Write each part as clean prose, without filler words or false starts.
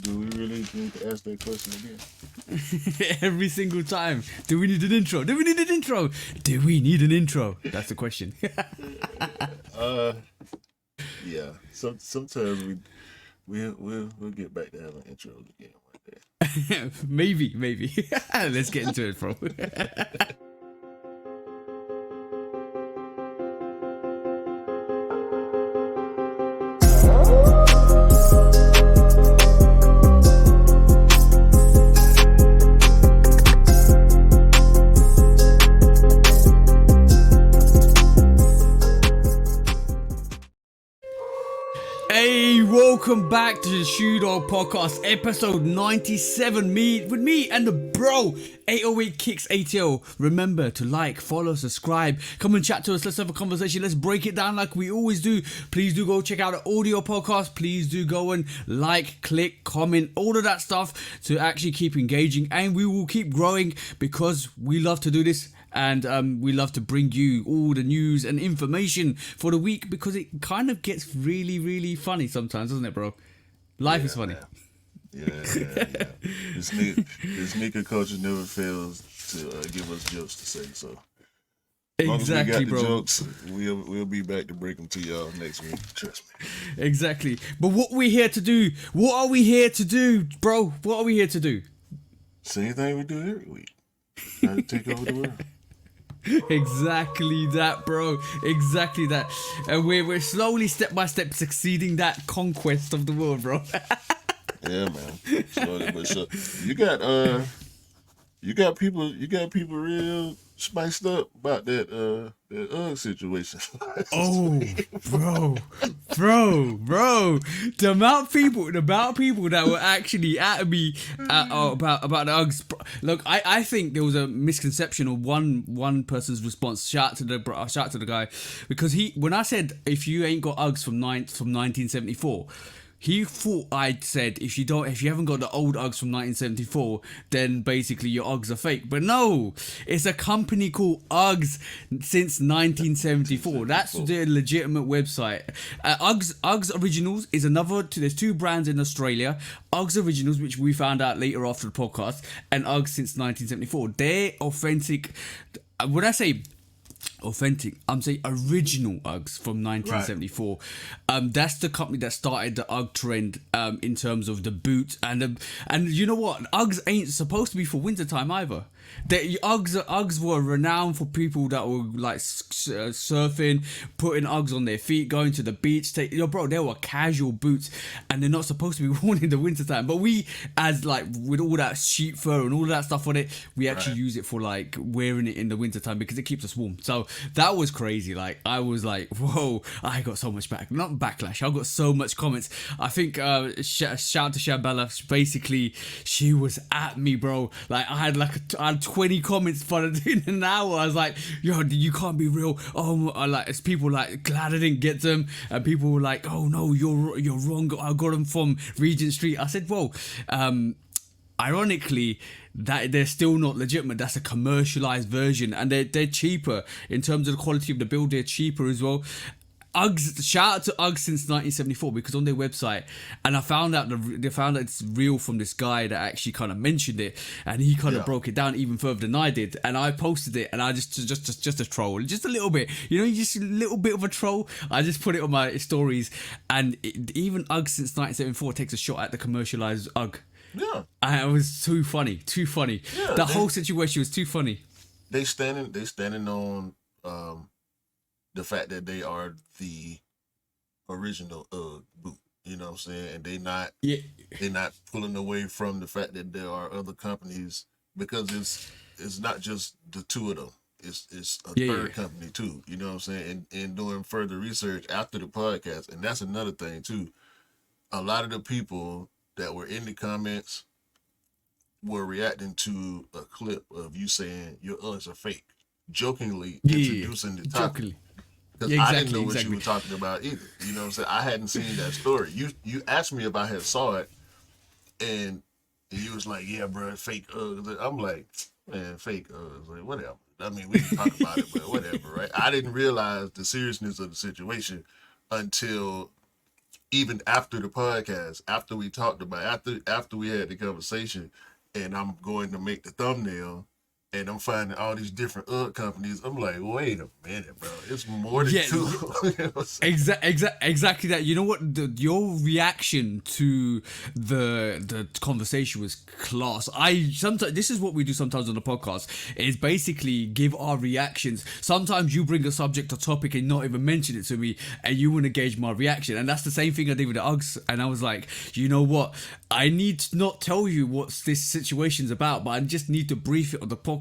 Do we really need to ask that question again? Every single time. Do we need an intro? Do we need an intro? Do we need an intro? That's the question. Yeah. Sometimes we'll get back to having intros again one day. Maybe. Let's get into it, bro. Hey, welcome back to the Shoe Dog Podcast, episode 97. With me and the bro, 808 Kicks ATL. Remember to like, follow, subscribe, come and chat to us. Let's have a conversation. Let's break it down like we always do. Please do go check out the audio podcast. Please do go and like, click, comment, all of that stuff to actually keep engaging. And we will keep growing because we love to do this. And we love to bring you all the news and information for the week because it kind of gets really, really funny sometimes, doesn't it, bro? Life is funny. Yeah. The sneaker culture never fails to give us jokes to say. So as long as we got the bro. Jokes, we'll be back to break them to y'all next week. Trust me. Exactly. But what we're here to do? What are we here to do, bro? What are we here to do? Same thing we do every week. Try to take over the world. Exactly that, bro. Exactly that. And we're slowly, step by step, succeeding that conquest of the world, bro. Yeah, man. Slowly but sure. You got people real spiced up about that UGG situation. Oh, bro. The amount of people that were actually at me about the Uggs. Look, I think there was a misconception of one person's response. Shout to the guy, because when I said if you ain't got Uggs from 1974. He thought I'd said if you haven't got the old Uggs from 1974, then basically your Uggs are fake. But no, it's a company called Uggs since 1974. That's their legitimate website. Uggs Originals is another. There's two brands in Australia. Uggs Originals, which we found out later after the podcast, and Uggs since 1974. They're authentic. When I say authentic, I'm saying original Uggs from 1974. Right. That's the company that started the Ugg trend in terms of the boot and you know what? Uggs ain't supposed to be for wintertime either. Uggs were renowned for people that were like surfing, putting Uggs on their feet, going to the beach. They were casual boots, and they're not supposed to be worn in the wintertime. But we, as like with all that sheep fur and all of that stuff on it, we actually use it for like wearing it in the wintertime because it keeps us warm. So that was crazy. Like I was like, whoa! I got so much not backlash. I got so much comments. I think shout out to Shabella. Basically, she was at me, bro. Like I had 20 comments for in an hour. I was like, yo, you can't be real. Oh, it's people like glad I didn't get them, and people were like, oh no, you're wrong. I got them from Regent Street. I said, well, ironically, that they're still not legitimate. That's a commercialized version, and they're cheaper in terms of the quality of the build. They're cheaper as well. Uggs, shout out to Uggs since 1974 because on their website, and I found out it's real from this guy that actually kind of mentioned it, and he kind of broke it down even further than I did, and I posted it, and I just a troll, just a little bit, just a little bit of a troll. I just put it on my stories, and even Uggs since 1974 takes a shot at the commercialized Ugg. Yeah, and it was too funny. Yeah, the whole situation was too funny. They standing on the fact that they are the original boot, you know what I'm saying, and they're not pulling away from the fact that there are other companies, because it's not just the two of them. It's a third company too, you know what I'm saying, and doing further research after the podcast, and that's another thing too. A lot of the people that were in the comments were reacting to a clip of you saying your Uggs are fake, jokingly introducing the topic. Because I didn't know what you were talking about either. You know what I'm saying? I hadn't seen that story. You asked me if I had saw it, and you was like, yeah, bro, fake Uggs. I'm like, man, fake Uggs. Like, whatever. I mean, we can talk about it, but whatever, right? I didn't realize the seriousness of the situation until even after the podcast, after we talked about after we had the conversation, and I'm going to make the thumbnail, and I'm finding all these different companies. I'm like, wait a minute, bro. It's more than two. You know Exactly that. You know what? Your reaction to the conversation was class. Sometimes this is what we do sometimes on the podcast is basically give our reactions. Sometimes you bring a subject or topic and not even mention it to me, and you want to gauge my reaction. And that's the same thing I did with the Uggs. And I was like, you know what? I need to not tell you what this situation's about, but I just need to brief it on the podcast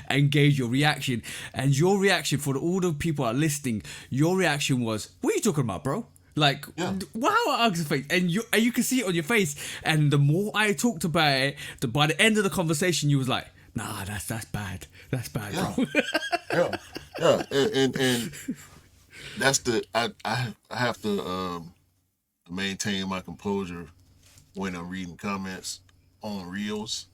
and gauge your reaction. And your reaction, for all the people that are listening, your reaction was, what are you talking about, bro? Like, wow, Uggs face. And you can see it on your face. And the more I talked about it, by the end of the conversation, you was like, nah, that's bad. That's bad, bro. Yeah. And that's I have to maintain my composure when I'm reading comments on Reels,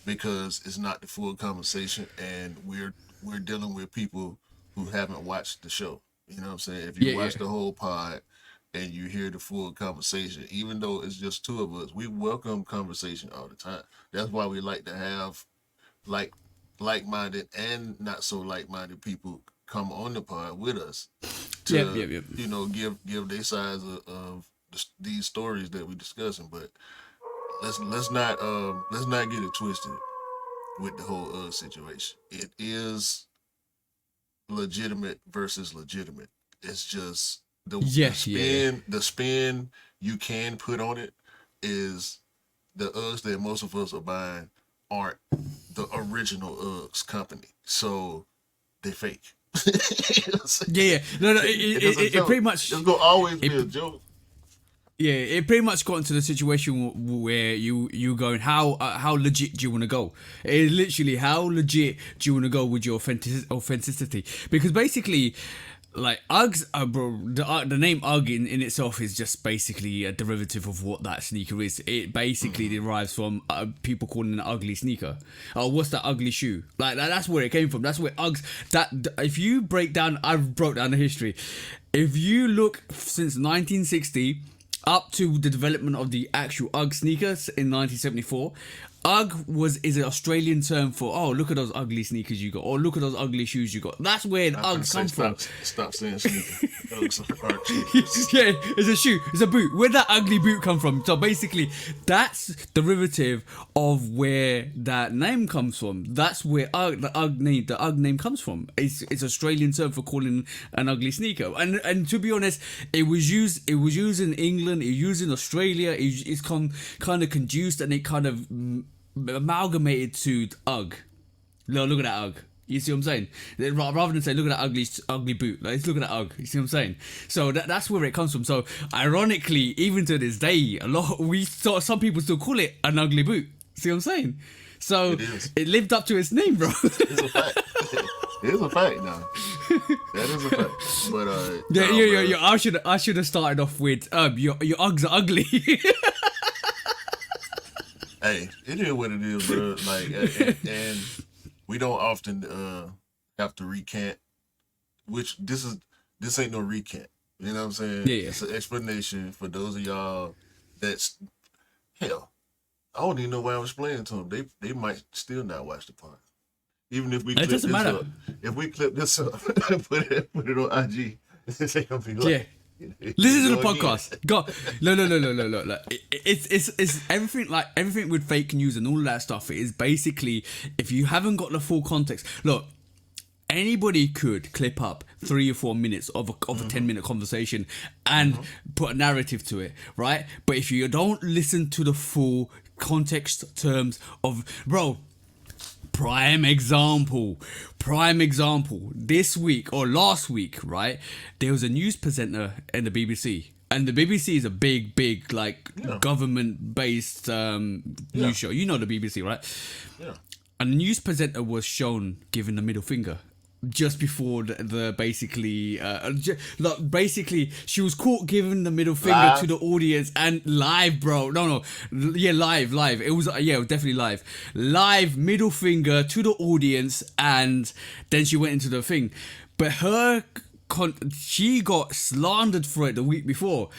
because it's not the full conversation, and we're dealing with people who haven't watched the show. You know what I'm saying? If you watch the whole pod and you hear the full conversation, even though it's just two of us, we welcome conversation all the time. That's why we like to have like-minded and not so like-minded people come on the pod with us to you know, give their sides of these stories that we're discussing. But let's not get it twisted with the whole situation. It is legitimate versus legitimate. It's just the spin you can put on it is the Uggs that most of us are buying aren't the original Uggs company, so they fake. No, it pretty much, it's gonna always be a joke. Yeah, it pretty much got into the situation where you going, how legit do you want to go? It's literally, how legit do you want to go with your authenticity? Because basically, like, Uggs, bro, the name Ugg in itself is just basically a derivative of what that sneaker is. It basically derives from people calling it an ugly sneaker. Oh, what's that ugly shoe? Like, that's where it came from. That's where Uggs, if you break down, I've broke down the history. If you look since 1960 up to the development of the actual Ugg sneakers in 1974, Ugg is an Australian term for, oh, look at those ugly sneakers you got, or look at those ugly shoes you got. That's where Uggs come from. Stop saying sneakers. Uggs aren't shoes. Yeah, it's a shoe. It's a boot. Where'd that ugly boot come from? So basically, that's derivative of where that name comes from. That's where the Ugg name comes from. It's Australian term for calling an ugly sneaker. And to be honest, it was used in England. It was used in Australia. It's kind of conduced, and it kind of amalgamated to Ugg. Look at that Ugg. You see what I'm saying? Rather than say, look at that ugly boot, let's look at that Ugg. You see what I'm saying? So that's where it comes from. So ironically, even to this day, some people still call it an ugly boot. See what I'm saying? So it lived up to its name, bro. It's a fact. It is a fact now. That is a fact. But I should have started off with your Uggs are ugly. Hey, it is what it is, bro. Like, and we don't often have to recant. Which this ain't no recant. You know what I'm saying? Yeah. It's an explanation for those of y'all that's, hell, I don't even know why I'm explaining to them. They might still not watch the pod. Even if we clip this up. If we clip this up and put it on IG, they gonna be like, listen to the podcast. Go. No. It's everything, like everything with fake news and all of that stuff. It is basically, if you haven't got the full context. Look, anybody could clip up 3 or 4 minutes of a 10-minute conversation and put a narrative to it, right? But if you don't listen to the full context terms of, bro. Prime example. This week or last week, right? There was a news presenter in the BBC, and the BBC is a big like government-based news show. You know the BBC, right? Yeah. And the news presenter was shown giving the middle finger just before the basically she was caught giving the middle finger to the audience, and live, bro. Live. It was definitely live middle finger to the audience, and then she went into the thing. But her she got slandered for it the week before.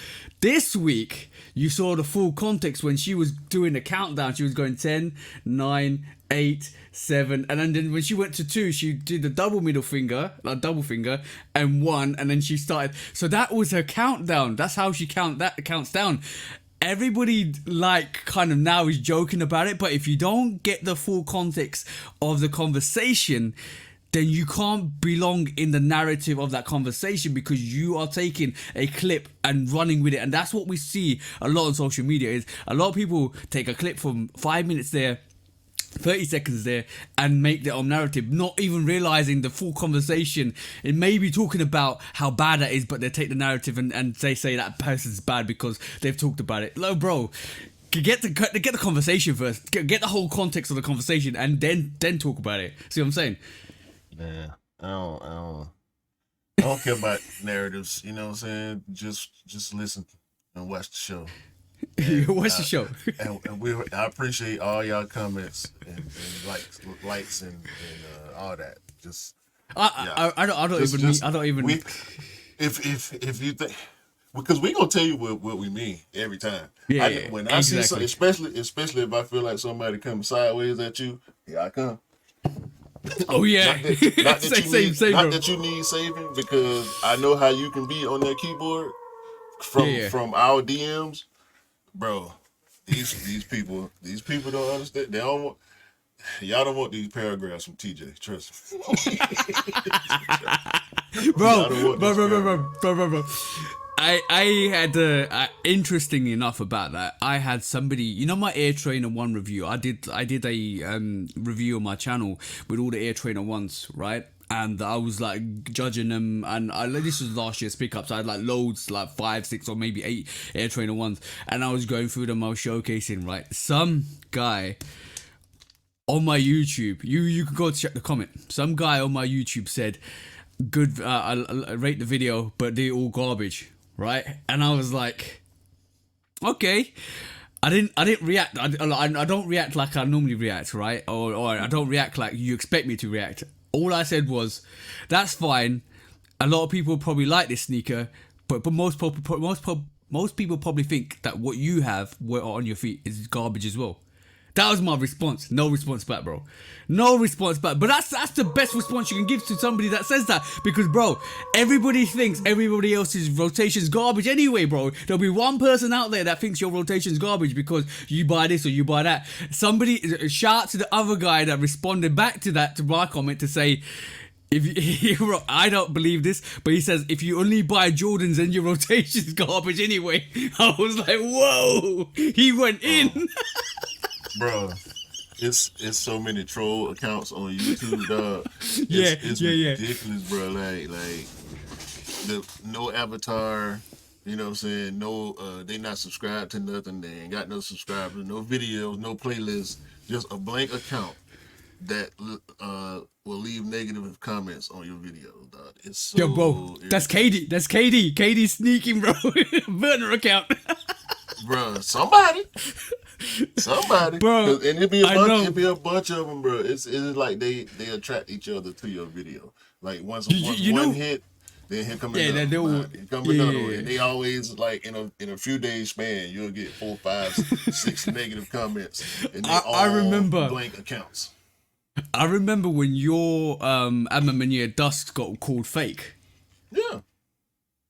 This week, you saw the full context when she was doing the countdown. She was going 10, 9, 8, 7, and then when she went to 2, she did the double middle finger, like double finger, and 1, and then she started. So that was her countdown. That's how she counts down. Everybody like kind of now is joking about it, but if you don't get the full context of the conversation, then you can't belong in the narrative of that conversation, because you are taking a clip and running with it. And that's what we see a lot on social media, is a lot of people take a clip from 5 minutes there, 30 seconds there, and make their own narrative, not even realizing the full conversation. It may be talking about how bad that is, but they take the narrative and they say that person's bad because they've talked about it. Look, bro, get the conversation first, get the whole context of the conversation, and then talk about it. See what I'm saying? Man, I don't care about narratives. You know what I'm saying? Just listen and watch the show. Watch the show. and I appreciate all y'all comments and likes and all that. Just I don't even. If you think, because we gonna tell you what we mean every time. When I exactly. see something, especially if I feel like somebody comes sideways at you, here I come. Oh yeah, not that, bro. that you need saving, because I know how you can be on that keyboard from our DMs, bro. These people don't understand. Y'all don't want these paragraphs from TJ. Trust me, bro. I had interesting enough about that. I had somebody, you know, my Air Trainer 1 review. I did a review on my channel with all the Air Trainer 1s, right? And I was like judging them, and this was last year's pickups. I had like loads, like 5, 6, or maybe 8 Air Trainer 1s, and I was going through them. I was showcasing, right? Some guy on my YouTube, you can go check the comment. Some guy on my YouTube said, "Good, I rate the video, but they're all garbage." Right? And I was like, okay. I didn't react. I don't react like I normally react, right? Or I don't react like you expect me to react. All I said was, that's fine. A lot of people probably like this sneaker, but most people probably think that what you have on your feet is garbage as well. That was my response. No response back, bro. No response back. But that's the best response you can give to somebody that says that. Because, bro, everybody thinks everybody else's rotation's garbage anyway, bro. There'll be one person out there that thinks your rotation's garbage because you buy this or you buy that. Somebody, shout out to the other guy that responded back to that, to my comment, to say, I don't believe this, but he says, if you only buy Jordans, then your rotation's garbage anyway. I was like, whoa. He went in. Bro, it's so many troll accounts on YouTube, dog. It's ridiculous, bro. Like the no avatar, you know what I'm saying? No, they not subscribed to nothing. They ain't got no subscribers, no videos, no playlists. Just a blank account that will leave negative comments on your videos, dog. It's so yo, bro. That's KD. That's KD. KD sneaking, bro. Burner account. Bro, somebody, bro, and it'd be a bunch of them, bro. It's like they attract each other to your video. Like once one hit, then here come another one. And they always, like, in a few days span, you'll get 4, 5, 6 negative comments, and they I remember blank accounts. I remember when your Amma Mania Dust got called fake. Yeah.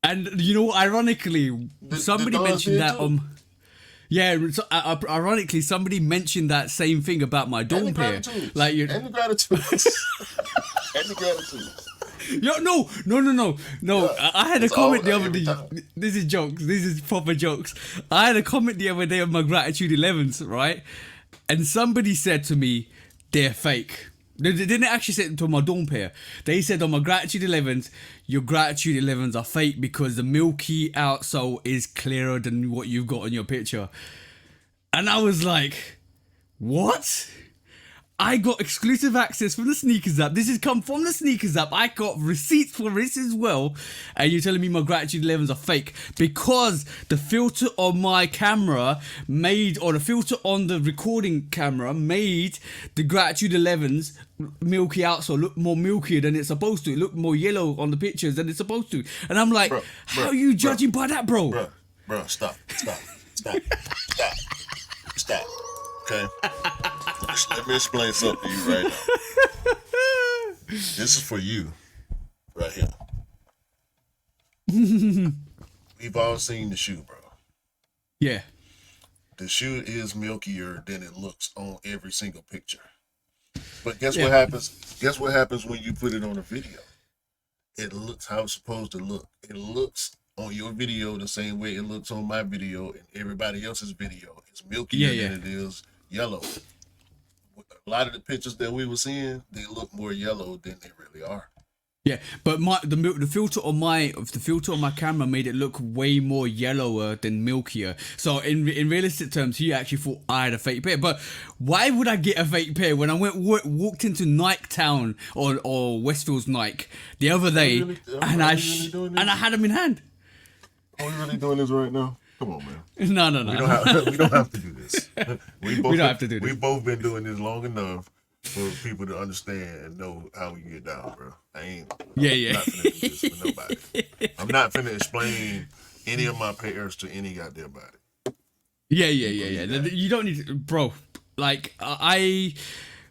And you know, ironically, somebody mentioned that too. Ironically, somebody mentioned that same thing about my dorm pair. Like and the gratitude. And the gratitude. Yo, no. Yeah, I had a comment the other day. This is jokes. This is proper jokes. I had a comment the other day on my Gratitude 11s, right? And somebody said to me, they're fake. They didn't actually say it to my dorm pair. They said on my Gratitude 11s, your Gratitude 11s are fake because the milky outsole is clearer than what you've got on your picture. And I was like, what? I got exclusive access from the Sneakers app. This has come from the Sneakers app. I got receipts for this as well. And you're telling me my Gratitude 11s are fake because the filter on my camera or the filter on the recording camera made the Gratitude 11s milky outside look more milkier than it's supposed to. It looked more yellow on the pictures than it's supposed to. And I'm like, how are you judging by that, bro? Bro, stop. Okay? Let me explain something to you right now. This is for you, right here. We've all seen the shoe, bro. Yeah. The shoe is milkier than it looks on every single picture. But guess what happens? Guess what happens when you put it on a video? It looks how it's supposed to look. It looks on your video the same way it looks on my video and everybody else's video. It's milkier than it is yellow. A lot of the pictures that we were seeing, they look more yellow than they really are. Yeah, but the filter on my camera made it look way more yellower than milkier. So in realistic terms, he actually thought I had a fake pair. But why would I get a fake pair when I walked into Nike Town or Westfield's Nike the other day and I had them in hand? Are we really doing this right now? Come on, man. No. We don't have to do this. We don't have to do this. We've both been doing this long enough for people to understand and know how we get down, bro. I'm not finna do this for nobody. I'm not finna explain any of my pairs to any goddamn body. Yeah. You don't need to, bro. Like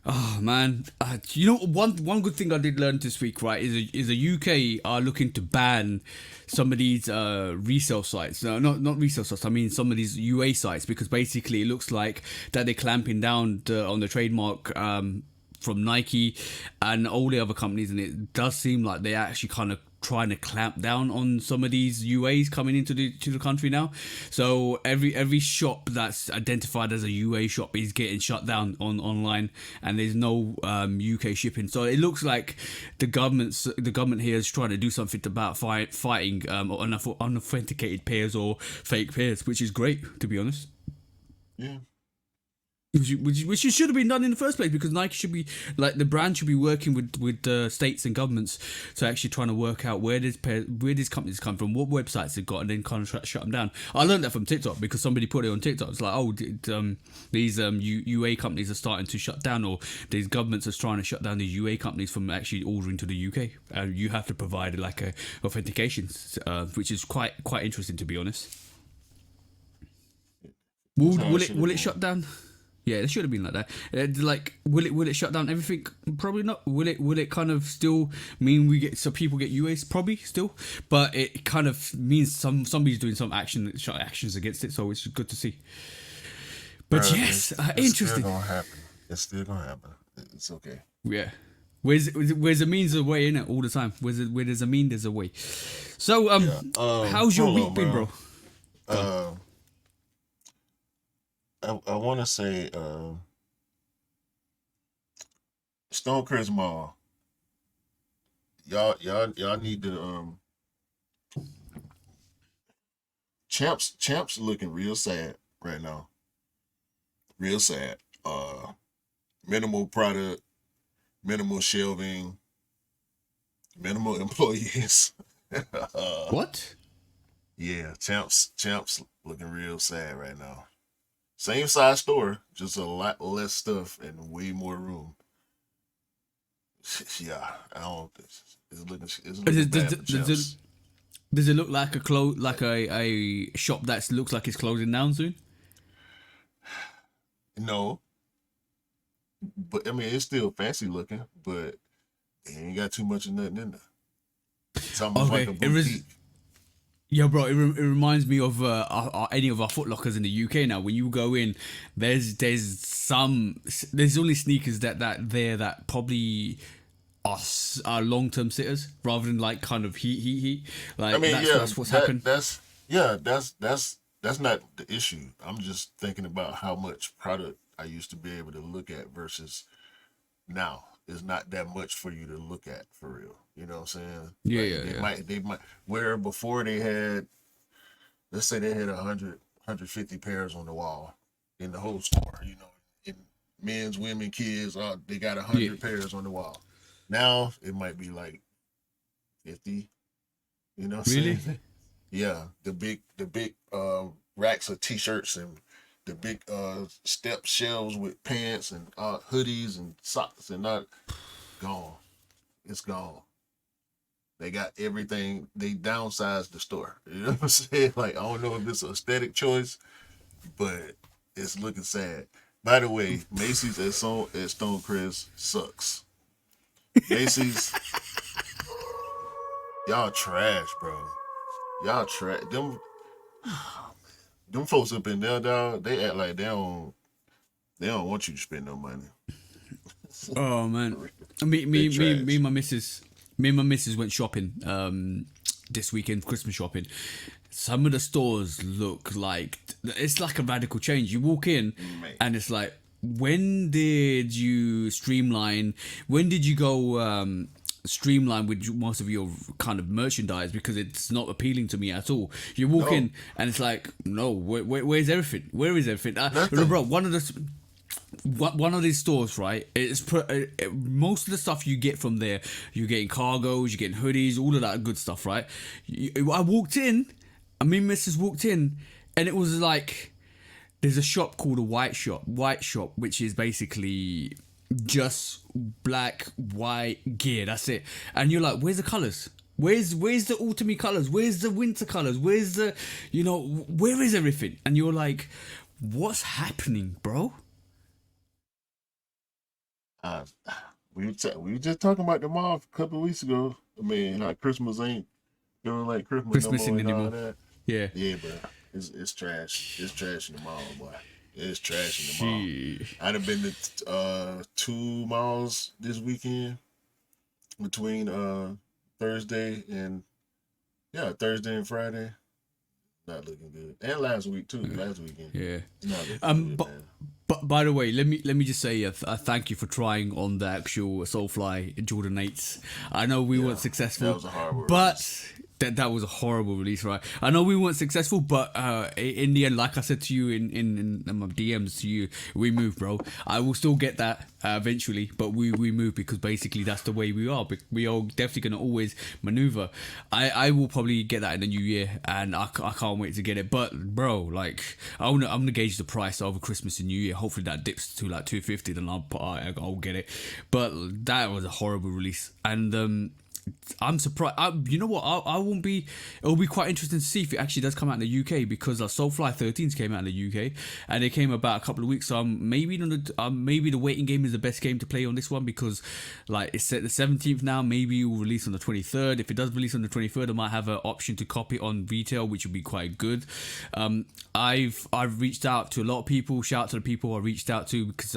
oh man, you know one good thing I did learn this week, right, is the UK are looking to ban some of these resale sites. No, not resale sites. I mean some of these UA sites, because basically it looks like that they're clamping down on the trademark from Nike and all the other companies, and it does seem like they're actually kind of trying to clamp down on some of these UAs coming into the country now. So every shop that's identified as a UA shop is getting shut down on online, and there's no UK shipping. So it looks like the government here is trying to do something about fighting unauthenticated pairs or fake pairs, which is great, to be honest. Yeah. Which should have been done in the first place, because Nike should be, like, the brand should be working with states and governments to actually trying to work out where these companies come from, what websites they've got, and then kind of shut them down. I learned that from TikTok, because somebody put it on TikTok. It's like, these UA companies are starting to shut down, or these governments are trying to shut down the UA companies from actually ordering to the UK. You have to provide like a authentication, which is quite interesting, to be honest. Will it shut down? Yeah, it should have been like that. Will it shut down everything? Probably not. Will it kind of still mean people get UAs? Probably still, but it kind of means somebody's doing some actions against it. So it's good to see. But yes, interesting. It's still gonna happen. It's okay. Yeah. Where's a means there's a way, innit? All the time. Where there's a mean, there's a way. So how's your week been, bro? I want to say Stonecrest Mall. Y'all need to Champs looking real sad right now. Real sad. Minimal product, minimal shelving, minimal employees. What? Yeah, Champs looking real sad right now. Same size store, just a lot less stuff and way more room. Yeah, I don't. It's looking bad for Champs. Does it look like a shop that looks like it's closing down soon? No, but I mean it's still fancy looking, but it ain't got too much of nothing in there. It's almost like a boutique. Yeah, bro, it reminds me of any of our Foot Lockers in the UK now. When you go in, there's only sneakers that probably are long-term sitters rather than like kind of heat. Like, I mean, that's what's happened. That's not the issue. I'm just thinking about how much product I used to be able to look at versus now. It's not that much for you to look at for real. You know what I'm saying? Yeah, They might where before they had, let's say they had 150 pairs on the wall in the whole store, you know, men's, women, kids. They got 100 Yeah. pairs on the wall. Now it might be like 50. You know what I'm Really? saying? Yeah, the big racks of t-shirts and the big step shelves with pants and hoodies and socks and not gone. It's gone. They got everything. They downsized the store. You know what I'm saying? Like, I don't know if it's an aesthetic choice, but it's looking sad. By the way, Macy's at Stonecrest sucks. Macy's, y'all trash, bro. Y'all trash. Them folks up in there, dog, they act like they don't want you to spend no money. Oh man, me and my missus, went shopping this weekend, Christmas shopping. Some of the stores look like it's like a radical change. You walk in and it's like, when did you streamline? When did you go streamline with most of your kind of merchandise? Because it's not appealing to me at all. You walk in and it's like, no, where's everything? Where is everything? Bro, one of these stores, right? Most of the stuff you get from there, you're getting cargos, you're getting hoodies, all of that good stuff, right? I walked in, Mrs. walked in, and it was like, there's a shop called a white shop, which is basically just black, white gear. That's it. And you're like, where's the colours? Where's the autumny colours? Where's the winter colours? Where's the, where is everything? And you're like, what's happening, bro? We were just talking about the mall a couple of weeks ago. I mean, like, Christmas ain't feeling like Christmas no more and all that. Yeah, bro. It's trash. It's trash in the mall, boy. It's trash in the mall. I'd have been to 2 malls this weekend between Thursday and Friday. Not looking good. And last week too. Last weekend. Yeah. Not looking good, man. But by the way, let me just say a thank you for trying on the actual Soulfly Jordan 8s. I know we weren't successful. That was a horrible release. That was a horrible release, right? I know we weren't successful, but in the end, like I said to you in my DMs to you, we moved, bro. I will still get that eventually, but we move because basically that's the way we are. We are definitely going to always maneuver. I will probably get that in the new year, and I can't wait to get it. But bro, like, I'm gonna gauge the price over Christmas and New Year. Hopefully that dips to like $250, then I'll get it. But that was a horrible release, and I'm surprised. You know what? I won't be. It'll be quite interesting to see if it actually does come out in the UK, because Soulfly 13s came out in the UK and they came about a couple of weeks. So maybe the waiting game is the best game to play on this one, because like it's set the 17th now. Maybe it will release on the 23rd. If it does release on the 23rd, I might have an option to copy it on retail, which would be quite good. I've reached out to a lot of people. Shout out to the people I reached out to, because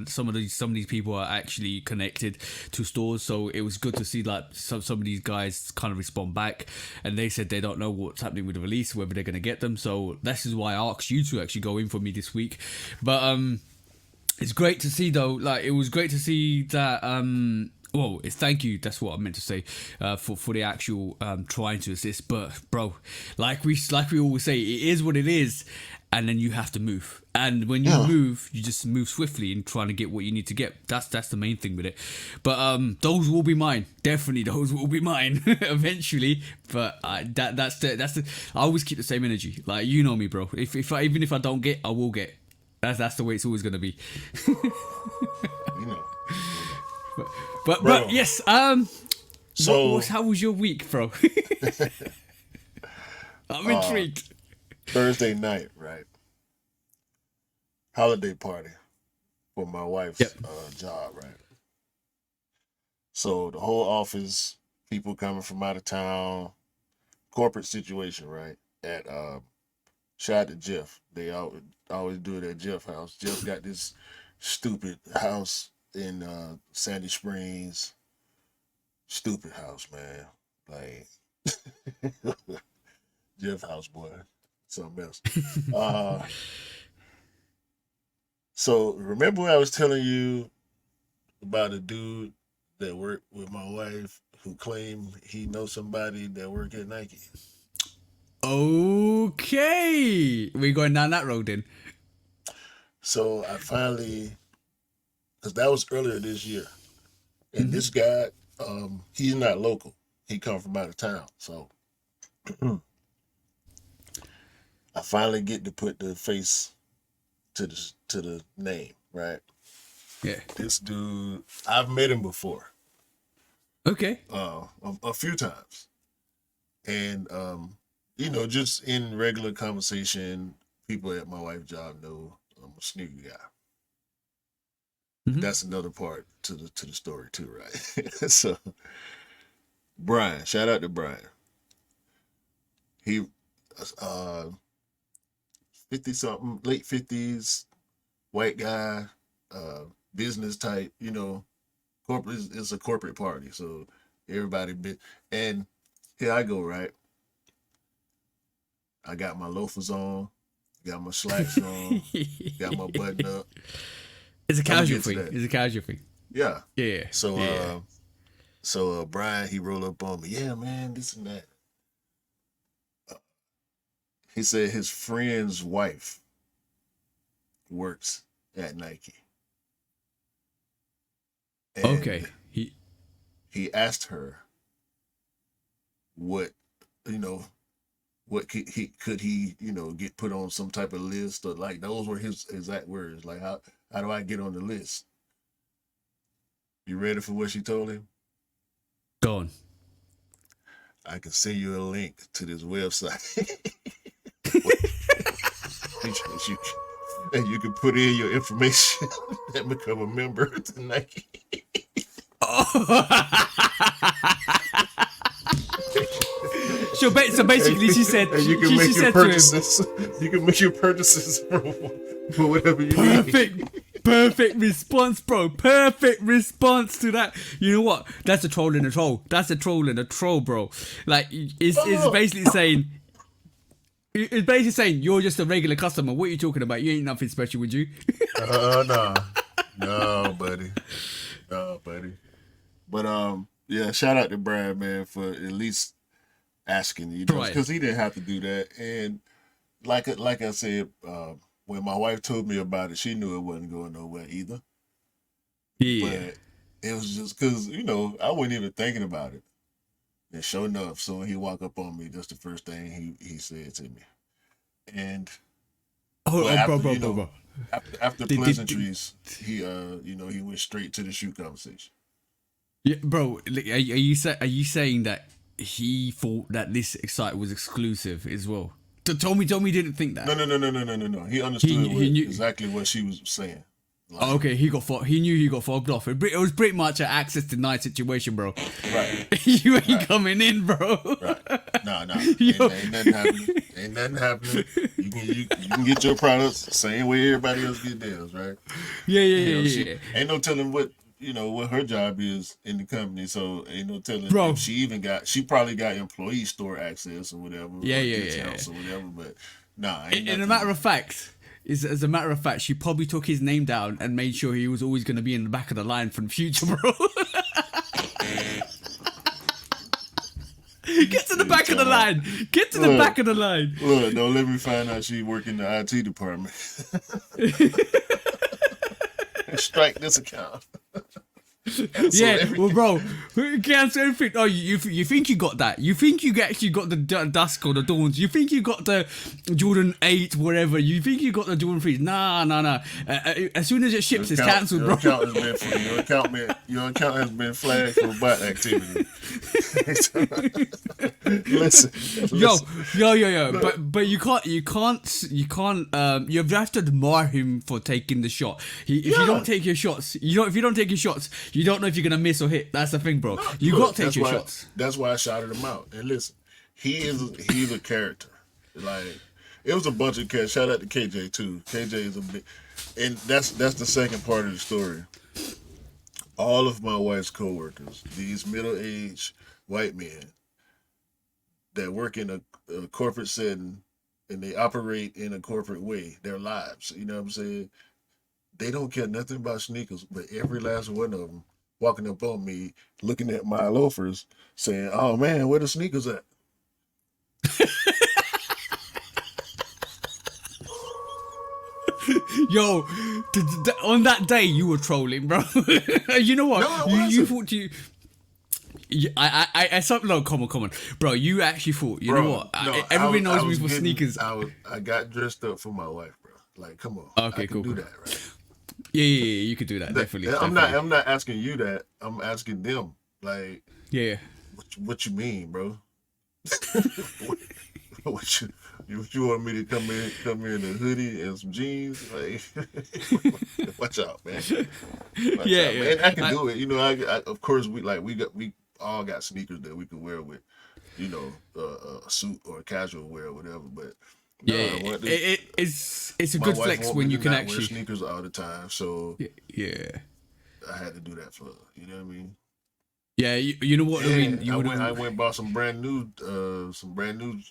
some of these people are actually connected to stores. So it was good to see like some of these guys kind of respond back, and they said they don't know what's happening with the release, whether they're going to get them. So this is why I asked you to actually go in for me this week. But it's great to see though. Like, it was great to see that. Well, thank you. That's what I meant to say for the actual trying to assist. But bro, like we always say, it is what it is, and then you have to move. And when you move, you just move swiftly in trying to get what you need to get. That's the main thing with it. But those will be mine. Definitely, those will be mine eventually. But that's the. I always keep the same energy. Like, you know me, bro. Even if I don't get, I will get. That's the way it's always gonna be. You know. But yes. So how was your week, bro? I'm intrigued. Thursday night, right? Holiday party for my wife's job, right? So the whole office, people coming from out of town, corporate situation, right? At shout out to Jeff. They always do it at Jeff's house. Jeff got this stupid house in Sandy Springs. Stupid house, man. Like Jeff house, boy. Something else. So remember when I was telling you about a dude that worked with my wife who claimed he knows somebody that worked at Nike? Okay, we're going down that road then. So I finally because that was earlier this year. And this guy, he's not local. He come from out of town. So I finally get to put the face to the name, right? Yeah. This dude, I've met him before. Okay. A few times. And you know, just in regular conversation, people at my wife's job know I'm a sneaker guy. That's another part to the story too, right? So Brian, shout out to Brian. He 50 something, late 50s, white guy, business type, you know, corporate is a corporate party. So everybody and here I go, right? I got my loafers on, got my slacks on, got my button up. It's a casual thing. It's a casual thing. Yeah. Yeah. So Brian, he rolled up on me. Yeah, man, this and that. He said his friend's wife works at Nike. And okay. He asked her what, you know, what could he, you know, get put on some type of list, or like those were his exact words. Like, how do I get on the list? You ready for what she told him? Go on. I can send you a link to this website. And you can put in your information and become a member to Nike. So basically, she said, and you can she make your said purchases. to him, you can make your purchases for whatever you need. Perfect response, bro. Perfect response to that. You know what? That's a troll in a troll. That's a troll in a troll, bro. Like, it's basically saying. It's basically saying you're just a regular customer. What are you talking about? You ain't nothing special, would you? No, buddy. But yeah, shout out to Brad, man, for at least asking, you know, because he didn't have to do that. And like I said, when my wife told me about it, she knew it wasn't going nowhere either. Yeah. But it was just because, you know, I wasn't even thinking about it. And sure enough, so when he walked up on me, that's the first thing he said to me. And bro. After pleasantries, he you know, he went straight to the shoe conversation. Yeah, bro. Are you saying that he thought that this site was exclusive as well? Tommy didn't think that. No. He understood he knew exactly what she was saying. Like, oh, okay, he knew he got fobbed off. It was pretty much an access denied situation, bro. Right. You ain't coming in, bro. Right. No. Ain't nothing happening. You can get your products the same way everybody else get theirs, right? Yeah. Ain't no telling what, you know, what her job is in the company, so ain't no telling bro. If she probably got employee store access or whatever. Yeah. Or whatever, but nah. In a matter of fact, as a matter of fact, she probably took his name down and made sure he was always going to be in the back of the line from future, bro. Get to the back of the line. Get to the back of the line. Look, don't let me find out she work in the IT department. Strike this account. Well, bro, cancel everything. Oh, you think you got that? You think you actually got the Dusk or the Dawns? You think you got the Jordan 8, whatever? You think you got the Jordan 3? Nah. As soon as it ships, it's cancelled, bro. Your account has been flagged for bot activity. Listen. Yo. But you have to admire him for taking the shot. If you don't take your shots, you don't know if you're gonna miss or hit. That's the thing, bro. You got to take your shots. That's why I shouted him out. And listen, he's a character. Like, it was a bunch of cats. Shout out to KJ too. KJ is a big, and that's the second part of the story. All of my wife's coworkers, these middle-aged white men that work in a corporate setting and they operate in a corporate way, their lives. You know what I'm saying? They don't care nothing about sneakers, but every last one of them walking up on me, looking at my loafers, saying, "Oh man, where the sneakers at?" Yo, on that day you were trolling, bro. You know what? No, you thought you. No, come on, bro. You actually thought, you know what? No, Everybody knows me for sneakers. I got dressed up for my wife, bro. Like, come on. Okay, I can do cool. that, right? Yeah, you could do that. Definitely. I'm not asking you that. I'm asking them. Like, Yeah. what you mean, bro? what you want me to come in a hoodie and some jeans? Like, watch out, man. Yeah. Man. I can do it. You know, I of course we all got sneakers that we can wear with, you know, a suit or casual wear or whatever. But no, it's a good flex when you can actually wear sneakers all the time. So yeah, I had to do that for her. You know what I mean? Yeah, you know what I mean. I went and bought some brand new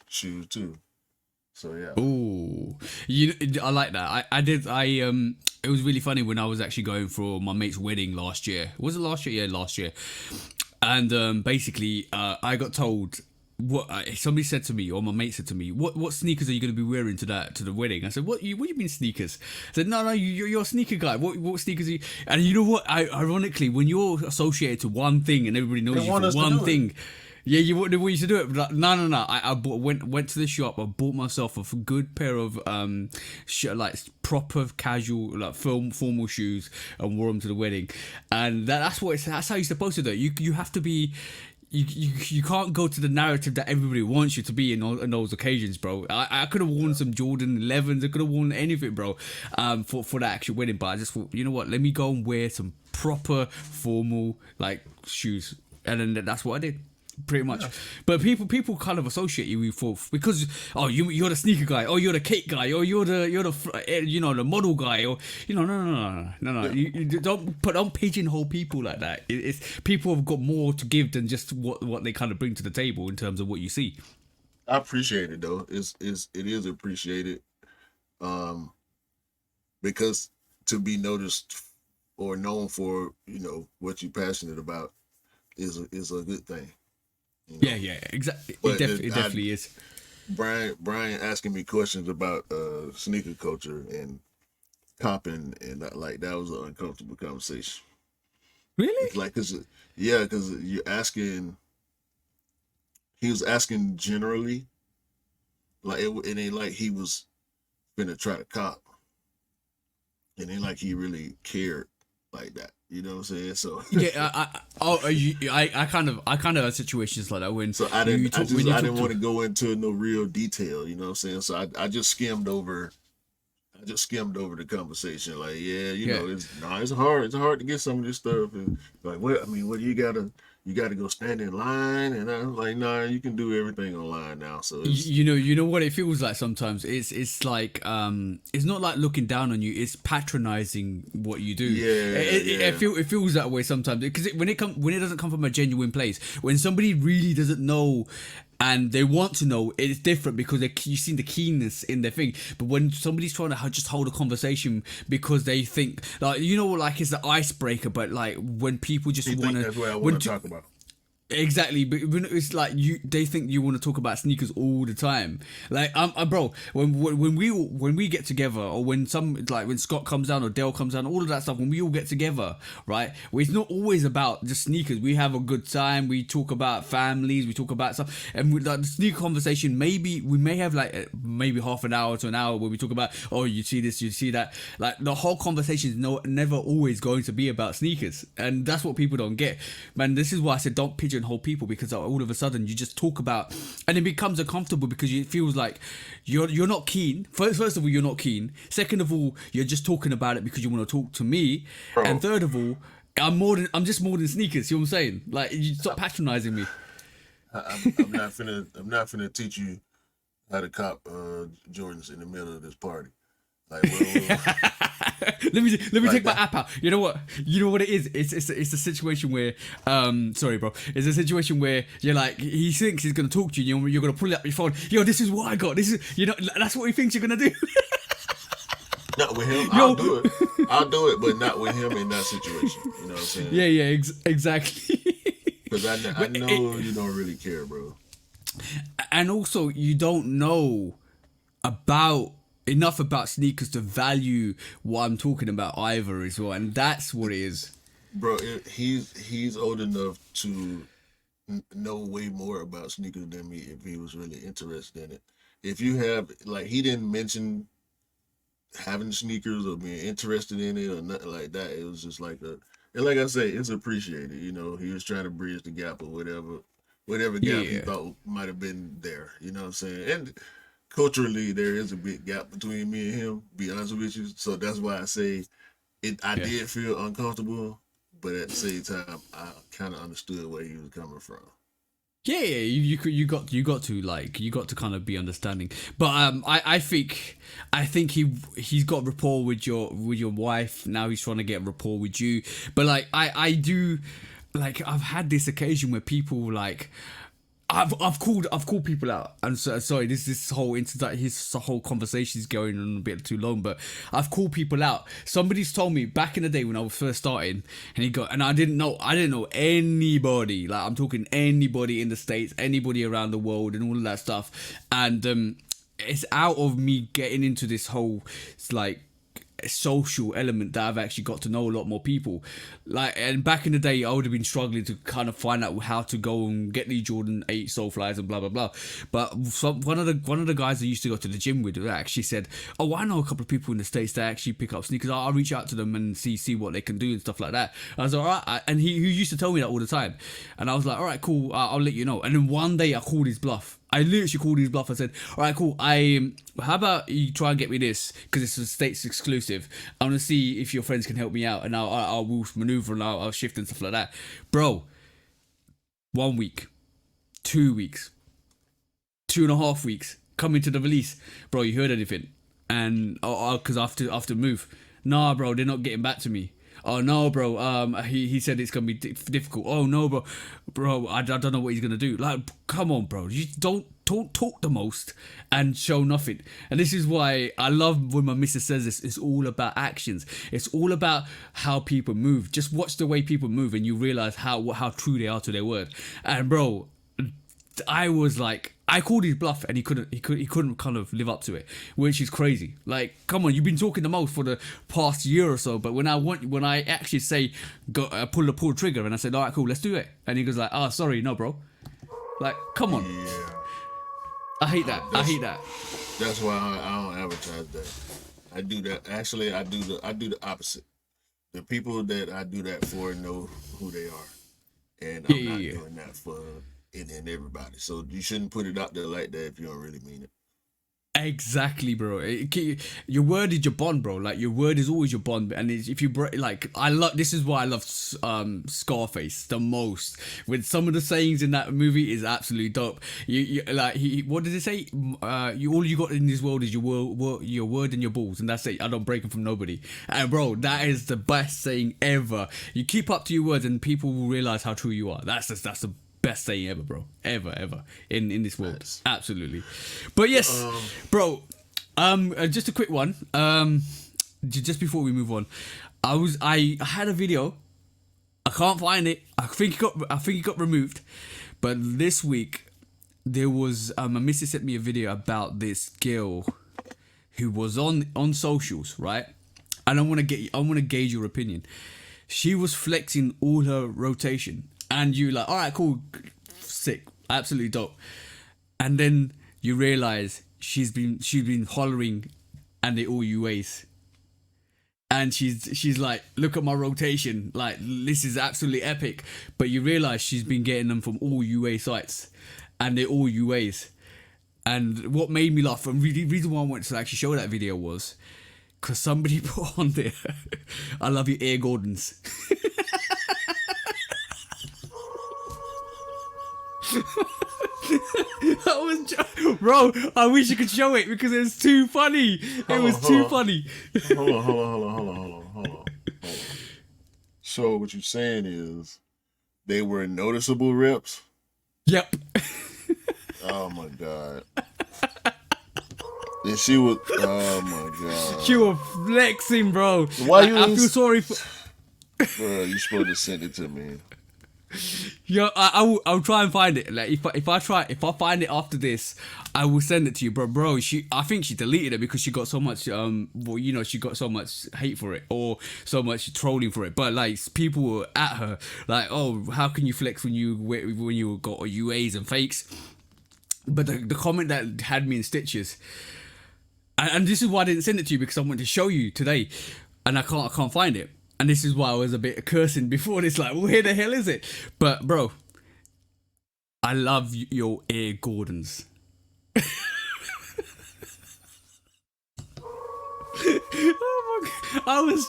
shoes too. So yeah. Ooh, I like that. I did. It was really funny when I was actually going for my mate's wedding last year. Was it last year? Yeah, last year. And basically, I got told what somebody said to me, or my mate said to me, what sneakers are you going to be wearing to the wedding? I said, what do you mean sneakers? I said, no, you're a sneaker guy. What sneakers are you? And you know what? Ironically, when you're associated to one thing and everybody knows you for one thing. Yeah, you want you to do it, but no. I went to the shop. I bought myself a good pair of like proper casual, like formal shoes, and wore them to the wedding. And that's how you're supposed to do it. You have to be. You can't go to the narrative that everybody wants you to be in those occasions, bro. I could have worn some Jordan 11s. I could have worn anything, bro, for that actual wedding. But I just thought, you know what? Let me go and wear some proper formal like shoes, and then that's what I did. Pretty much, but people kind of associate you with because you're the sneaker guy, or you're the cake guy, or you're the model guy, or no. You don't pigeonhole people like that. It's people have got more to give than just what they kind of bring to the table in terms of what you see. I appreciate it though. It is appreciated, because to be noticed or known for what you're passionate about is a good thing. You know? Yeah, exactly. It definitely is. Brian asking me questions about sneaker culture and copping, and that was an uncomfortable conversation. Really? It's like, because you're asking. He was asking generally, like it ain't like he was gonna try to cop. It ain't like he really cared like that. You know what I'm saying? So yeah, I kind of had situations like that when. So I didn't want to go into no real detail. You know what I'm saying? So I just skimmed over. The conversation. Like, it's hard to get some of this stuff. And like, what do you gotta go stand in line? And I'm like, nah, you can do everything online now. So you know what it feels like sometimes. It's like it's not like looking down on you. It's patronizing what you do. It feels that way sometimes because when it doesn't come from a genuine place. When somebody really doesn't know. And they want to know, it's different because you've seen the keenness in their thing. But when somebody's trying to just hold a conversation because they think, like, like it's the icebreaker, but like when people just want to. That's what I want to talk about. Exactly, but it's like they think you want to talk about sneakers all the time. Like, bro, when we get together, or when when Scott comes down or Dale comes down, all of that stuff, when we all get together, right? It's not always about just sneakers. We have a good time. We talk about families. We talk about stuff, and the sneaker conversation. Maybe we may have maybe half an hour to an hour where we talk about, oh, you see this, you see that. Like the whole conversation is never always going to be about sneakers, and that's what people don't get, man. This is why I said don't pigeonhole people, because all of a sudden you just talk about, and it becomes uncomfortable because it feels like you're not keen. First of all, you're not keen. Second of all, you're just talking about it because you want to talk to me. Bro. And third of all, I'm just more than sneakers. You know what I'm saying? Like, you stop patronizing me. I'm not finna teach you how to cop Jordans in the middle of this party. Like, let me take my app out. You know what it is? It's a situation where sorry, bro. It's a situation where you're like, he thinks he's gonna talk to you. You're gonna pull up your phone. Yo, this is what I got. This is that's what he thinks you're gonna do. Not with him. I'll do it, but not with him in that situation. You know what I'm saying? Yeah, exactly. Because I know you don't really care, bro. And also, you don't know about enough about sneakers to value what I'm talking about either as well, and that's what it is. Bro, he's old enough to know way more about sneakers than me if he was really interested in it. If you have, like, he didn't mention having sneakers or being interested in it or nothing like that. It was just like and like I say, it's appreciated. You know, he was trying to bridge the gap or whatever gap he thought might have been there. You know what I'm saying? And culturally, there is a big gap between me and him. Be honest with you, so that's why I say it. I did feel uncomfortable, but at the same time, I kind of understood where he was coming from. Yeah, you got to kind of be understanding. But I think he's got rapport with your wife. Now he's trying to get rapport with you. But like I do, like, I've had this occasion where people, like, I've called people out. And so, sorry, this whole incident, his whole conversation is going on a bit too long. But I've called people out. Somebody's told me back in the day when I was first starting, and I didn't know anybody. Like, I'm talking anybody in the States, anybody around the world, and all of that stuff. And it's out of me getting into this whole, it's like, social element that I've actually got to know a lot more people. Like, and back in the day I would have been struggling to kind of find out how to go and get the Jordan 8 Soulflies and blah blah blah. But one of the guys I used to go to the gym with actually said, oh, I know a couple of people in the States that actually pick up sneakers. I'll reach out to them and see what they can do and stuff like that. I was like, all right. And he used to tell me that all the time, and I was like, all right, cool, I'll let you know. And then one day I called his bluff. I literally called his bluff. I said, all right, cool. How about you try and get me this? Because it's a States exclusive. I want to see if your friends can help me out. And I will maneuver and I'll shift and stuff like that. Bro, 1 week, 2 weeks, 2.5 weeks, coming to the release. Bro, you heard anything? And, because after move. Nah, bro, they're not getting back to me. Oh no, bro. He said it's gonna be difficult. Oh no, bro. I don't know what he's gonna do. Like, come on, bro. You don't talk the most and show nothing. And this is why I love when my missus says this. It's all about actions. It's all about how people move. Just watch the way people move, and you realize how true they are to their word. And bro, I was like, I called his bluff, and he couldn't kind of live up to it, which is crazy. Like, come on, you've been talking the most for the past year or so, but when I actually say go pull the trigger, and I said, all right, cool, let's do it, and he goes like, oh, sorry, no, bro. Like, come on. Yeah. I hate that. That's why I don't advertise that. I do that. Actually, I do the opposite. The people that I do that for know who they are, and I'm not doing that for and everybody. So you shouldn't put it out there like that if you don't really mean it. Exactly, bro. Your word is your bond, bro. Like, your word is always your bond. And if you break, like, this is why I love Scarface the most. With some of the sayings in that movie is absolutely dope. You like, what did it say? All you got in this world is your word and your balls, and that's it. I don't break them from nobody. And bro, that is the best saying ever. You keep up to your words, and people will realize how true you are. That's the best saying ever, bro. Ever in this world. Nice. Absolutely. But yes, bro, just a quick one. Just before we move on, I had a video. I can't find it. I think it got removed. But this week there was my missus sent me a video about this girl who was on socials, right? And I want to gauge your opinion. She was flexing all her rotation. And you like, all right, cool, sick, absolutely dope. And then you realize she's been hollering, and they all UAs. And she's like, look at my rotation, like, this is absolutely epic. But you realize she's been getting them from all UA sites, and they're all UAs. And what made me laugh, and the reason why I wanted to actually show that video was because somebody put on there, I love you, Air Gordons. That was, bro, I wish you could show it because it was too funny. It was too funny. Hold on. So what you're saying is they were noticeable reps? Yep. Oh my god. And she was, oh my god. She was flexing, bro. Why you? I feel sorry for. Bro, you supposed to send it to me. Yo, I'll try and find it. Like if I find it after this, I will send it to you, bro. I think she deleted it because she got so much she got so much hate for it or so much trolling for it. But like people were at her like, oh, how can you flex when you got UAs and fakes? But the comment that had me in stitches, and this is why I didn't send it to you, because I wanted to show you today, and I can't find it. And this is why I was a bit cursing before this, like, where the hell is it? But, bro, I love your Air Gordons. Oh my God. I was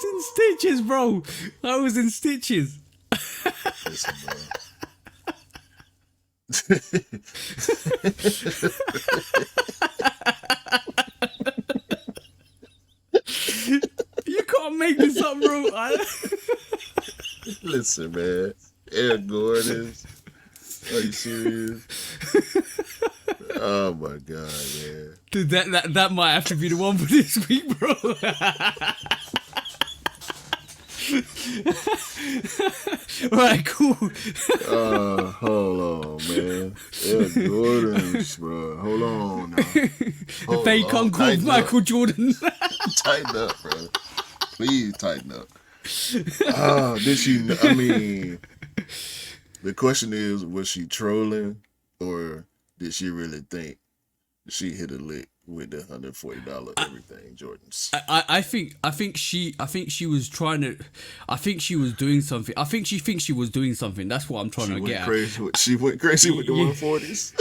in stitches, bro. I was in stitches. Listen, bro. You can't make this up, bro. Listen, man. Air Gordon's. Are you serious? Oh my god, man. Dude, that might have to be the one for this week, bro. Right, cool. Hold on, man. Air Gordon's, bro. Hold on now. Fake Uncle Michael Jordan. Tighten up, bro. Please tighten up. Did she? I mean, the question is, was she trolling, or did she really think she hit a lick with the $140 everything Jordans? I think she was trying to. I think she was doing something. I think she thinks she was doing something. That's what I'm trying to get at. She went crazy with the 140s.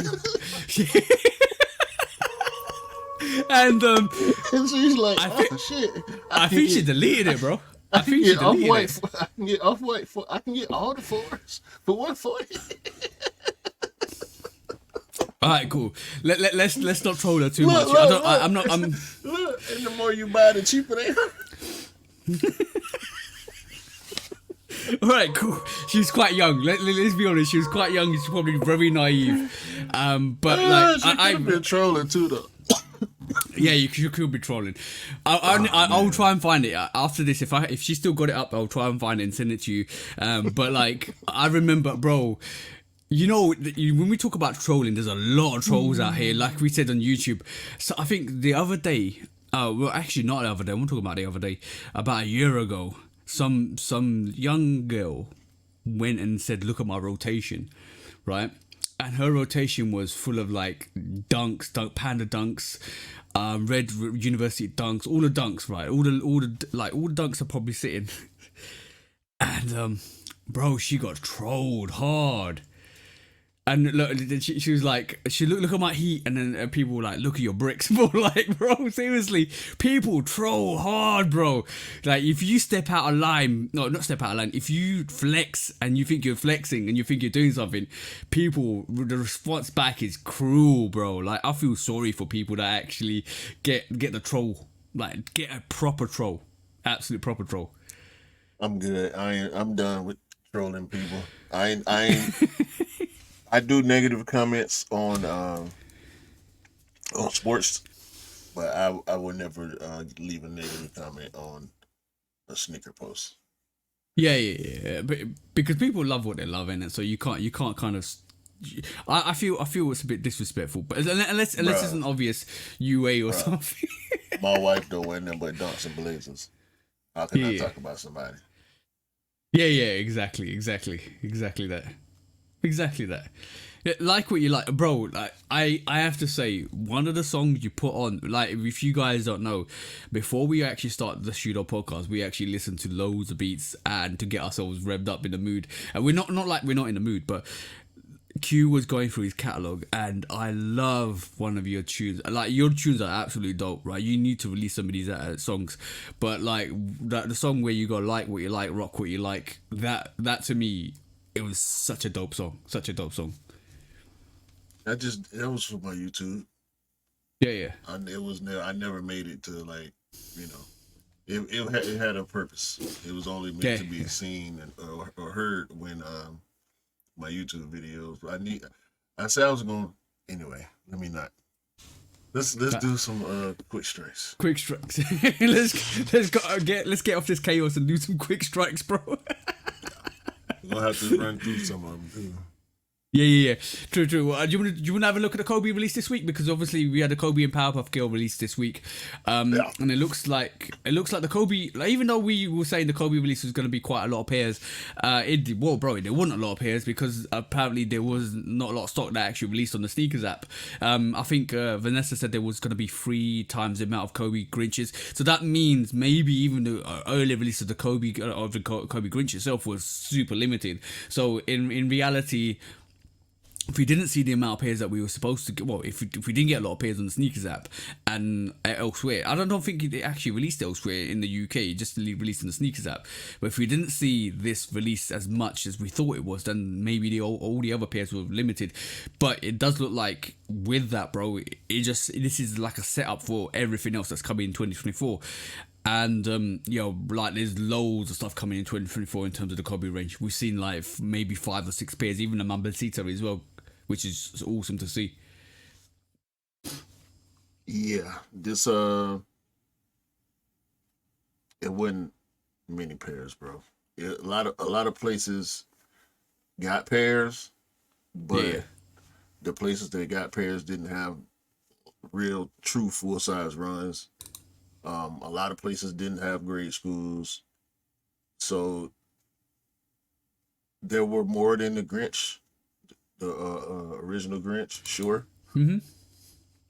And and she's like, shit. I think she deleted it, bro. I think she deleted it. I can get off-white. I can get all the fours for 140. All right, cool. Let's not troll her too much. I'm not. Look, and the more you buy, the cheaper they are. All right, cool. She's quite young. Let's be honest. She was quite young. She's probably very naive. But like, I've been trolling too, though. Yeah, you could be trolling. I'll try and find it after this. If she still got it up, I'll try and find it and send it to you. But like, I remember, bro. You know, when we talk about trolling, there's a lot of trolls out here. Like we said on YouTube. So I think the other day, well, actually not the other day. I'm talking about the other day. About a year ago, some young girl went and said, "Look at my rotation," right? And her rotation was full of like dunks, panda dunks, red university dunks, all the dunks, right? All the dunks are probably sitting. And bro, she got trolled hard. And look, she was like, look at my heat, and then people were like, look at your bricks. Bro, like, bro, seriously, people troll hard, bro. Like, if you step out of line, no, not step out of line, if you flex and you think you're flexing and you think you're doing something, the response back is cruel, bro. Like, I feel sorry for people that actually get the troll, like, get a proper troll, absolute proper troll. I'm good. I'm done with trolling people. I ain't. I do negative comments on sports, but I would never leave a negative comment on a sneaker post. Yeah. But because people love what they love, innit? So you can't kind of. I feel it's a bit disrespectful, but unless it's an obvious UA or something. My wife don't wear nothing but dunks and blazers. How can I talk about somebody? Yeah, exactly that. Like what you like, bro. Like I have to say, one of the songs you put on, like if you guys don't know, before we actually start the Shoot Up podcast, we actually listen to loads of beats and to get ourselves revved up in the mood. And we're not like we're not in the mood, but Q was going through his catalogue, and I love one of your tunes. Like, your tunes are absolutely dope, right? You need to release some of these songs, but like the song where you go like what you like, rock what you like, that to me, it was such a dope song. That was for my YouTube. Yeah. I never made it to, like, you know, it had a purpose. It was only meant to be seen or heard when my YouTube videos. I said I was going anyway. Let me not. Let's do some quick strikes. Quick strikes. let's get off this chaos and do some quick strikes, bro. We're gonna have to run through some of them too. Yeah. True. Do you want to have a look at the Kobe release this week? Because obviously we had the Kobe and Powerpuff Girl release this week, and it looks like the Kobe. Like, even though we were saying the Kobe release was going to be quite a lot of pairs, there wasn't a lot of pairs because apparently there was not a lot of stock that actually released on the sneakers app. I think Vanessa said there was going to be 3 times the amount of Kobe Grinches, so that means maybe even the early release of the Kobe Grinch itself was super limited. So in reality, if we didn't see the amount of pairs that we were supposed to get, well, if we didn't get a lot of pairs on the sneakers app and elsewhere, I don't think it actually released elsewhere in the UK, just released in the sneakers app. But if we didn't see this release as much as we thought it was, then maybe all the other pairs were limited. But it does look like with that, bro, this is like a setup for everything else that's coming in 2024. And like there's loads of stuff coming in 2024 in terms of the Kobe range. We've seen like maybe 5 or 6 pairs, even the Mambasita as well, which is awesome to see. Yeah, this it wasn't many pairs, bro. A lot of places got pairs, but the places that got pairs didn't have real true full size runs. A lot of places didn't have grade schools, so there were more than the Grinch, the original Grinch, sure,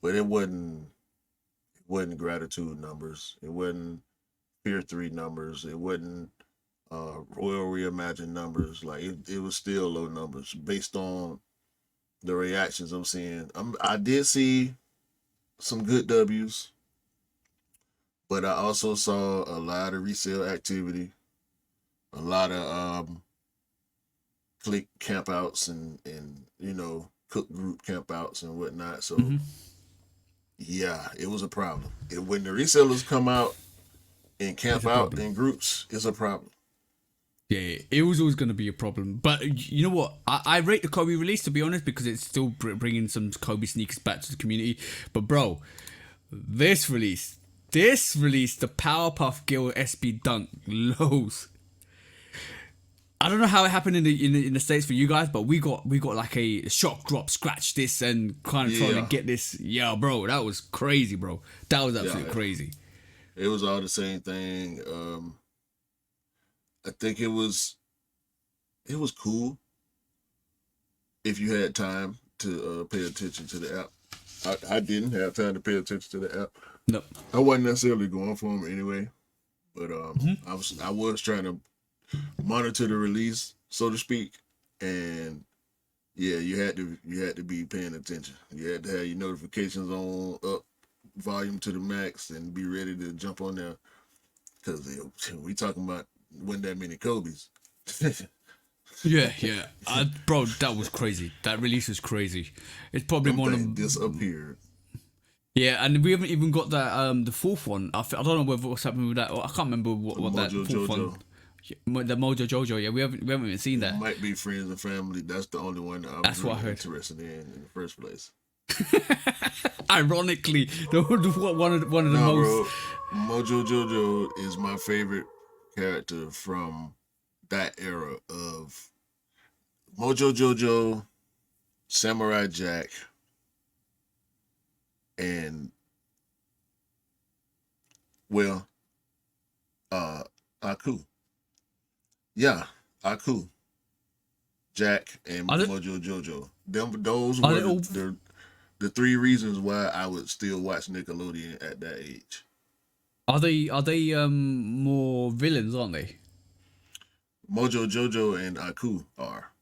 but it wasn't gratitude numbers, it wasn't Fear 3 numbers, it wasn't Royal Reimagined numbers. Like it was still low numbers based on the reactions I'm seeing. I did see some good W's. But I also saw a lot of resale activity, a lot of click campouts and cook group campouts and whatnot. So yeah, it was a problem. When the resellers come out and camp out in groups, it's a problem. Yeah, it was always going to be a problem. But you know what? I rate the Kobe release, to be honest, because it's still bringing some Kobe sneakers back to the community. But bro, this release, the Powerpuff Girl SB Dunk lows. I don't know how it happened in the States for you guys, but we got like a shock drop, scratch this and kind of trying to get this. Yeah, bro, that was crazy, bro. That was absolutely crazy. It was all the same thing. I think it was cool if you had time to pay attention to the app. I didn't have time to pay attention to the app. No, I wasn't necessarily going for them anyway, but I was trying to monitor the release, so to speak, and yeah, you had to be paying attention. You had to have your notifications on, up volume to the max, and be ready to jump on there, because we talking about wasn't that many Kobe's. Yeah. Bro, that was crazy. That release was crazy. It's probably one of them disappeared. Yeah, and we haven't even got that the fourth one. I don't know what's happening with that. I can't remember what that fourth Jojo. one. The Mojo Jojo. Yeah, we haven't even seen that. It might be Friends and Family. That's the only one that I was really interested in the first place. Ironically, one of the most. Bro, Mojo Jojo is my favorite character from that era of Mojo Jojo, Samurai Jack, and Aku. Yeah, Aku, Jack, and Mojo Jojo. Those were the 3 reasons why I would still watch Nickelodeon at that age. Are they more villains, aren't they? Mojo Jojo and Aku are.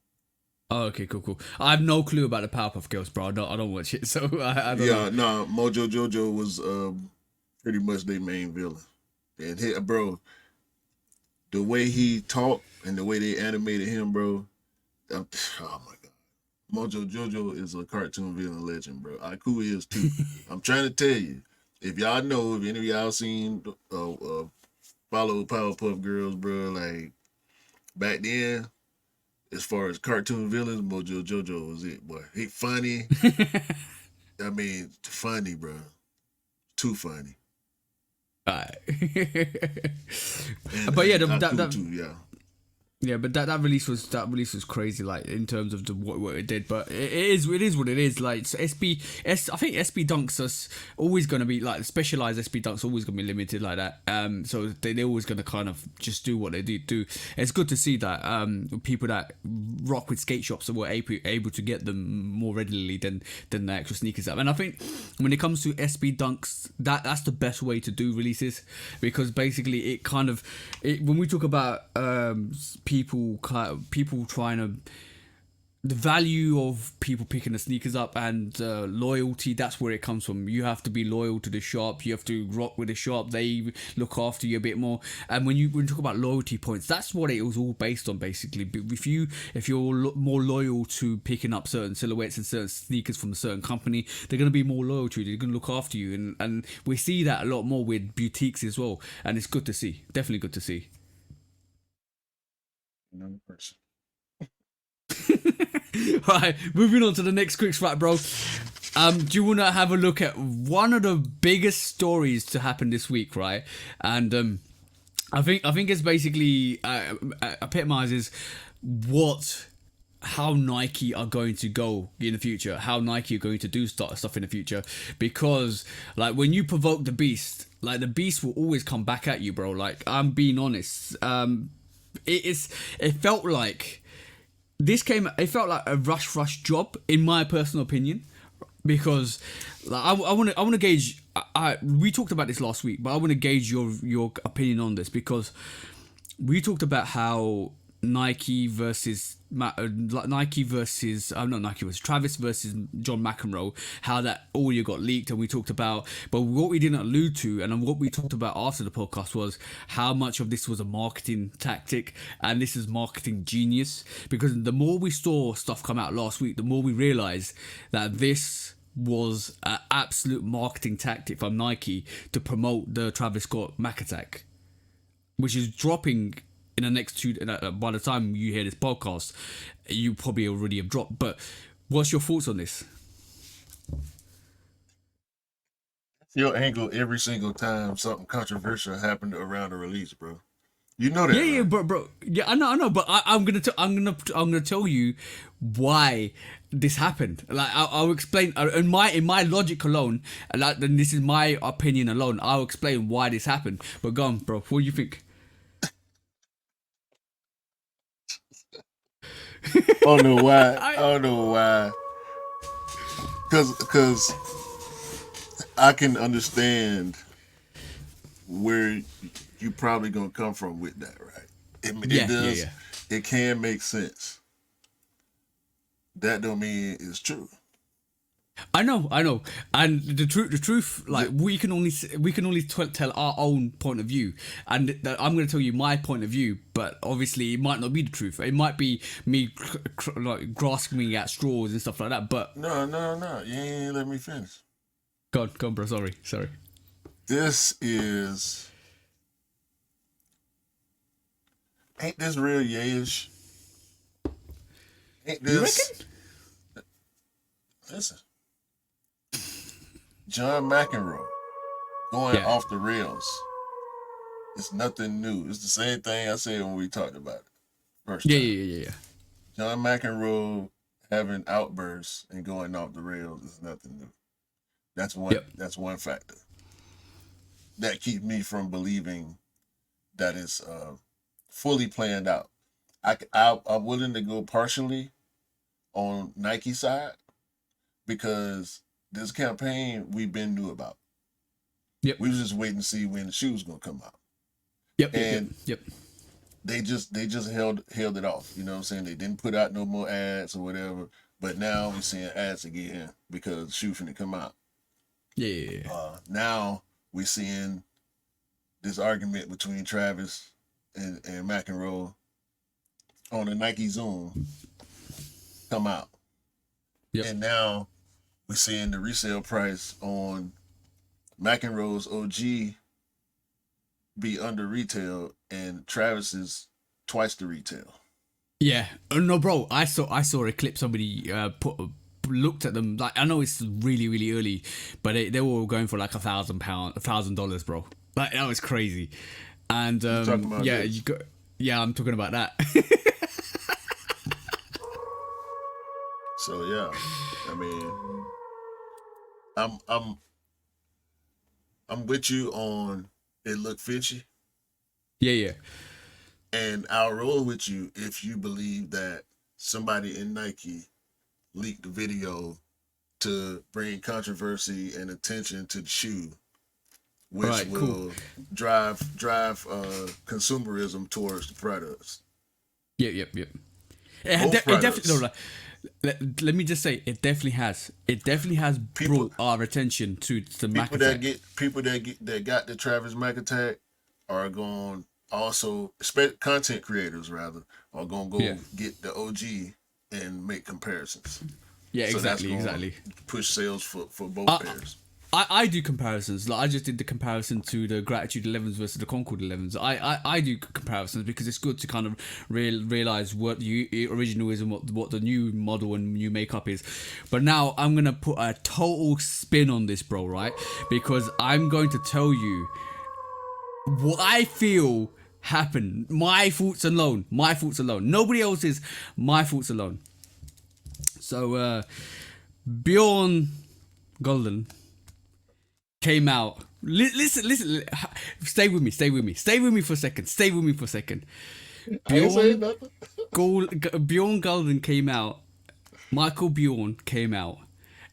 Oh, okay, cool. I have no clue about the Powerpuff Girls, bro. I don't watch it, so I don't know. Yeah, no, Mojo Jojo was pretty much their main villain. And bro, the way he talked and the way they animated him, bro. Oh my god, Mojo Jojo is a cartoon villain legend, bro. Aku is too. I'm trying to tell you, if y'all know, if any of y'all seen follow Powerpuff Girls, bro, like back then, as far as cartoon villains, Mojo Jojo was it, boy. He funny. I mean, funny, bro. Too funny. Alright. But yeah, Aku too, yeah. Yeah, but that release was crazy, like in terms of what it did. But it is what it is. Like so I think SB Dunks are always going to be like specialized SB Dunks are always going to be limited like that. So they're always going to kind of just do what they do. It's good to see that people that rock with skate shops were able to get them more readily than the actual sneakers app. And I think when it comes to SB Dunks, that's the best way to do releases, because basically it kind of when we talk about people trying to, the value of people picking the sneakers up and loyalty, that's where it comes from. You have to be loyal to the shop, you have to rock with the shop, they look after you a bit more. And when you talk about loyalty points, that's what it was all based on basically. If you're more loyal to picking up certain silhouettes and certain sneakers from a certain company, they're going to be more loyal to you, they're going to look after you, and we see that a lot more with boutiques as well, and it's good to see, definitely good to see. Another person. Right, moving on to the next quick spot, bro. Do you want to have a look at one of the biggest stories to happen this week, right? And I think it's basically epitomizes how Nike are going to go in the future, how Nike are going to do stuff in the future, because like when you provoke the beast, like the beast will always come back at you, bro. Like I'm being honest. It felt like it felt like a rush job in my personal opinion, because like I want to gauge. We talked about this last week, but I want to gauge your opinion on this, because we talked about how Travis versus John McEnroe, how that audio got leaked, and we talked about, but what we didn't allude to, and what we talked about after the podcast, was how much of this was a marketing tactic, and this is marketing genius, because the more we saw stuff come out last week, the more we realized that this was an absolute marketing tactic from Nike to promote the Travis Scott Mac Attack, which is dropping in the next by the time you hear this podcast, you probably already have dropped. But what's your thoughts on this? Your angle every single time something controversial happened around the release, bro. You know that. Yeah, right? yeah, bro. Yeah, I know. But I'm gonna tell you why this happened. Like I'll explain in my logic alone. Like, and this is my opinion alone. I'll explain why this happened. But go on, bro. What do you think? I don't know why. Because I can understand where you probably gonna come from with that, right? It does. Yeah. It can make sense. That don't mean it's true. I know, and the truth, like we can only tell our own point of view, and I'm going to tell you my point of view, but obviously it might not be the truth. It might be me grasping at straws and stuff like that. But no, you ain't let me finish. Go on, bro. Sorry. This is ain't this real yayish? Ain't this? You reckon? Listen. John McEnroe going off the rails. It's nothing new. It's the same thing I said when we talked about it first time. Yeah. John McEnroe having outbursts and going off the rails is nothing new. That's one. That's one factor that keeps me from believing that it's fully planned out. I'm willing to go partially on Nike's side, because this campaign we've been knew about. Yep. We was just waiting to see when the shoe was gonna come out. Yep. They just held it off. You know what I'm saying? They didn't put out no more ads or whatever. But now we're seeing ads again because the shoe finna come out. Yeah. Now we're seeing this argument between Travis and McEnroe on the Nike Zoom come out. Yep. And now we're seeing the resale price on McEnroe's OG be under retail and Travis's twice the retail. Yeah. No, bro. I saw a clip somebody looked at them. Like, I know it's really, really early, but they were all going for like $1,000, $1,000, bro. Like, that was crazy. And yeah, you got. Yeah, I'm talking about that. So yeah, I mean, I'm I'm I'm with you on it look fishy, Yeah. and I'll roll with you if you believe that somebody in Nike leaked the video to bring controversy and attention to the shoe, All which right, cool. will drive consumerism towards the products. Yep. Both It definitely. No, products. like, let me just say, it definitely has. It definitely has People, brought our attention to the Mac people that attack. get people that got the Travis Mack attack are going also content creators rather are gonna Yeah. go get the OG and make comparisons. Yeah, So that's exactly, gonna exactly. push sales for both I, pairs. I do comparisons. Like I just did the comparison to the Gratitude 11s versus the Concord 11s. I do comparisons because it's good to kind of realize what the original is and what the new model and new makeup is. But now I'm gonna put a total spin on this, bro. Right? Because I'm going to tell you what I feel happened. My thoughts alone. Nobody else's. My thoughts alone. So Bjorn Golden came out. Listen. Stay with me for a second. I ain't saying nothing. Bjorn Golden came out. Michael Bjorn came out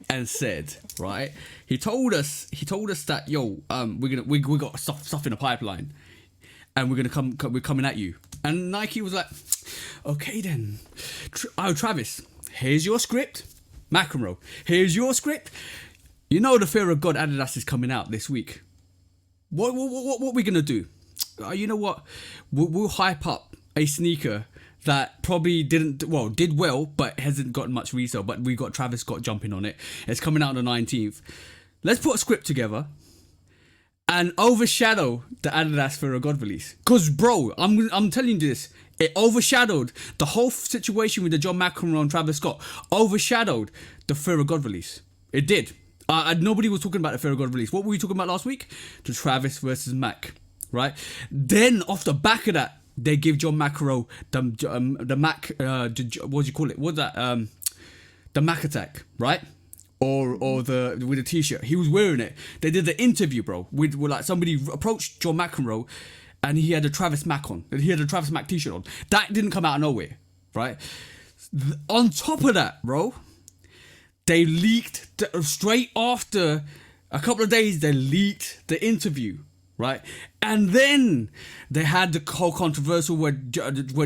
and said, right? He told us that we got stuff in the pipeline, and we're coming at you. And Nike was like, okay then, Travis, here's your script. McEnroe, here's your script. You know the Fear of God Adidas is coming out this week. What we gonna do? You know what? We'll hype up a sneaker that probably did well, but hasn't gotten much resale. But we got Travis Scott jumping on it. It's coming out on the 19th. Let's put a script together and overshadow the Adidas Fear of God release. Cause bro, I'm telling you this. It overshadowed the whole situation with the John McEnroe and Travis Scott. Overshadowed the Fear of God release. It did. Nobody was talking about the Fear of God release. What were we talking about last week? The Travis versus Mac, right? Then off the back of that, they give John McEnroe the Mac. What do you call it? What's that? The Mac attack, right? Or the with the T-shirt. He was wearing it. They did the interview, bro. With like somebody approached John McEnroe, and he had a Travis Mac on. He had a Travis Mac T-shirt on. That didn't come out of nowhere, right? On top of that, bro. They leaked straight after a couple of days. They leaked the interview, right? And then they had the whole controversial where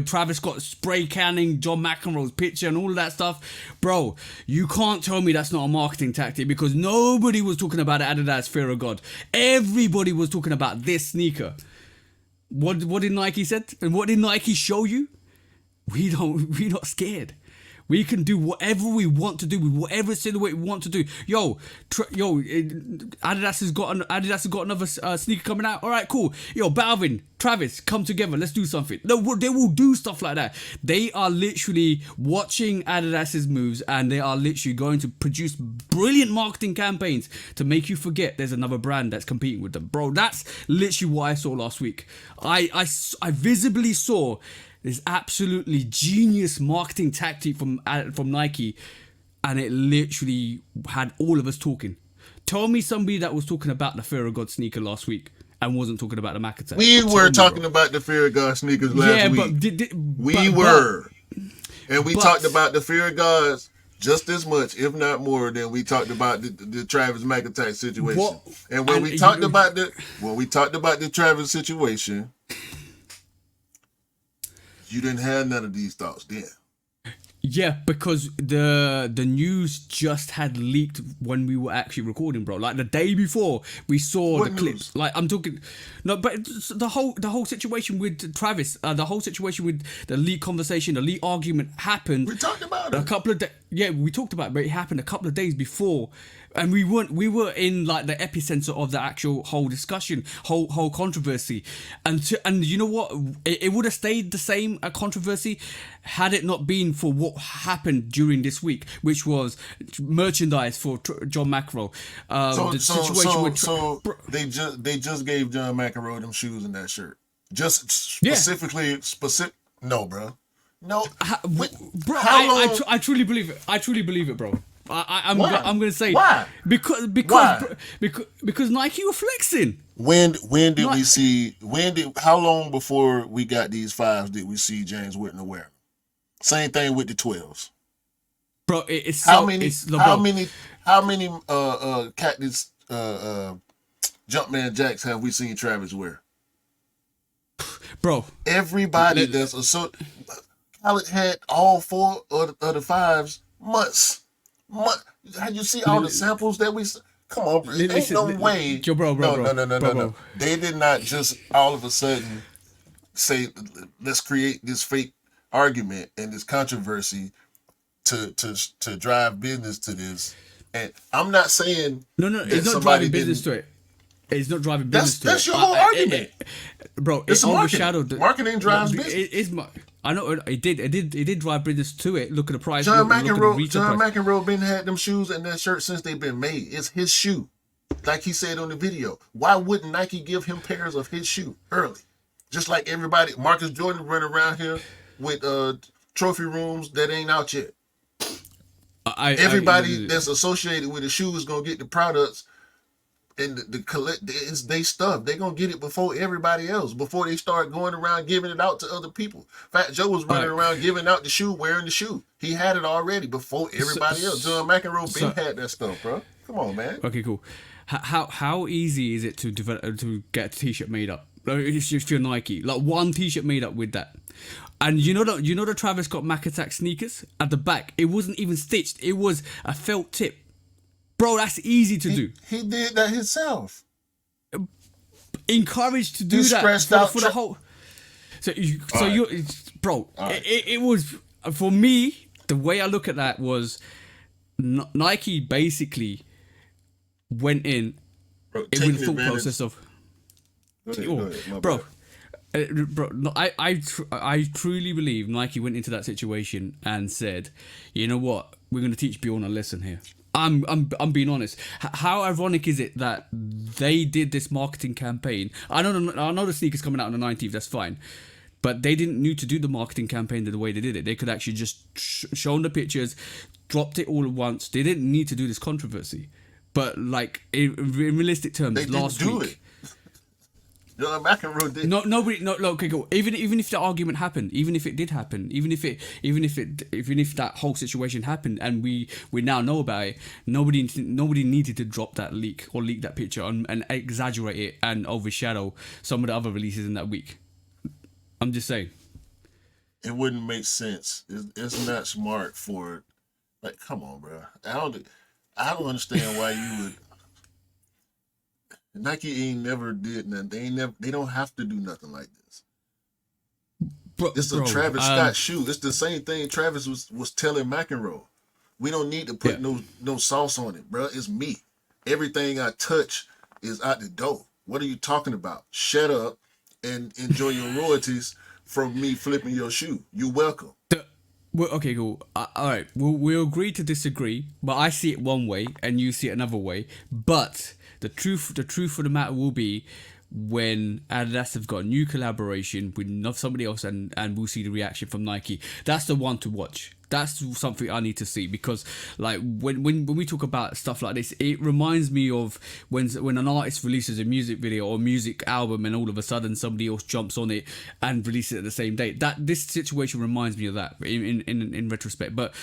Travis Scott spray canning John McEnroe's picture and all of that stuff. Bro, you can't tell me that's not a marketing tactic because nobody was talking about Adidas Fear of God. Everybody was talking about this sneaker. What did Nike said? And what did Nike show you? We're not scared. We can do whatever we want to do with whatever silhouette we want to do. Adidas has got another sneaker coming out. All right, cool. Yo, Balvin, Travis, come together. Let's do something. No, they will do stuff like that. They are literally watching Adidas's moves, and they are literally going to produce brilliant marketing campaigns to make you forget there's another brand that's competing with them, bro. That's literally what I saw last week. I visibly saw this absolutely genius marketing tactic from Nike, and it literally had all of us talking. Tell me somebody that was talking about the Fear of God sneaker last week and wasn't talking about the Mac attack. We were talking about the Fear of God sneakers last week. We were. And we talked about the Fear of Gods just as much, if not more, than we talked about the Travis Mack attack situation. And when we talked about the Travis situation, you didn't have none of these thoughts then. Yeah, because the news just had leaked when we were actually recording, bro. Like the day before, we saw the clips. Like I'm talking, no, but the whole situation with Travis, the whole situation with the leak conversation, the leak argument happened. We talked about it a couple of days. Yeah, we talked about it, but it happened a couple of days before, and we were in like the epicenter of the actual whole discussion, whole controversy, and you know what? It would have stayed the same controversy had it not been for what happened during this week, which was merchandise for John McEnroe. They just gave John McEnroe them shoes and that shirt Just specifically No, bro. No, bro. how long? I truly believe it. I truly believe it, bro. I'm gonna say Why? because Nike were flexing. When did we see? How long before we got these 5s did we see James Whitner wear them? Same thing with the 12s. Bro, it's how so, many? it's, How bro, many? Cactus Jumpman Jacks have we seen Travis wear? Bro, Everybody that's Khaled had all 4 of the 5s months. You see all the samples that we? Come on, bro. Ain't no way. No. They did not just all of a sudden say, let's create this fake argument and this controversy to drive business to this. And I'm not saying it's not driving business to it. It's not driving business to it. That's your whole argument, bro. It's it overshadowed marketing drives business. I know it did drive business to it. Look at the price. John McEnroe been had them shoes and that shirt since they've been made. It's his shoe, like he said on the video. Why wouldn't Nike give him pairs of his shoe early? Just like everybody, Marcus Jordan running around here with trophy rooms that ain't out yet. Everybody that's associated with the shoe is gonna get the products and it's they stuff. They gonna get it before everybody else, before they start going around giving it out to other people. Fat Joe was running around giving out the shoe, wearing the shoe. He had it already before everybody else. John McEnroe had that stuff, bro. Come on, man. Okay, cool. How easy is it to get a t-shirt made up? If you're Nike, like one t-shirt made up with that. And you know the Travis Scott Mac Attack sneakers at the back. It wasn't even stitched. It was a felt tip. Bro, that's easy to do. He did that himself. Encouraged to do that for the whole. Bro. Right. It was for me. The way I look at that was Nike basically went in with the thought process of. I truly believe Nike went into that situation and said, you know what, we're going to teach Bjorn a lesson here. I'm being honest. How ironic is it that they did this marketing campaign? I know the sneakers coming out on the 19th. That's fine, but they didn't need to do the marketing campaign the way they did it. They could actually just shown the pictures, dropped it all at once. They didn't need to do this controversy. But like in realistic terms, they last didn't do week. It. McEnroe did. Okay, cool. Even if the argument happened, even if it did happen, even if that whole situation happened, and we now know about it, nobody needed to drop that leak or leak that picture and exaggerate it and overshadow some of the other releases in that week. I'm just saying. It wouldn't make sense. It's not smart for, like, come on, bro. I don't understand why you would. Nike ain't never did nothing. They don't have to do nothing like this. It's a Travis Scott shoe. It's the same thing Travis was telling McEnroe. We don't need to put no sauce on it, bro. It's me. Everything I touch is out the door. What are you talking about? Shut up and enjoy your royalties from me flipping your shoe. You're welcome. Okay, cool. All right, we'll agree to disagree, but I see it one way and you see it another way. But the truth of the matter will be when Adidas have got a new collaboration with somebody else and we'll see the reaction from Nike. That's the one to watch. That's something I need to see, because like when we talk about stuff like this, it reminds me of when an artist releases a music video or music album and all of a sudden somebody else jumps on it and releases it at the same day. This situation reminds me of that in retrospect. But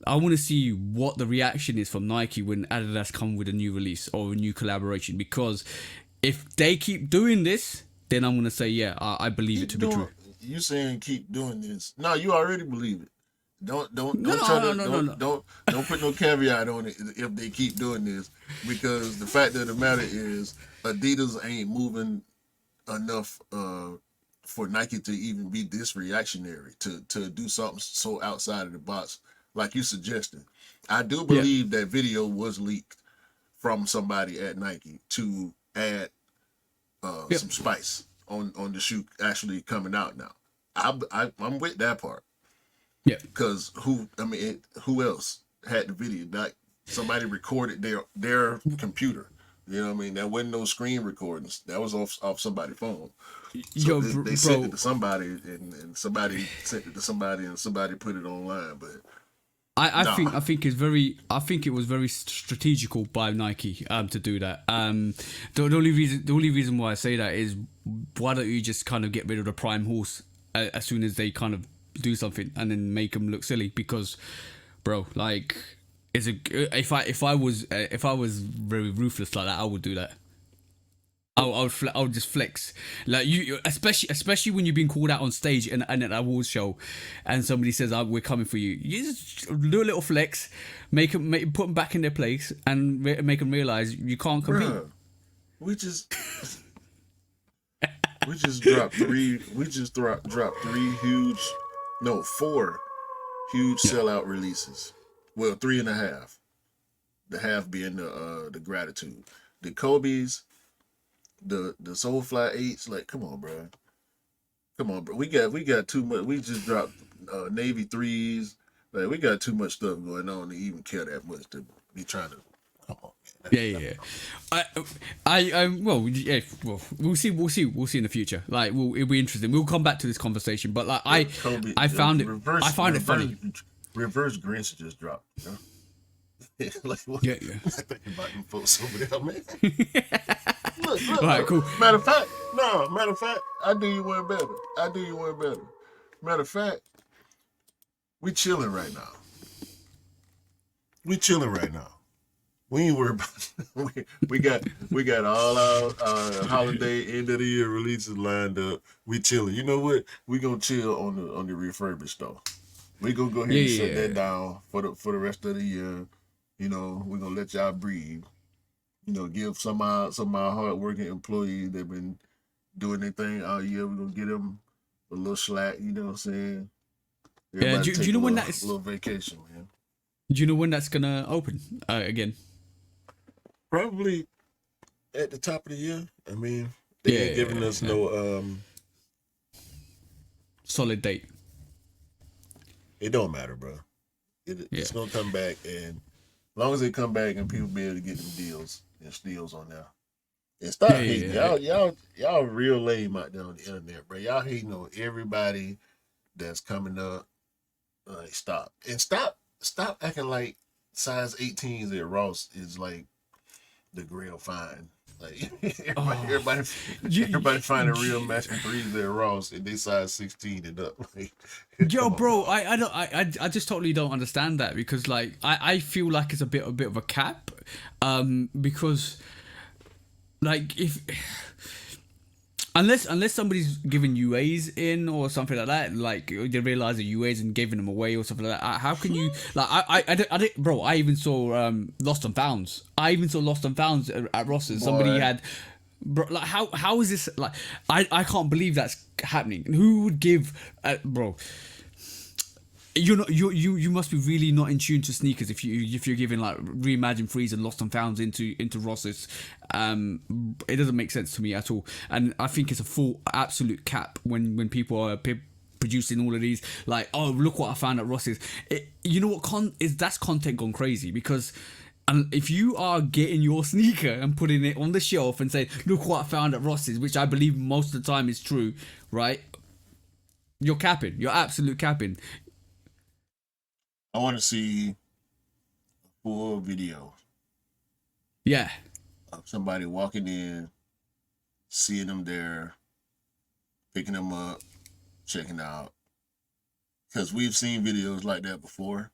I want to see what the reaction is from Nike when Adidas come with a new release or a new collaboration, because if they keep doing this, then I'm going to say, yeah, I believe it to be true. You saying keep doing this? No, you already believe it. Don't put no caveat on it if they keep doing this, because the fact of the matter is Adidas ain't moving enough for Nike to even be this reactionary to do something so outside of the box like you suggested. I do believe that video was leaked from somebody at Nike to add some spice on the shoe actually coming out now. I'm with that part. Yeah, because who else had the video? Like somebody recorded their computer You know what I mean? That wasn't no screen recordings. That was off somebody's phone. So Yo, they sent it bro, to somebody, and somebody sent it to somebody, and somebody put it online. But nah, I think it was very strategical by Nike to do that. The only reason why I say that is, why don't you just kind of get rid of the prime horse as soon as they kind of do something, and then make them look silly? Because, bro, like, if I was very ruthless like that, I would do that. I would just flex, like especially when you've been called out on stage and at an awards show, and somebody says, oh, "We're coming for you." You just do a little flex, put them back in their place, and make them realize you can't compete. bruh, we just we just dropped three. We just dropped four huge Yeah, sellout releases. Well, 3.5. The half being the gratitude, the Kobe's, the Soulfly 8s. Like, come on, bro. Come on, bro. We got too much. We just dropped Navy 3s. Like, we got too much stuff going on to even care that much to be trying to. Come on, man. yeah. Well, yeah. Well, we'll see in the future. Like, it'll be interesting. We'll come back to this conversation. But like, Kobe, I found it. reverse, I find it funny. Reverse Grinch just dropped. You know? Like, what? Yeah. I think about them folks over there, man. Look. All right, cool. Matter of fact, I do you one better. Matter of fact, we chilling right now. We ain't worried about we got all our holiday end of the year releases lined up. We chilling. You know what? We gonna chill on the refurbished though. We gonna go ahead and shut that down for the rest of the year. You know, we're gonna let y'all breathe. You know, give some of our hardworking employees that been doing their thing all year. We're gonna give them a little slack. You know what I'm saying? Everybody Do you know when a little vacation, man? Do you know when that's gonna open again? Probably at the top of the year. I mean, they ain't giving us no solid date. It don't matter, bro. It's gonna come back, and as long as they come back and people be able to get them deals and steals on there. And stop hating. Y'all real lame out there on the internet, bro. Y'all hating on everybody that's coming up. Like, stop acting like size 18s at Ross is like the grail find. Like, everybody find a real matching 3s at Ross and they size 16 and up. Like, Yo, bro, I just totally don't understand that, because like I feel like it's a bit of a cap, because like, if unless somebody's giving UAs in or something like that, like they realize the UAs and giving them away or something like that, how can you, like, I don't, bro, I even saw Lost and Founds. At Ross's. Somebody had, bro, like, how is this, like, I can't believe that's happening. Who would give, bro? You must be really not in tune to sneakers if you're giving like reimagined frees and lost and founds into Ross's. It doesn't make sense to me at all, and I think it's a full absolute cap when people are producing all of these, like, oh, look what I found at Ross's. You know what that's content gone crazy, because. And if you are getting your sneaker and putting it on the shelf and saying, look what I found at Ross's, which I believe most of the time is true, right? You're capping. You're absolute capping. I want to see a full video Yeah. of somebody walking in, seeing them there, picking them up, checking out. Because we've seen videos like that before,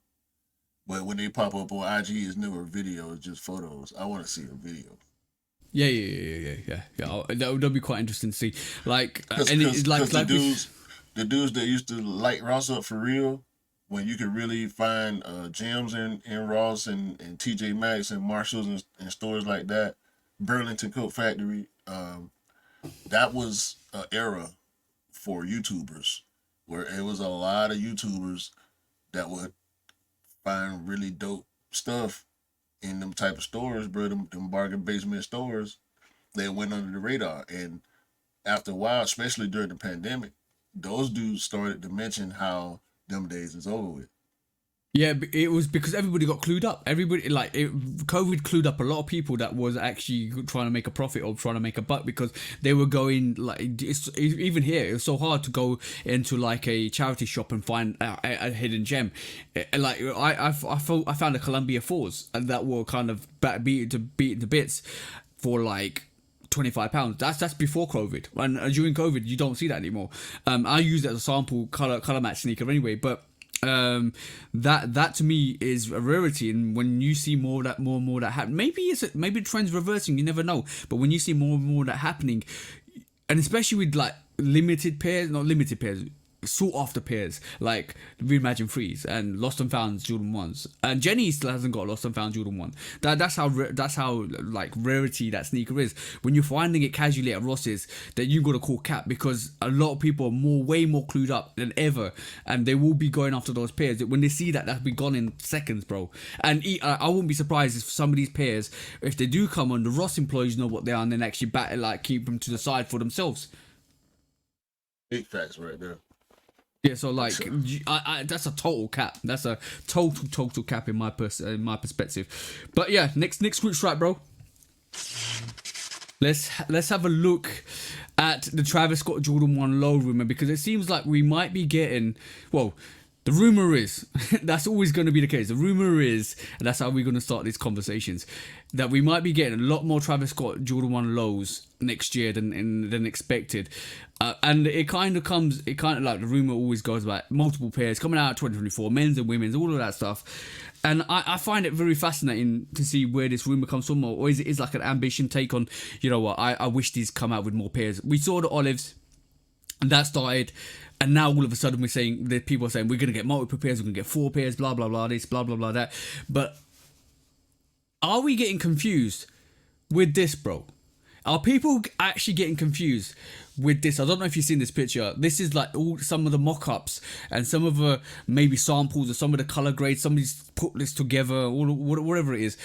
but when they pop up on IG, it's never a video; it's just photos. I want to see a video. Yeah. That'll be quite interesting to see. Like, Cause, and cause, it's like, cause the dudes that used to light Ross up for real, when you could really find gems in Ross and TJ Maxx and Marshalls and stores like that, Burlington Coat Factory, that was an era for YouTubers where it was a lot of YouTubers that would find really dope stuff in them type of stores, bro, them bargain basement stores that went under the radar. And after a while, especially during the pandemic, those dudes started to mention how them days is over with. Yeah, it was because everybody got clued up. Everybody COVID clued up a lot of people that was actually trying to make a profit or trying to make a buck, because they were going like even here it was so hard to go into like a charity shop and find a hidden gem. Like I found a Columbia fours that were kind of beat to bits for like £25. That's before COVID, and during COVID you don't see that anymore. I use it as a sample color match sneaker anyway, but that to me is a rarity. And when you see more and more that happen, maybe the trend's reversing, you never know, but when you see more and more that happening, and especially with like not limited pairs, sought after pairs like Reimagine 3s and Lost and Found Jordan 1s, and Jenny still hasn't got a Lost and Found Jordan 1. That's how like rarity that sneaker is. When you're finding it casually at Ross's, that you got to call cap, because a lot of people are way more clued up than ever, and they will be going after those pairs when they see that be gone in seconds, bro. And I wouldn't be surprised if some of these pairs, if they do come on, the Ross employees know what they are and then actually keep them to the side for themselves. Big facts right there. Yeah, so like, I that's a total cap. That's a total cap in my perspective. But yeah, next group strike, bro. Let's have a look at the Travis Scott Jordan 1 low rumor, because it seems like we might be getting, well, the rumor is, that's always going to be the case. The rumor is, and that's how we're going to start these conversations, that we might be getting a lot more Travis Scott Jordan 1 lows next year than expected. And it kind of like the rumor always goes about multiple pairs coming out 2024, men's and women's, all of that stuff. And I find it very fascinating to see where this rumor comes from, or is it like an ambition take on, you know what, I wish these come out with more pairs. We saw the olives, and that started. And now all of a sudden people are saying we're going to get multiple pairs, we're going to get 4 pairs, blah, blah, blah, this, blah, blah, blah, that. But are we getting confused with this, bro? Are people actually getting confused with this? I don't know if you've seen this picture. This is like some of the mock-ups and some of the maybe samples or some of the color grades. Somebody's put this together, or whatever it is.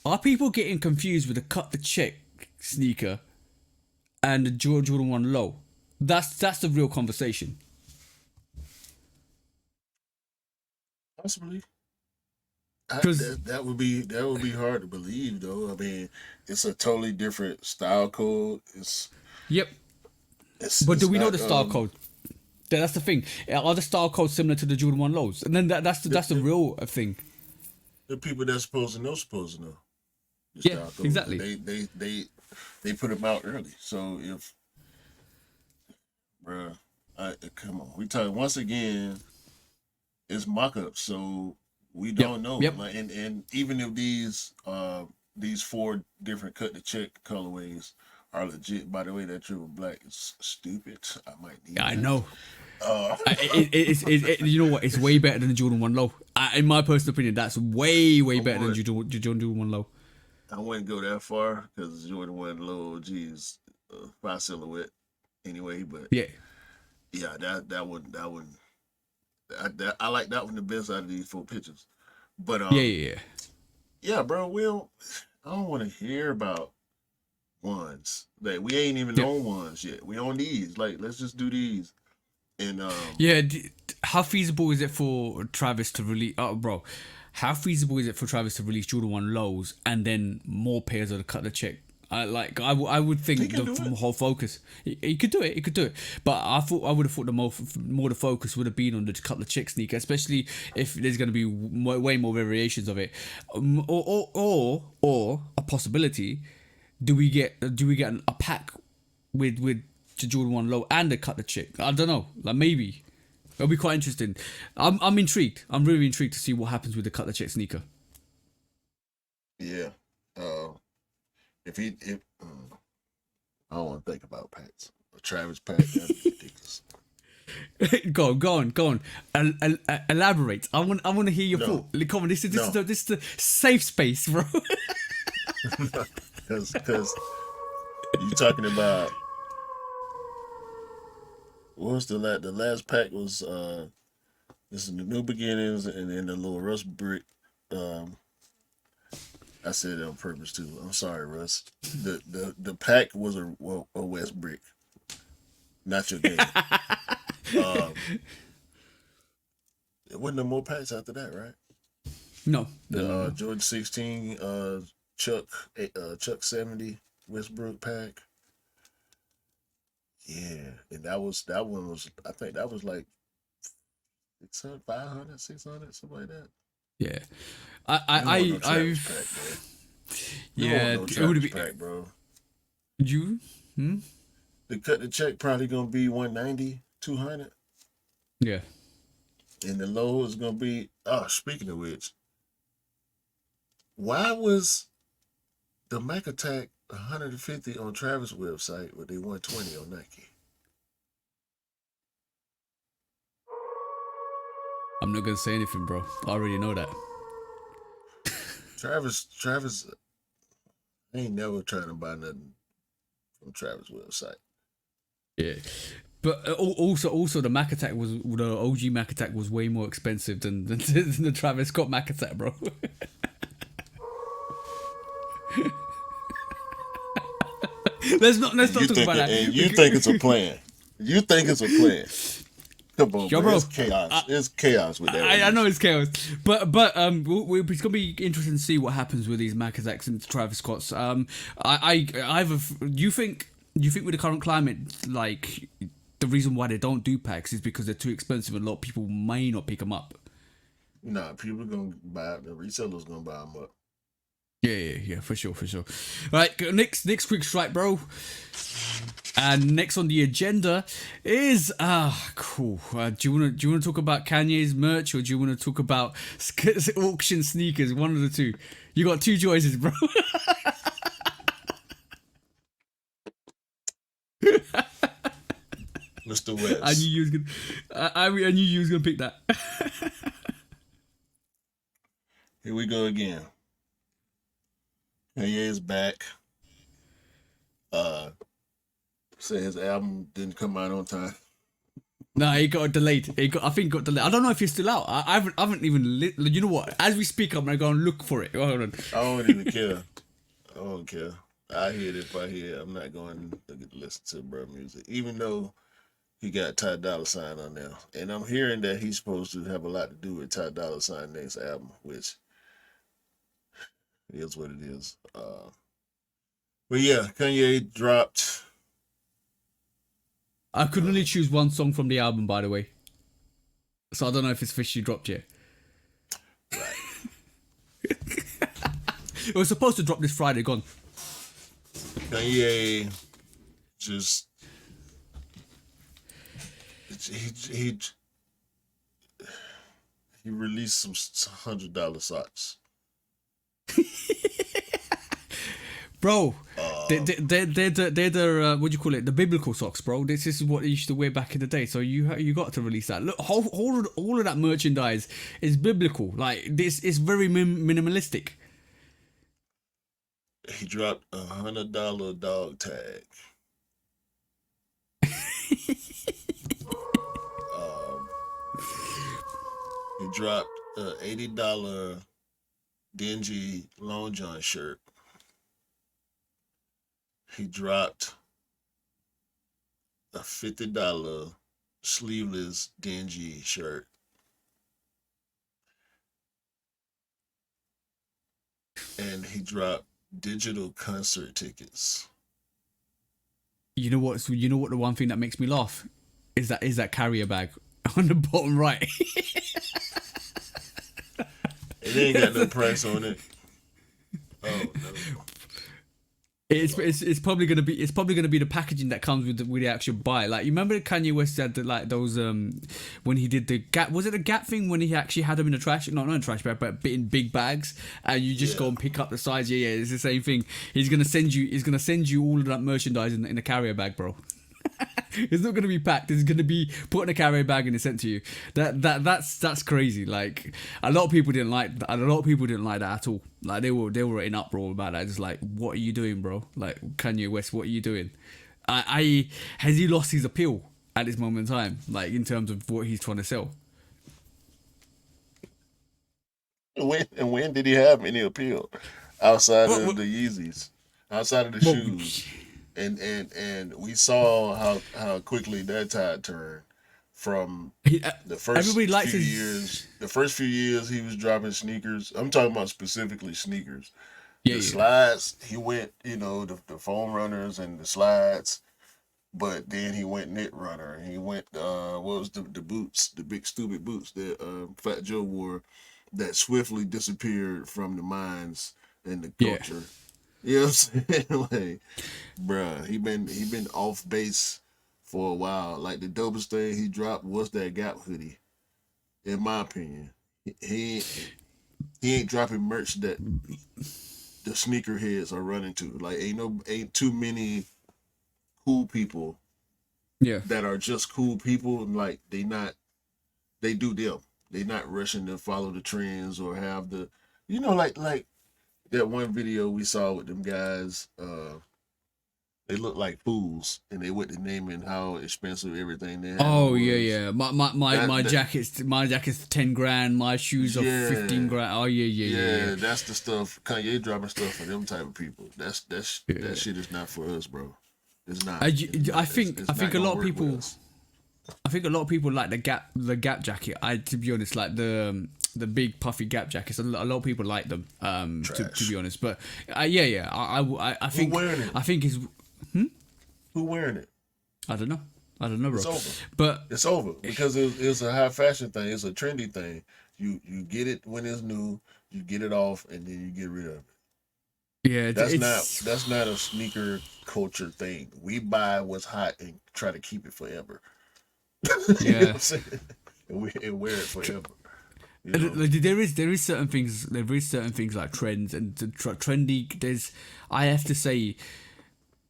Are people getting confused with the cut the check sneaker and the Jordan 1 low? That's the real conversation. Possibly. That would be hard to believe, though. I mean, it's a totally different style code. Yep. But do we know the style code? That's the thing. Are the style codes similar to the Jordan 1 lows? And then that's the real thing. The people that's supposed to know. Yeah, exactly. They put them out early. So if, bruh, come on, we talk once again. It's mock-ups, so we don't know. Yep. Like, and even if these 4 different cut the check colorways are legit. By the way, that triple black is stupid. I might need. I know. You know what? It's way better than the Jordan 1 low. In my personal opinion, that's way better than Jordan 1 low. I wouldn't go that far because Jordan 1 low, geez, 5 silhouette anyway. But yeah, that one. I like that one the best out of these 4 pictures. But yeah, bro. I don't want to hear about ones. Like, we ain't even on ones yet. We on these. Like, let's just do these. And how feasible is it for Travis to release? Bro, how feasible is it for Travis to release Jordan 1 lows and then more pairs of the cut the check? I would think the whole focus. He could do it. But I would have thought the more the focus would have been on the cut the check sneaker, especially if there's going to be way more variations of it, or a possibility. Do we get a pack with the Jordan 1 low and the cut the check? I don't know. Like, maybe it'll be quite interesting. I'm intrigued. I'm really intrigued to see what happens with the cut the check sneaker. Yeah. If I don't want to think about packs. A Travis pack, that'd be ridiculous. Go on. Elaborate. I want to hear your thought. Come on, this is the safe space, bro. Because you talking about, what was the last pack was this is the New Beginnings and then the little Russ brick. I said it on purpose too. I'm sorry, Russ. The pack was a West brick, not your game. There wasn't no more packs after that, right? No, no, no, The no. Jordan 16 Chuck 70 Westbrook pack. Yeah, and that one was, I think that was like 600, 500, 600, something like that. Yeah, You don't want no I, Travis pack, bro. You don't want yeah, no it would Travis be pack, bro. you. Hmm? The cut the check probably gonna be 190, 200, Yeah. and the low is gonna be. Oh, speaking of which, why was the Mac Attack 150 on Travis' website, but they 120 on Nike? I'm not gonna say anything, bro. I already know that. Travis ain't never trying to buy nothing from Travis' website. Yeah. But also the Mac Attack was the OG Mac Attack was way more expensive than the Travis Scott Mac Attack, bro. let's not talk about that. And you think it's a plan. You think it's a plan. Come on, Yo, bro. bro. It's chaos. It's chaos with that. I know it's chaos, but it's gonna be interesting to see what happens with these Mac Attacks and Travis Scotts. You think with the current climate, like the reason why they don't do packs is because they're too expensive and a lot of people may not pick them up. Nah, people are gonna buy it. The resellers gonna buy them up. Yeah, for sure. All right, next quick strike, bro. And next on the agenda is cool. Do you wanna talk about Kanye's merch, or do you wanna talk about auction sneakers? One of the two. You got two choices, bro. Mr. West. I knew you was gonna. I knew you was gonna pick that. Here we go again. Kanye is back. Said his album didn't come out on time. No, he got delayed. I think it got delayed. I don't know if it's still out. I haven't even. You know what? As we speak, I'm gonna go and look for it. Hold on. I don't even care. I don't care. I hear it if I hear it. I'm not going to listen to bro music, even though he got Ty Dolla $ign on there, and I'm hearing that he's supposed to have a lot to do with Ty Dolla $ign next album, which is what it is. But yeah, Kanye dropped. I could only choose one song from the album, by the way. So I don't know if it's officially dropped yet. Right. It was supposed to drop this Friday. Gone. Kanye just he released some $100 socks. Bro, they're the what do you call it? The biblical socks, bro. This is what they used to wear back in the day. So you got to release that. Look, all of that merchandise is biblical. Like this is very minimalistic. He dropped $100 dog tag. He dropped $80 dingy Long John shirt. He dropped a $50 sleeveless dingy shirt. And he dropped digital concert tickets. You know what? You know what? The one thing that makes me laugh is that carrier bag on the bottom right. It ain't got no price on it. Oh no. It's probably gonna be the packaging that comes with the actual buy. Like you remember Kanye West had like those when he did the Gap, was it the Gap thing when he actually had them in the trash, not in trash bag but in big bags, and you just go and pick up the size. Yeah, it's the same thing. He's gonna send you all of that merchandise in a carrier bag, bro. It's not gonna be packed. It's gonna be put in a carrier bag and it's sent to you. That's crazy. Like a lot of people didn't like that. A lot of people didn't like that at all. Like they were in uproar about that. Just like, what are you doing, bro? Like Kanye West, what are you doing? Has he lost his appeal at this moment in time? Like in terms of what he's trying to sell. When did he have any appeal outside of the Yeezys, outside of the shoes? And we saw how quickly that tide turned from He, the first everybody likes few his. years. The first few years he was dropping sneakers. I'm talking about specifically sneakers. Yeah, The yeah, slides, he went, the foam runners and the slides, but then he went knit runner. He went, what was the boots, the big stupid boots that Fat Joe wore that swiftly disappeared from the minds and the yeah. culture. You know what I'm saying? Like, bruh, he been off base for a while. Like the dopest thing he dropped was that Gap hoodie, in my opinion. He he ain't dropping merch that the sneakerheads are running to. Like ain't too many cool people Yeah. that are just cool people. Like they do them. They not rushing to follow the trends or have the like that one video we saw with them guys. They look like fools, and they went to naming how expensive everything they had Oh was. yeah, yeah. My That jacket's 10 grand. My shoes are yeah, 15 grand. Oh yeah. that's the stuff. Kanye dropping stuff for them type of people. That shit is not for us, bro. It's not. I think It's I think a not lot gonna of work with people. us. I think a lot of people like the Gap jacket. To be honest, like the big puffy Gap jackets. A lot of people like them. To be honest, but yeah. I think wearing it? I think it's. Who wearing it? I don't know, bro. It's over. But It's over because it's a high fashion thing. It's a trendy thing. You get it when it's new. You get it off, and then you get rid of it. yeah, That's not a sneaker culture thing. We buy what's hot and try to keep it forever. You know what yeah. I'm saying? And wear it forever. You know? Like, there is certain things like trends and trendy. I have to say,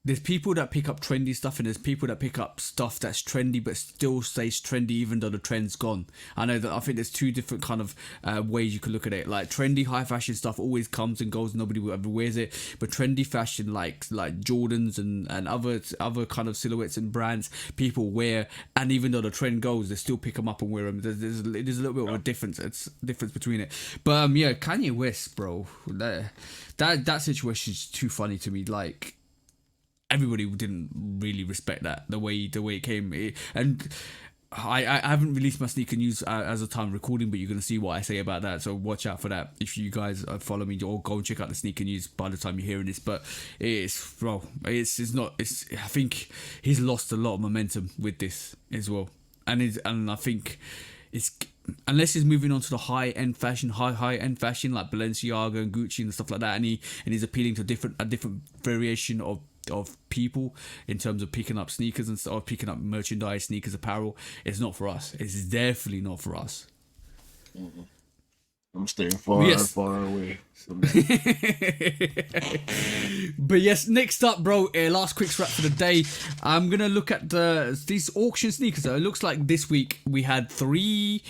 there's people that pick up trendy stuff and there's people that pick up stuff that's trendy but still stays trendy even though the trend's gone. I think there's two different kind of ways you can look at it. Like trendy high fashion stuff always comes and goes, nobody ever wears it, but trendy fashion like Jordans and other kind of silhouettes and brands people wear, and even though the trend goes they still pick them up and wear them. There's a little bit of a difference. It's difference between it. But yeah, Kanye West, bro, that situation is too funny to me. Like, everybody didn't really respect that the way it came. And I haven't released my sneaker news as a time recording, but you're gonna see what I say about that. So watch out for that if you guys follow me, or go and check out the sneaker news by the time you're hearing this. But it's I think he's lost a lot of momentum with this as well, and I think it's. Unless he's moving on to the high end fashion like Balenciaga and Gucci and stuff like that, and he's appealing to a different variation of people in terms of picking up sneakers and stuff, picking up merchandise, sneakers, apparel. It's not for us. It's definitely not for us. Mm-hmm. I'm staying far away from that. But yes, next up, bro, last quick wrap for the day. I'm gonna look at these auction sneakers. So it looks like this week we had 3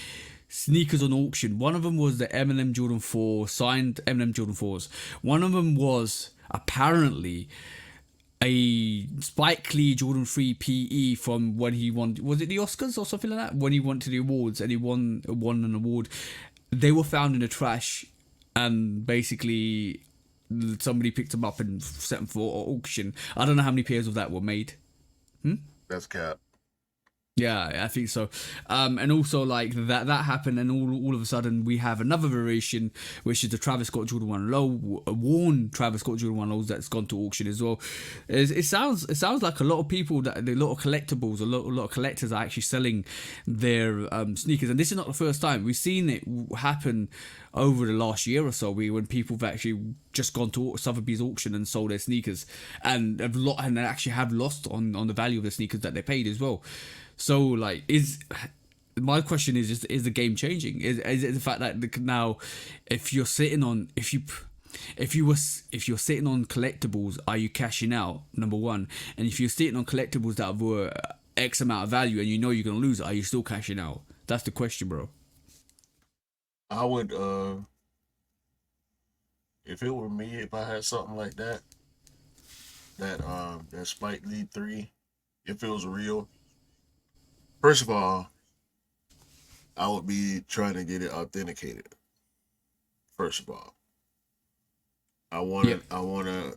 sneakers on auction. One of them was the Eminem Jordan 4, signed Eminem Jordan 4s. One of them was apparently a Spike Lee Jordan 3 PE from when he won, was it the Oscars or something like that? When he went to the awards and he won an award. They were found in the trash, and basically somebody picked them up and set them for auction. I don't know how many pairs of that were made. That's cap. Yeah, I think so. And also like that happened, and all of a sudden we have another variation, which is the Travis Scott Jordan 1 Low, worn Travis Scott Jordan 1 Lows that's gone to auction as well. It sounds like a lot of people, a lot of collectibles, a lot of collectors are actually selling their sneakers, and this is not the first time. We've seen it happen over the last year or so, when people have actually just gone to Sotheby's auction and sold their sneakers, and actually have lost on the value of the sneakers that they paid as well. So, like, my question is the game changing? Is it the fact that now, if you're sitting on collectibles, are you cashing out? Number one, and if you're sitting on collectibles that were X amount of value and you know you're gonna lose it, are you still cashing out? That's the question, bro. I would, if it were me, if I had something like that Spike Lee 3, if it was real. First of all, I would be trying to get it authenticated. First of all, I want to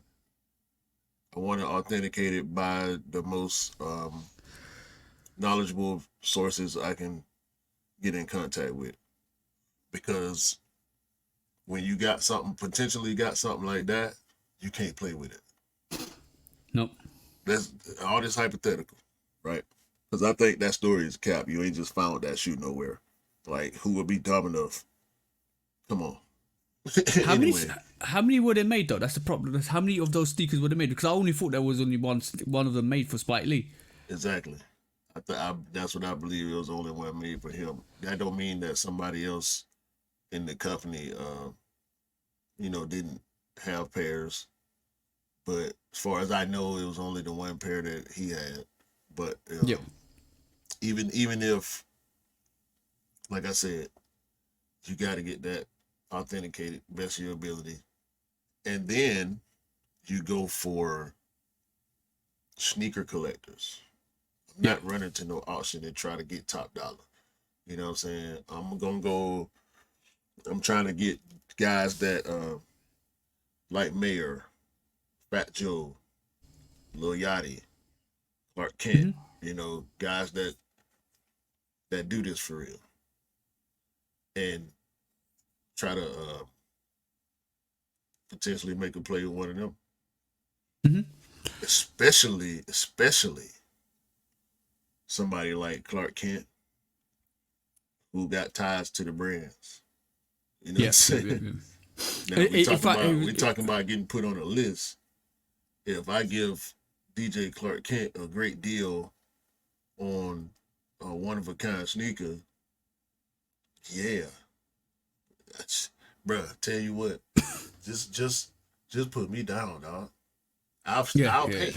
authenticate it by the most knowledgeable sources I can get in contact with, because when you got something, potentially got something like that, you can't play with it. Nope. That's all this hypothetical, right? Because I think that story is cap. You ain't just found that shoe nowhere. Like, who would be dumb enough? Come on. Anyway. How many were they made though? That's the problem. How many of those sneakers were they made? Because I only thought there was only one of them made for Spike Lee. Exactly. That's what I believe. It was the only one made for him. That don't mean that somebody else in the company, didn't have pairs. But as far as I know, it was only the one pair that he had. But yep. even if, like I said, you got to get that authenticated, best of your ability, and then you go for sneaker collectors. I'm not running to no auction and try to get top dollar. You know what I'm saying? I'm trying to get guys that like Mayor, Fat Joe, Lil Yachty, Clark Kent, guys that do this for real, and try to potentially make a play with one of them. Mm-hmm. Especially somebody like Clark Kent, who got ties to the brands. You know what I'm saying? Now we talking about getting put on a list. If I give DJ Clark Kent a great deal on a one of a kind sneaker, yeah. Bruh, tell you what, just put me down, dog. I'll pay.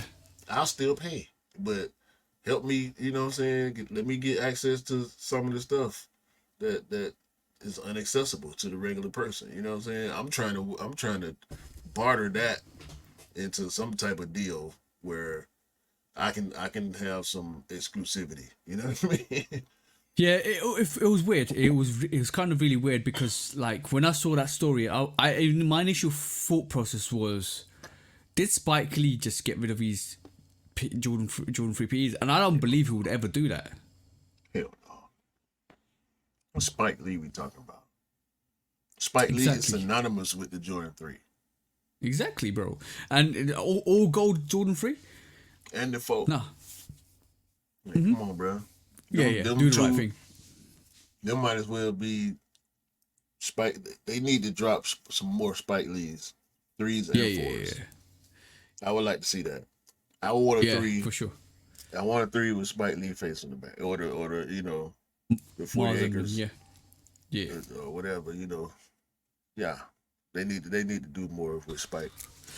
I'll still pay. But help me, you know what I'm saying? Let me get access to some of the stuff that is inaccessible to the regular person. You know what I'm saying? I'm trying to barter that into some type of deal where I can have some exclusivity. You know what I mean? Yeah, it was weird. It was kind of really weird because, like, when I saw that story, my initial thought process was, did Spike Lee just get rid of his Jordan 3 PEs? And I don't believe he would ever do that. Hell no. What Spike Lee we talking about? Spike Lee is synonymous with the Jordan 3. Exactly, bro. And all gold Jordan 3? And the 4. No. Like, come on, bro. Do the right thing. Them might as well be Spike. They need to drop some more Spike Lees, 3s and 4s. I would like to see that. I want a 3 for sure. I want a 3 with Spike Lee face on the back, or the the 40 acres, or whatever. Yeah. They need to do more with Spike,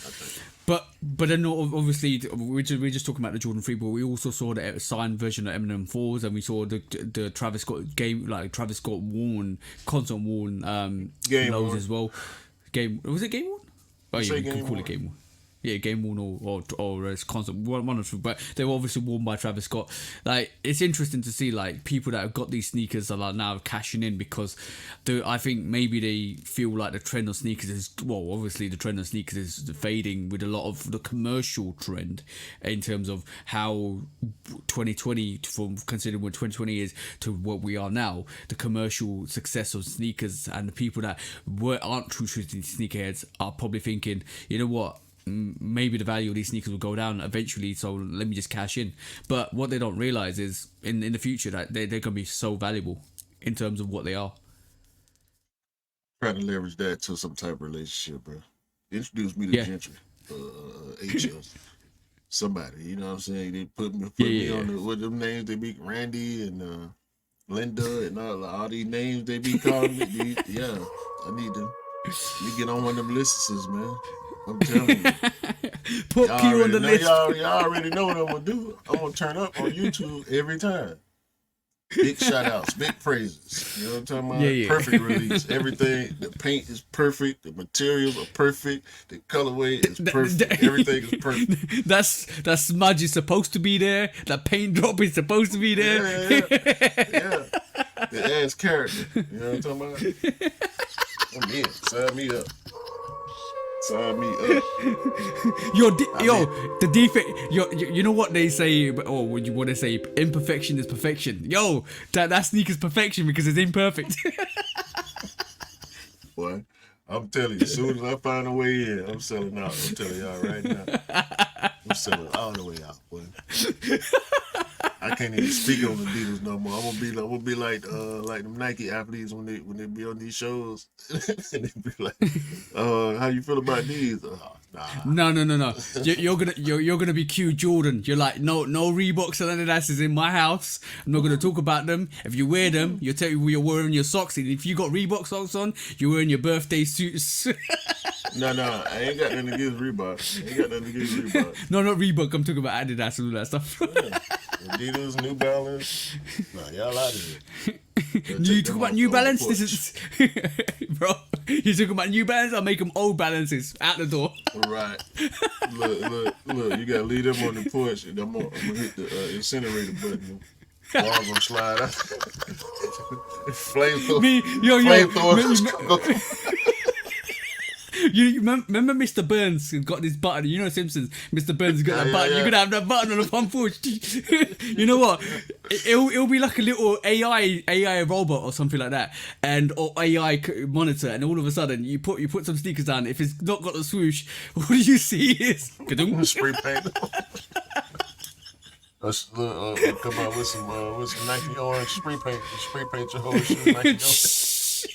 I think. But then obviously we're just talking about the Jordan 3, but we also saw the signed version of Eminem 4s, and we saw the Travis Scott worn, constant worn Game lows worn as well. Was it game worn? Oh yeah, you can call it game worn. Yeah, game worn or it's constant one of them, but they were obviously worn by Travis Scott. Like, it's interesting to see like people that have got these sneakers are like now cashing in, because I think maybe they feel like the trend of sneakers is, well, obviously the trend of sneakers is fading with a lot of the commercial trend in terms of how 2020, from considering what 2020 is to what we are now, the commercial success of sneakers, and the people that aren't true sneakerheads are probably thinking, you know what, maybe the value of these sneakers will go down eventually, so let me just cash in. But what they don't realize is in the future that they're going to be so valuable in terms of what they are. Trying to leverage that to some type of relationship, bro. Introduce me to Gentry, HL, somebody. You know what I'm saying? They put me on with them names. They be Randy and Linda and all these names they be calling me. I need to get on one of them lists, man. I'm telling you. Put Q on the list. Y'all already know what I'm going to do. I'm going to turn up on YouTube every time. Big shout outs, big praises. You know what I'm talking about? Yeah. Perfect release. Everything. The paint is perfect. The materials are perfect. The colorway is perfect. Everything is perfect. That smudge is supposed to be there. That paint drop is supposed to be there. Yeah. The ass character. You know what I'm talking about? I'm in. Sign me up. Sign me up. The defect. You know what they say, or what they say? Imperfection is perfection. Yo, that sneaker's perfection because it's imperfect. Boy, I'm telling you, as soon as I find a way in, I'm selling out. I'm telling y'all right now. I'm selling all the way out, boy. I can't even speak on Adidas no more. I'm gonna be like them Nike athletes when they be on these shows, and they be like, how you feel about these? Nah. No. You're gonna be Q Jordan. You're like, no Reeboks and Adidas is in my house. I'm not gonna talk about them. If you wear them, you'll tell you you're wearing your socks. And if you got Reebok socks on, you're wearing your birthday suits. No, I ain't got nothing against Reebok. No, not Reebok. I'm talking about Adidas and all that stuff. Yeah. Adidas, New Balance. Nah, y'all out of here. You talk about New Balance? This is... Bro, you talking about New Balance? I'll make them old Balances. Out the door. Right. Look. You gotta leave them on the porch. And I'm gonna hit the incinerator button. Wall gonna slide out. Flamethrowers. You remember Mr. Burns got this button? You know Simpsons. Mr. Burns got that button. Yeah. You're gonna have that button on the front porch. You know what? It'll be like a little AI robot or something like that, or AI monitor. And all of a sudden, you put some sneakers down. If it's not got the swoosh, what do you see? Is spray paint. Come out with some Nike orange spray paint. Spray paint your whole shoe. Nike orange.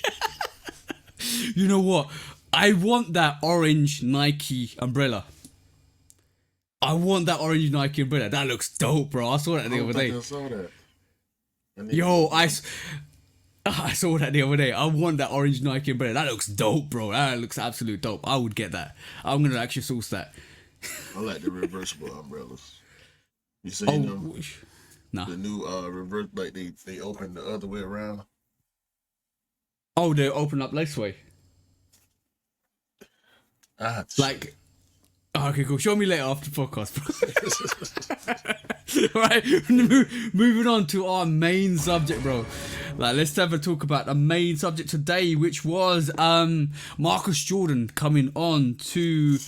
You know what? I want that orange Nike umbrella. That looks dope, bro. I saw that the other day. I saw that. Yo, I saw that the other day. I want that orange Nike umbrella. That looks dope, bro. That looks absolute dope. I would get that. I'm gonna actually source that. I like the reversible umbrellas. You seen them? Nah. The new reverse, like they open the other way around. Oh, they open up this way. Like, okay, cool. Show me later after the podcast, bro. Right, moving on to our main subject, bro. Like, let's have a talk about the main subject today, which was Marcus Jordan coming on to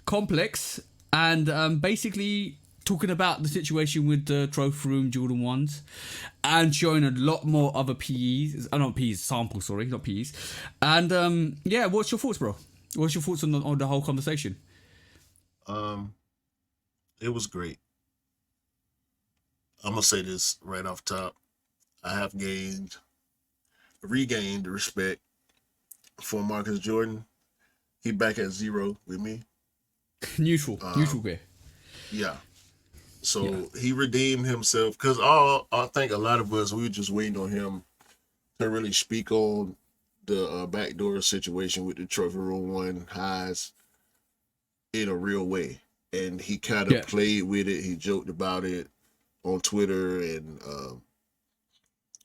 Complex and basically talking about the situation with the trophy room Jordan 1s and showing a lot more other samples, not PEs. And yeah, what's your thoughts, bro? What's your thoughts on the whole conversation? It was great. I'm gonna say this right off top. I have regained the respect for Marcus Jordan. He back at 0 with me. Neutral beer. Yeah. So he redeemed himself because I think a lot of us, we were just waiting on him to really speak on the backdoor situation with the trophy room 1 highs in a real way. And he kind of played with it. He joked about it on Twitter, and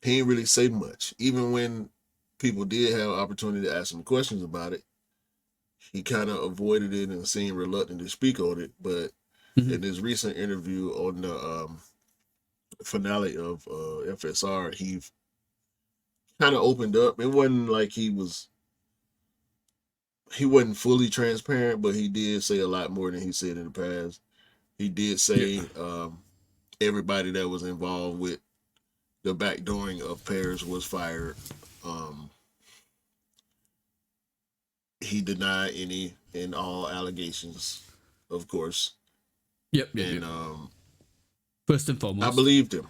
he didn't really say much. Even when people did have opportunity to ask him questions about it, he kind of avoided it and seemed reluctant to speak on it. But in his recent interview on the finale of FSR, he kind of opened up. It wasn't like he wasn't fully transparent, but he did say a lot more than he said in the past. He did say everybody that was involved with the backdooring of pairs was fired. He denied any and all allegations, of course. Yep. First and foremost, I believed him.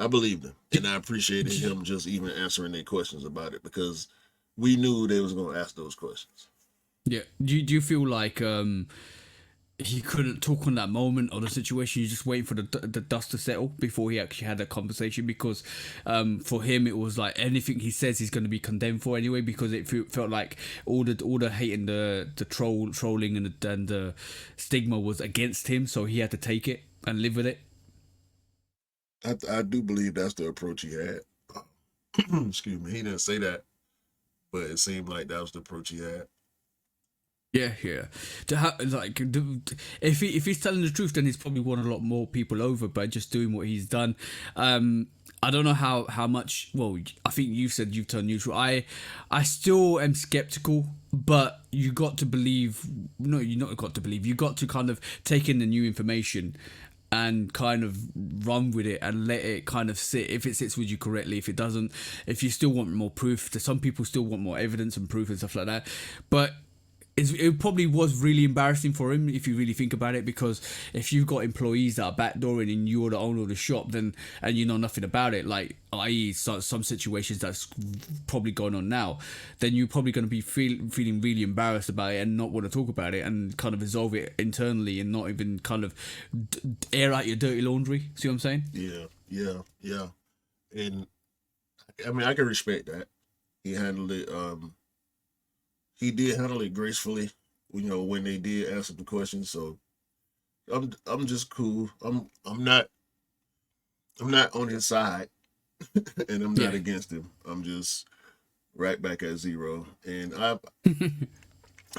And I appreciated him just even answering their questions about it, because we knew they was going to ask those questions. Yeah. Do you feel like he couldn't talk on that moment or the situation? You're just waiting for the dust to settle before he actually had that conversation, because for him it was like anything he says he's going to be condemned for anyway, because it felt like all the hate and the trolling and the stigma was against him, so he had to take it and live with it. I do believe that's the approach he had. Excuse me. He didn't say that, but it seemed like that was the approach he had. Yeah. To have, like, if he's telling the truth, then he's probably won a lot more people over by just doing what he's done. I don't know how much. Well, I think you said you've turned neutral. I still am skeptical, but you got to believe. No, you not got to believe. You got to kind of take in the new information and kind of run with it and let it kind of sit. If it sits with you correctly, if it doesn't, if you still want more proof, some people still want more evidence and proof and stuff like that. But it probably was really embarrassing for him if you really think about it, because if you've got employees that are backdooring and you're the owner of the shop, then and you know nothing about it, like i.e. some situations that's probably going on now, then you're probably going to be feeling really embarrassed about it and not want to talk about it and kind of resolve it internally and not even kind of air out your dirty laundry. See what I'm saying? Yeah. And I mean, I can respect that. He handled it. He did handle it gracefully, you know, when they did answer the questions. So I'm just cool. I'm not on his side, and I'm not against him. I'm just right back at zero, and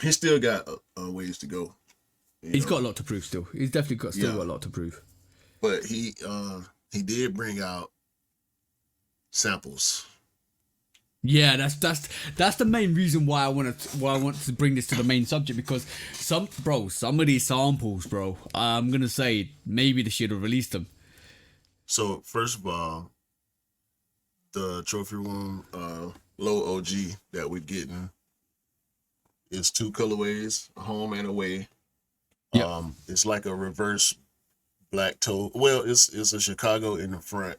he still got ways to go. He's got a lot to prove still. He's definitely got a lot to prove. But he did bring out samples. Yeah, that's the main reason why I want to bring this to the main subject, because some of these samples, bro, I'm gonna say maybe they should have released them. So first of all, the trophy room low OG that we're getting is 2 colorways, home and away. Yep. It's like a reverse black toe. Well, it's a Chicago in the front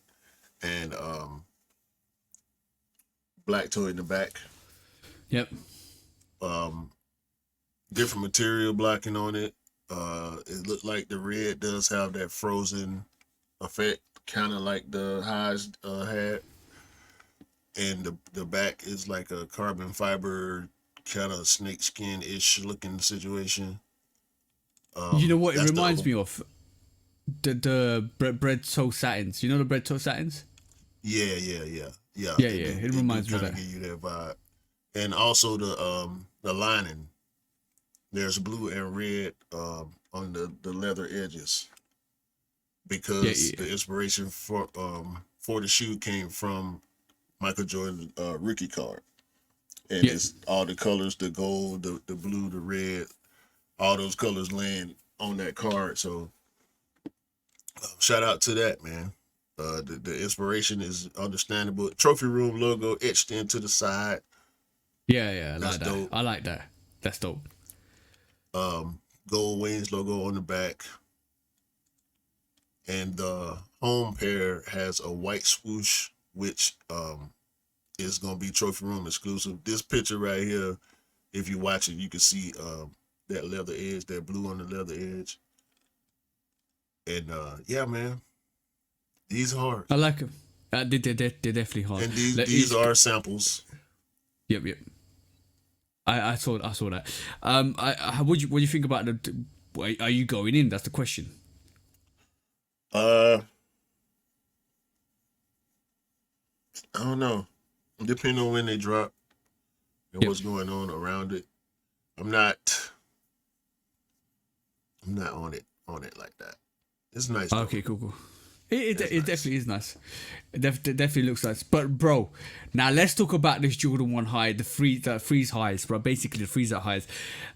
and black toe in the back. Yep. Different material blocking on it. It looked like the red does have that frozen effect, kind of like the highs had. And the back is like a carbon fiber kind of snake skin-ish looking situation. You know what it reminds me of? The bread toe satins. You know the bread toe satins? Yeah. It reminds me of that. Give you that vibe. And also the lining. There's blue and red on the leather edges, because the inspiration for the shoe came from Michael Jordan's rookie card, and it's all the colors: the gold, the blue, the red, all those colors land on that card. So shout out to that, man. The inspiration is understandable. Trophy room logo etched into the side. Yeah, I That's like that. dope. I like that. That's dope. Gold Wings logo on the back. And the home pair has a white swoosh, which is going to be trophy room exclusive. This picture right here, if you watch it, you can see that leather edge, that blue on the leather edge. And yeah, man, these are hard. I like them. They're definitely hard. And these are samples. Yep. I saw that. What do you think about the? Are you going in? That's the question. I don't know. Depending on when they drop and what's going on around it, I'm not on it like that. It's nice. Okay, cool. It definitely is nice. It definitely looks nice. But bro, now let's talk about this Jordan 1 high, the freeze highs, bro. Basically the freeze out highs,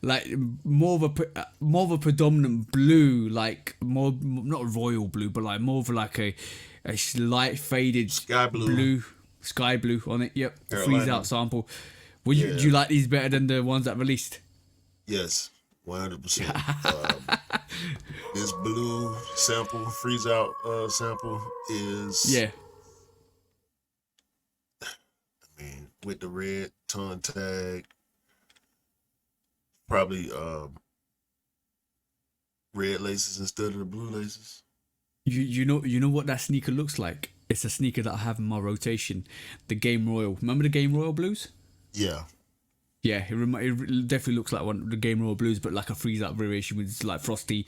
like more of a predominant blue, like more not royal blue, but like more of like a light faded sky blue on it. Yep, Carolina. Freeze out sample. Do you like these better than the ones that released? Yes, 100%. This blue sample, freeze out sample is I mean, with the red tongue tag, probably red laces instead of the blue laces. You know what that sneaker looks like? It's a sneaker that I have in my rotation, the Game Royal. Remember the Game Royal blues? Yeah. Yeah, it definitely looks like one of the Game Royal blues, but like a freeze out variation with like frosty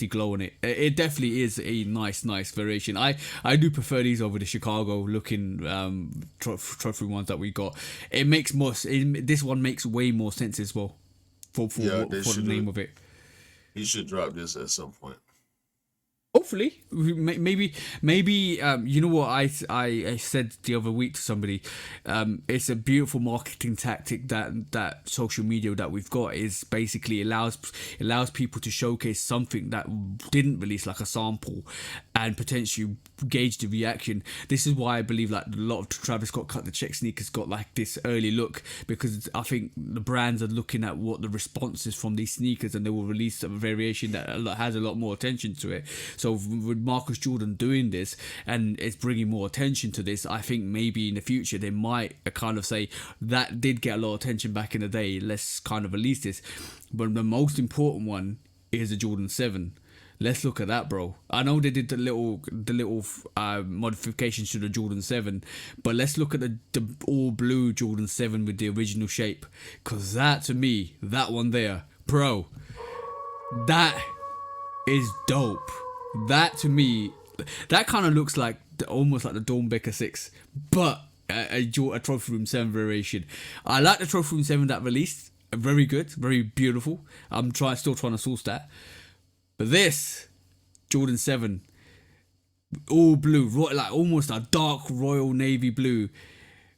glow on it. It definitely is a nice variation. I do prefer these over the Chicago looking trophy ones that we got. It makes more. This one makes way more sense as well for the name of it. You should drop this at some point. Hopefully, maybe. You know what I said the other week to somebody. It's a beautiful marketing tactic that social media that we've got is basically allows people to showcase something that didn't release, like a sample, and potentially gauge the reaction. This is why I believe like a lot of Travis Scott cut the check sneakers got like this early look, because I think the brands are looking at what the response is from these sneakers, and they will release a variation that has a lot more attention to it. So with Marcus Jordan doing this and it's bringing more attention to this, I think maybe in the future they might kind of say that did get a lot of attention back in the day, let's kind of release this. But the most important one is the Jordan 7. Let's look at that, bro. I know they did the little modifications to the Jordan 7, but let's look at the all blue Jordan 7 with the original shape, because that, to me, that one there, bro, that is dope. That, to me, that kind of looks like almost like the Dornbecker 6, but a Trophy Room 7 variation. I like the Trophy Room 7 that released. Very good, very beautiful. I'm still trying to source that. But this Jordan 7, all blue, like almost a dark royal navy blue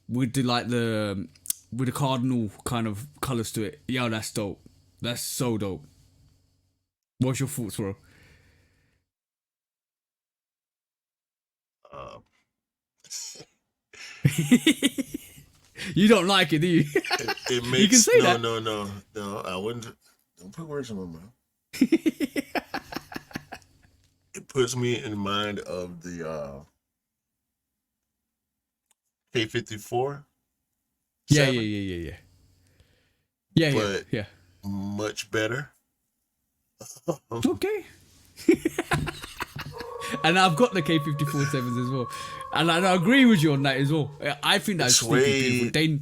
with the cardinal kind of colours to it. Yo, that's dope. That's so dope. What's your thoughts, bro? You don't like it, do you? It makes, you can say that. No. I wouldn't. Don't put words in my mouth. It puts me in mind of the K54. Yeah. Yeah. Much better. Okay. And I've got the K54 7s as well, and I agree with you on that as well. I think that's beautiful.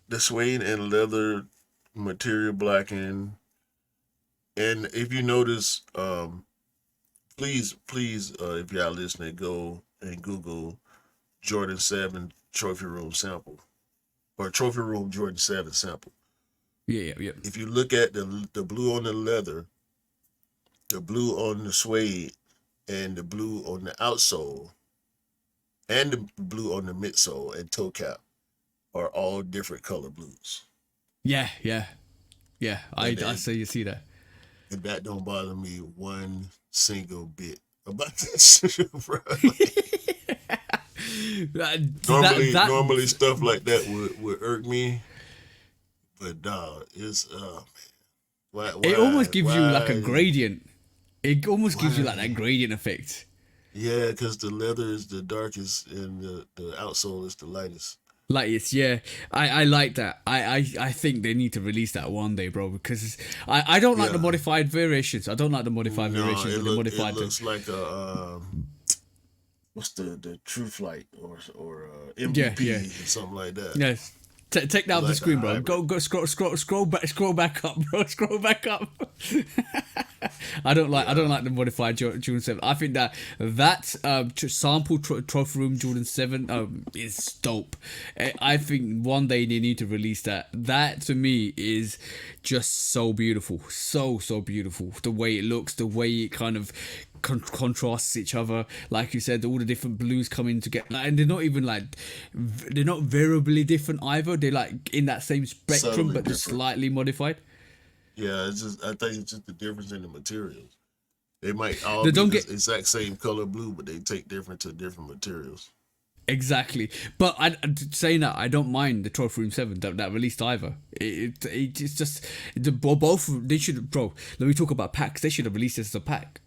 The suede and leather material blacking, and if you notice, please, if y'all listening, go and Google Jordan 7 Trophy Room sample or Trophy Room Jordan 7 sample. Yeah. If you look at the blue on the leather, the blue on the suede, and the blue on the outsole, and the blue on the midsole and toe cap are all different color blues. Yeah. I say you see that. And that don't bother me one single bit about this shit, bro. Normally stuff like that would irk me, but dog, it's why, it almost gives you like a gradient. It almost gives you like that gradient effect. Yeah, because the leather is the darkest and the outsole is the lightest. Lightest, yeah. I like that. I think they need to release that one day, bro, because I don't like the modified variations. I don't like the modified variations. It looks like a what's the Truth Light or MVP or something like that. Yes. Take that off the screen, bro. Go scroll back up, bro. Scroll back up. I don't like the modified Jordan 7. I think that sample Trophy Room Jordan 7 is dope. I think one day they need to release that. That to me is just so beautiful, so beautiful. The way it looks, the way it kind of contrasts each other, like you said, all the different blues come in together, and they're not even like they're not variably different either. They're like in that same spectrum, subtly but just slightly modified. Yeah, I think it's just the difference in the materials. They might all be the exact same color blue, but they take different to different materials. Exactly, but saying that, I don't mind the Trophy Room 7 that released either. It's just both they should, bro. Let me talk about packs. They should have released this as a pack.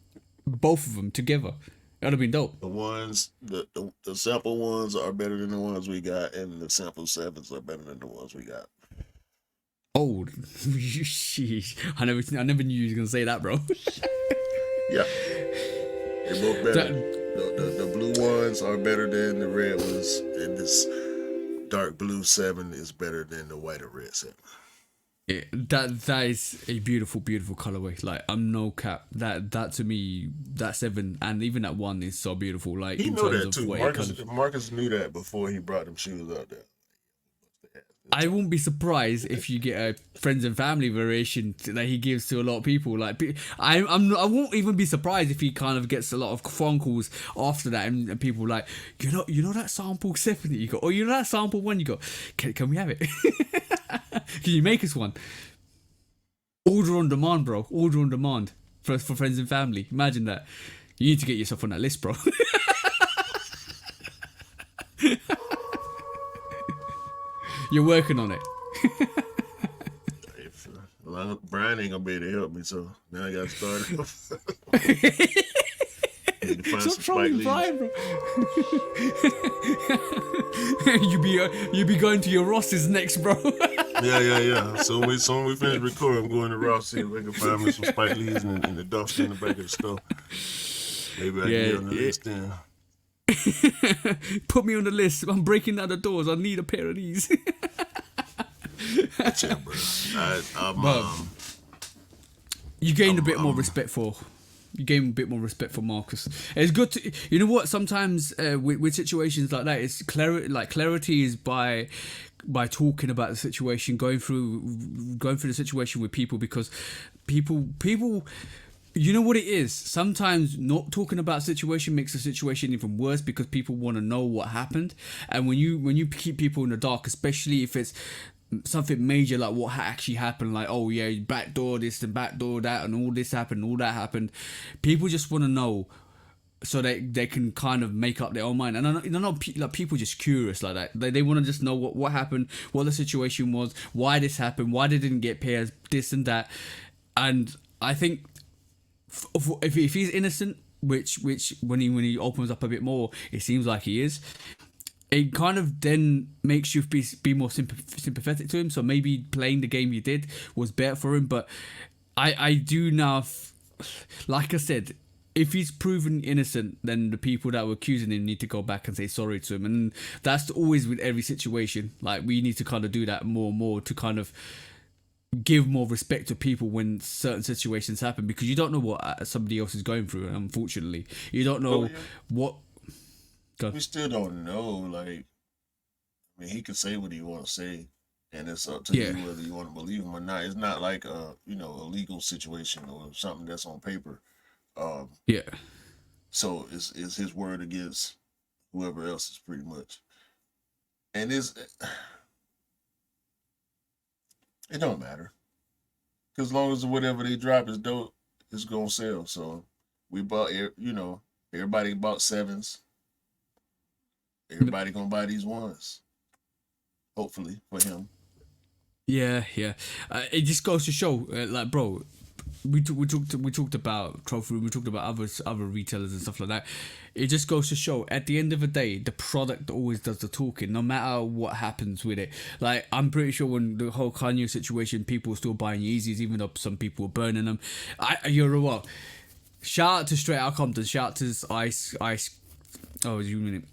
Both of them together. That would have been dope. The ones, the sample ones are better than the ones we got, and the sample 7s are better than the ones we got. Oh, sheesh. I never knew you were going to say that, bro. Yeah. They're both better. The blue ones are better than the red ones, and this dark blue 7 is better than the white or red 7. Yeah, that is a beautiful colorway. Like, I'm no cap. That to me, that 7 and even that 1 is so beautiful. Like, he knew that too. Marcus knew that before he brought them shoes out there. I wouldn't be surprised if you get a friends and family variation that he gives to a lot of people. Like, I won't even be surprised if he kind of gets a lot of phone calls after that, and people like, you know that sample 70 you go, or you know that sample 1 you go, can we have it? Can you make us one? Order on demand, bro. Order on demand for friends and family. Imagine that. You need to get yourself on that list, bro. You're working on it. Well, Brian ain't gonna be able to help me, so now I gotta start. Need to find Stop some trolling Spike Brian, bro. you be going to your Ross's next, bro. Yeah. So when we finish recording, I'm going to Ross, see if I can find me some Spike Lees in the dumpster in the back of the store. Maybe I can get on the list then. Put me on the list. I'm breaking down the doors. I need a pair of these. Yeah, bro. You gained a bit more respect for. You gain a bit more respect for Marcus. It's good to, you know what? Sometimes with situations like that, it's clarity is by talking about the situation, going through the situation with people, because people. You know what it is? Sometimes not talking about a situation makes the situation even worse, because people want to know what happened. And when you keep people in the dark, especially if it's something major like what actually happened, like, oh yeah, backdoor this and backdoor that and all this happened, all that happened, people just want to know so they can kind of make up their own mind. And I know like people just curious like that. They want to just know what happened, what the situation was, why this happened, why they didn't get pairs, this and that. And I think if he's innocent, which when he opens up a bit more, it seems like he is, it kind of then makes you be more sympathetic to him. So maybe playing the game you did was better for him. But I do now, like I said, if he's proven innocent, then the people that were accusing him need to go back and say sorry to him. And that's always with every situation. Like, we need to kind of do that more and more to kind of give more respect to people when certain situations happen, because you don't know what somebody else is going through. Unfortunately, you don't know what. We still don't know. Like, I mean, he can say what he want to say, and it's up to you whether you want to believe him or not. It's not like a legal situation or something that's on paper. So it's his word against whoever else is, pretty much. And it don't matter, because as long as whatever they drop is dope, it's gonna sell. So we bought, everybody bought 7s. Everybody gonna buy these 1s, hopefully, for him. Yeah. It just goes to show, like, bro, we talked about Trophy Room, we talked about other retailers and stuff like that. It just goes to show, at the end of the day, the product always does the talking, no matter what happens with it. Like, I'm pretty sure when the whole Kanye situation, people were still buying Yeezys, even though some people were burning them. You're what? Shout out to Straight Outta Compton. Shout out to Ice. Oh, you mean it?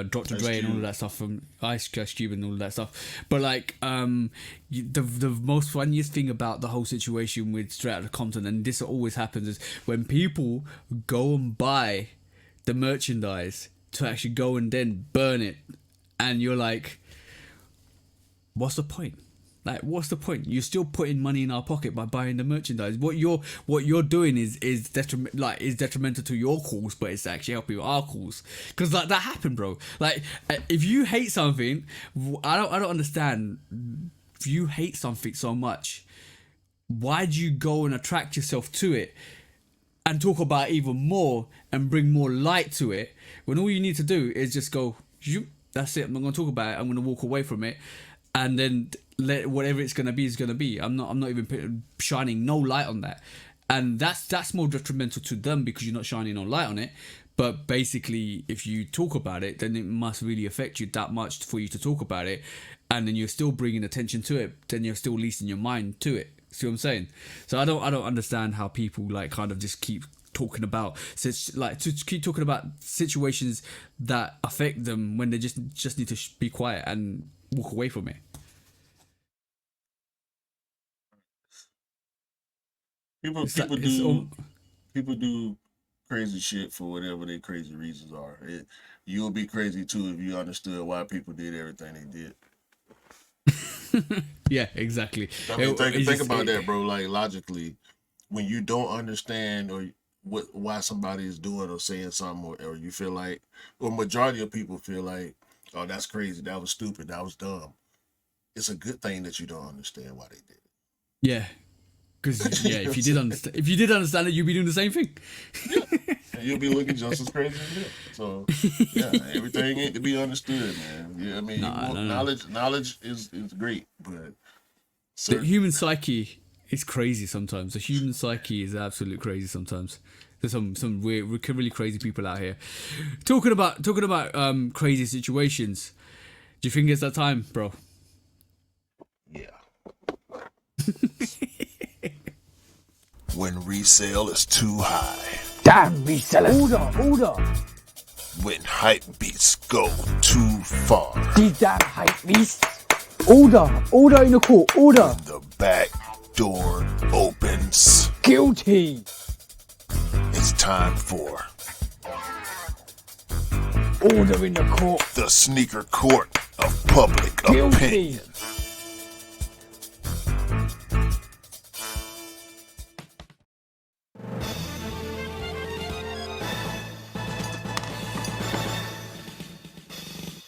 Dr. Dre and all of that stuff, from Ice Cube and all of that stuff. But like, the most funniest thing about the whole situation with Straight Outta Compton, and this always happens, is when people go and buy the merchandise to actually go and then burn it, and you're like, what's the point? Like, what's the point? You're still putting money in our pocket by buying the merchandise. What you're doing is detrimental to your cause, but it's actually helping our cause. Because like, that happened, bro. Like, if you hate something, I don't understand. If you hate something so much, why do you go and attract yourself to it and talk about it even more and bring more light to it, when all you need to do is just go, that's it, I'm not going to talk about it, I'm going to walk away from it, and then let whatever it's gonna be is gonna be. I'm not even shining no light on that, and that's more detrimental to them, because you're not shining no light on it. But basically, if you talk about it, then it must really affect you that much for you to talk about it, and then you're still bringing attention to it. Then you're still leasing your mind to it. See what I'm saying? So I don't understand how people like kind of just keep talking about situations that affect them when they just need to be quiet and walk away from it. People do crazy shit for whatever their crazy reasons are. You'll be crazy too if you understood why people did everything they did. Yeah, exactly. I mean, think about that, bro. Like logically, when you don't understand or why somebody is doing or saying something, or you feel like, or majority of people feel like, oh, that's crazy, that was stupid, that was dumb. It's a good thing that you don't understand why they did it. Yeah, because You yeah, know if what you I'm did saying? understand, if you did understand it, you'd be doing the same thing. Yeah. And you'll be looking just as crazy as them. So yeah, everything ain't to be understood, man. Yeah, I mean, you No, want no, no. knowledge is great, but The certain human psyche is crazy sometimes. The human psyche is absolutely crazy sometimes. There's some weird, really crazy people out here. Talking about crazy situations. Do you think it's that time, bro? yeah. When resale is too high. Damn resellers. Order. When hype beats go too far. These damn hype beasts. Order in the court. Order. The back door opens. Guilty. It's time for Order in the court. the sneaker court of public Guilty. opinion.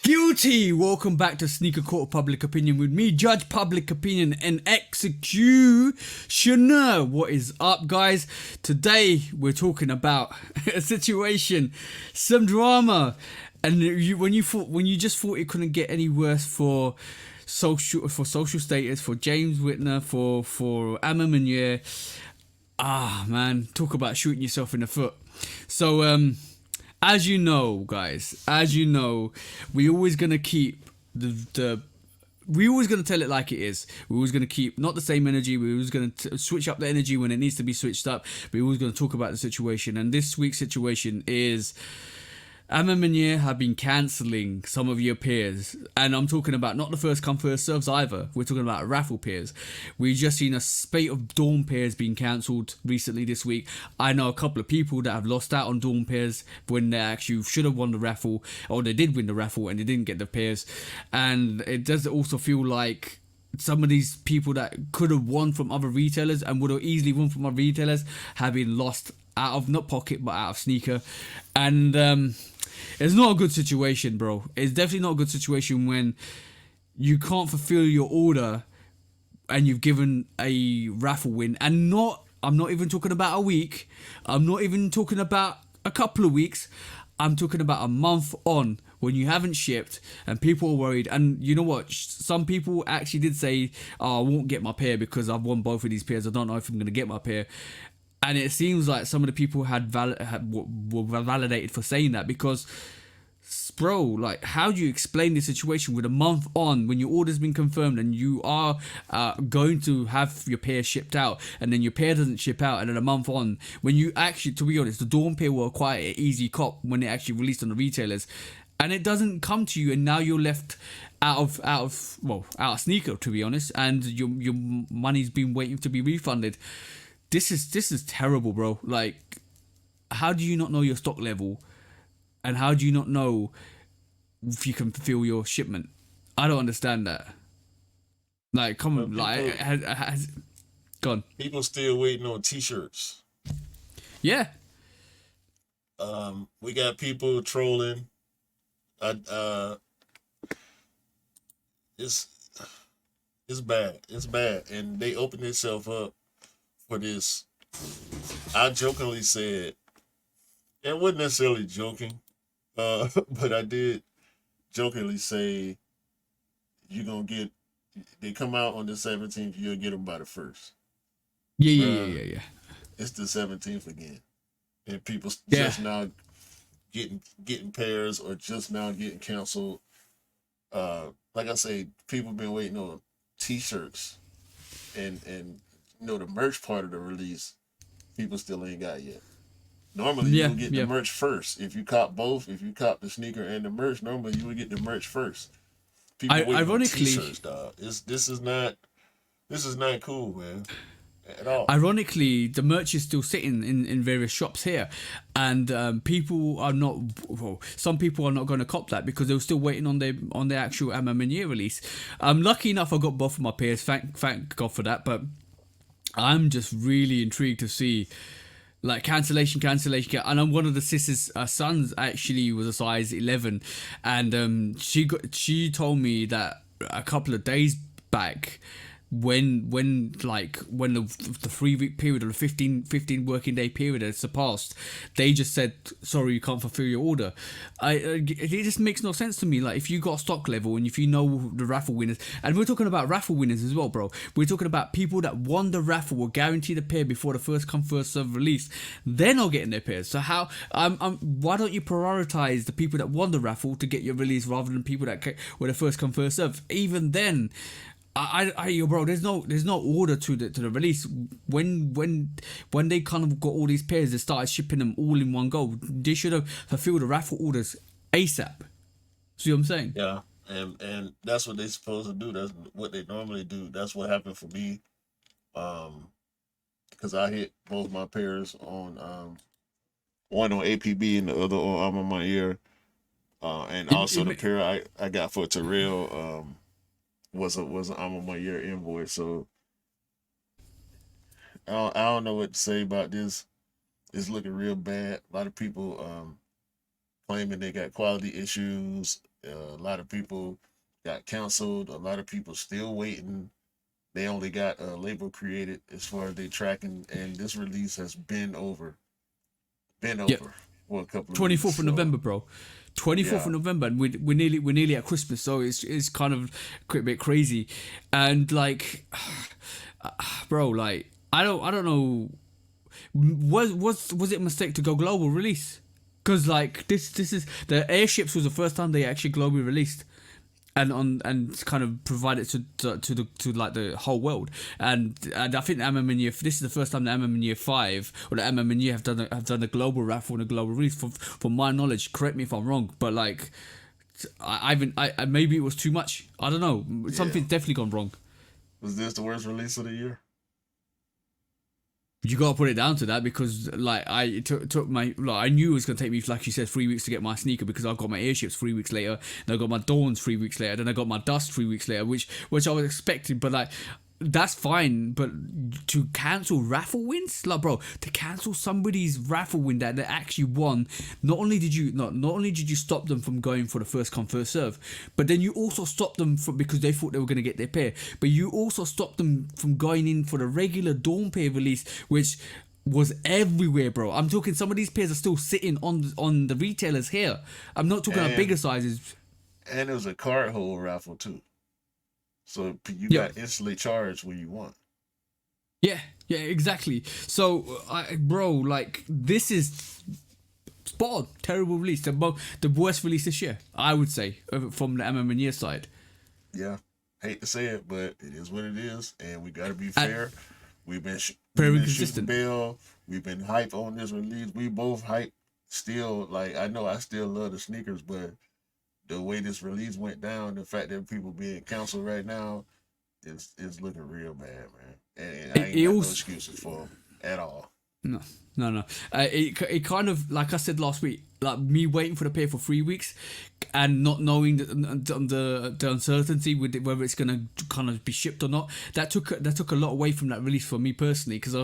Guilty! Welcome back to Sneaker Court of Public Opinion with me, Judge Public Opinion and Executioner. What is up, guys? Today we're talking about a situation, some drama, and when you just thought it couldn't get any worse for social status, for James Whitner, for McEnroe. Man, talk about shooting yourself in the foot. So as you know, guys, we're always gonna keep we're always going to tell it like it is. We're always going to keep not the same energy. We're always going to switch up the energy when it needs to be switched up. We're always going to talk about the situation. And this week's situation is McEnroe have been cancelling some of your peers. And I'm talking about not the first come first serves either. We're talking about raffle peers. We've just seen a spate of Dawn peers being cancelled recently this week. I know a couple of people that have lost out on Dawn peers when they actually should have won the raffle, or they did win the raffle and they didn't get the peers. And it does also feel like some of these people that could have won from other retailers and would have easily won from other retailers have been lost out of not pocket but out of sneaker. And it's not a good situation, bro. It's definitely not a good situation when you can't fulfill your order and you've given a raffle win. And I'm not even talking about a week. I'm not even talking about a couple of weeks. I'm talking about a month on when you haven't shipped and people are worried. And you know what? Some people actually did say, oh, I won't get my pair because I've won both of these pairs. I don't know if I'm going to get my pair. And it seems like some of the people were validated for saying that because, bro, like, how do you explain this situation with a month on when your order's been confirmed and you are going to have your pair shipped out and then your pair doesn't ship out, and then a month on when you actually, to be honest, the Dawn pair were quite an easy cop when they actually released on the retailers, and it doesn't come to you, and now you're left out of sneaker, to be honest, and your money's been waiting to be refunded. This is terrible, bro. Like, how do you not know your stock level? And how do you not know if you can fulfill your shipment? I don't understand that. Like, come on, like, has gone. People still waiting on T-shirts. Yeah. We got people trolling. It's bad. It's bad, and they opened themselves up for this. I jokingly said, it wasn't necessarily joking, but I did jokingly say, they come out on the 17th, you'll get them by the 1st. Yeah. It's the 17th again. And people Yeah. just now getting pairs or just now getting canceled. Like I say, people been waiting on T-shirts and the merch part of the release, people still ain't got yet. Normally, you would get the merch first. If you cop both, if you cop the sneaker and the merch, normally you would get the merch first. People waiting on T-shirts, dog. This is not cool, man. at all. Ironically, the merch is still sitting in various shops here, and people are not. Well, some people are not going to cop that because they were still waiting on their actual MM&A release. Lucky enough, I got both of my pairs. Thank God for that. But I'm just really intrigued to see. Like cancellation, and I'm one of the sister's sons actually was a size 11, and she told me that a couple of days back when the 3 week period or the 15 working day period had surpassed, they just said sorry, you can't fulfill your order. It just makes no sense to me. Like if you got stock level and if you know the raffle winners, and we're talking about raffle winners as well, bro. We're talking about people that won the raffle, were guaranteed a pair before the first come first serve release. They're not getting their pairs. So how why don't you prioritize the people that won the raffle to get your release rather than people that were the first come first serve? Even then, bro, there's no order to the release. When they kind of got all these pairs, they started shipping them all in one go. They should have fulfilled the raffle orders ASAP. See what I'm saying? Yeah, and that's what they're supposed to do. That's what they normally do. That's what happened for me. Because I hit both my pairs on one on APB and the other on Alma Mater. And also the pair I got for Terrell was an Alma Mater invoice. So I don't know what to say about this. It's looking real bad. A lot of people claiming they got quality issues. A lot of people got canceled. A lot of people still waiting. They only got a label created as far as they tracking, and this release has been over for a couple of 24th weeks, of November, bro. 24th of November, and we're nearly at Christmas, so it's kind of a bit crazy, and like, bro, like I don't know, was it a mistake to go global release? Because like this is the airships was the first time they actually globally released. And kind of provide it to like the whole world, and I think the MM&A, this is the first time the MM&A 5 or the MM&A have done a global raffle and a global release. From my knowledge, correct me if I'm wrong, but like I maybe it was too much. I don't know. Something's definitely gone wrong. Was this the worst release of the year? You gotta put it down to that because like I took my I knew it was gonna take me, like you said, 3 weeks to get my sneaker because I got my airships 3 weeks later, then I got my Dawns 3 weeks later, then I got my Dust 3 weeks later, which I was expecting, but like that's fine, but to cancel raffle wins, like bro, to cancel somebody's raffle win that they actually won, not only did you stop them from going for the first come first serve, but then you also stopped them from because they thought they were going to get their pair, but you also stopped them from going in for the regular Dawn pair release, which was everywhere, bro. I'm talking some of these pairs are still sitting on the retailers here. I'm not talking about bigger sizes. And it was a card hold raffle too. So you got instantly charged when you want. Yeah, exactly. So, bro, like this is spot on. Terrible release. The worst release this year, I would say, from the MM&A side. Yeah, hate to say it, but it is what it is, and we got to be fair. We've been shooting bell. We've been hype on this release. We both hype. Still, like I know I still love the sneakers, but the way this release went down, the fact that people being canceled right now, it's looking real bad, man. And I ain't got no excuses for them at all. No. It kind of, like I said last week, like me waiting for the pair for 3 weeks and not knowing the uncertainty with it, whether it's gonna kind of be shipped or not. That took a lot away from that release for me personally, because I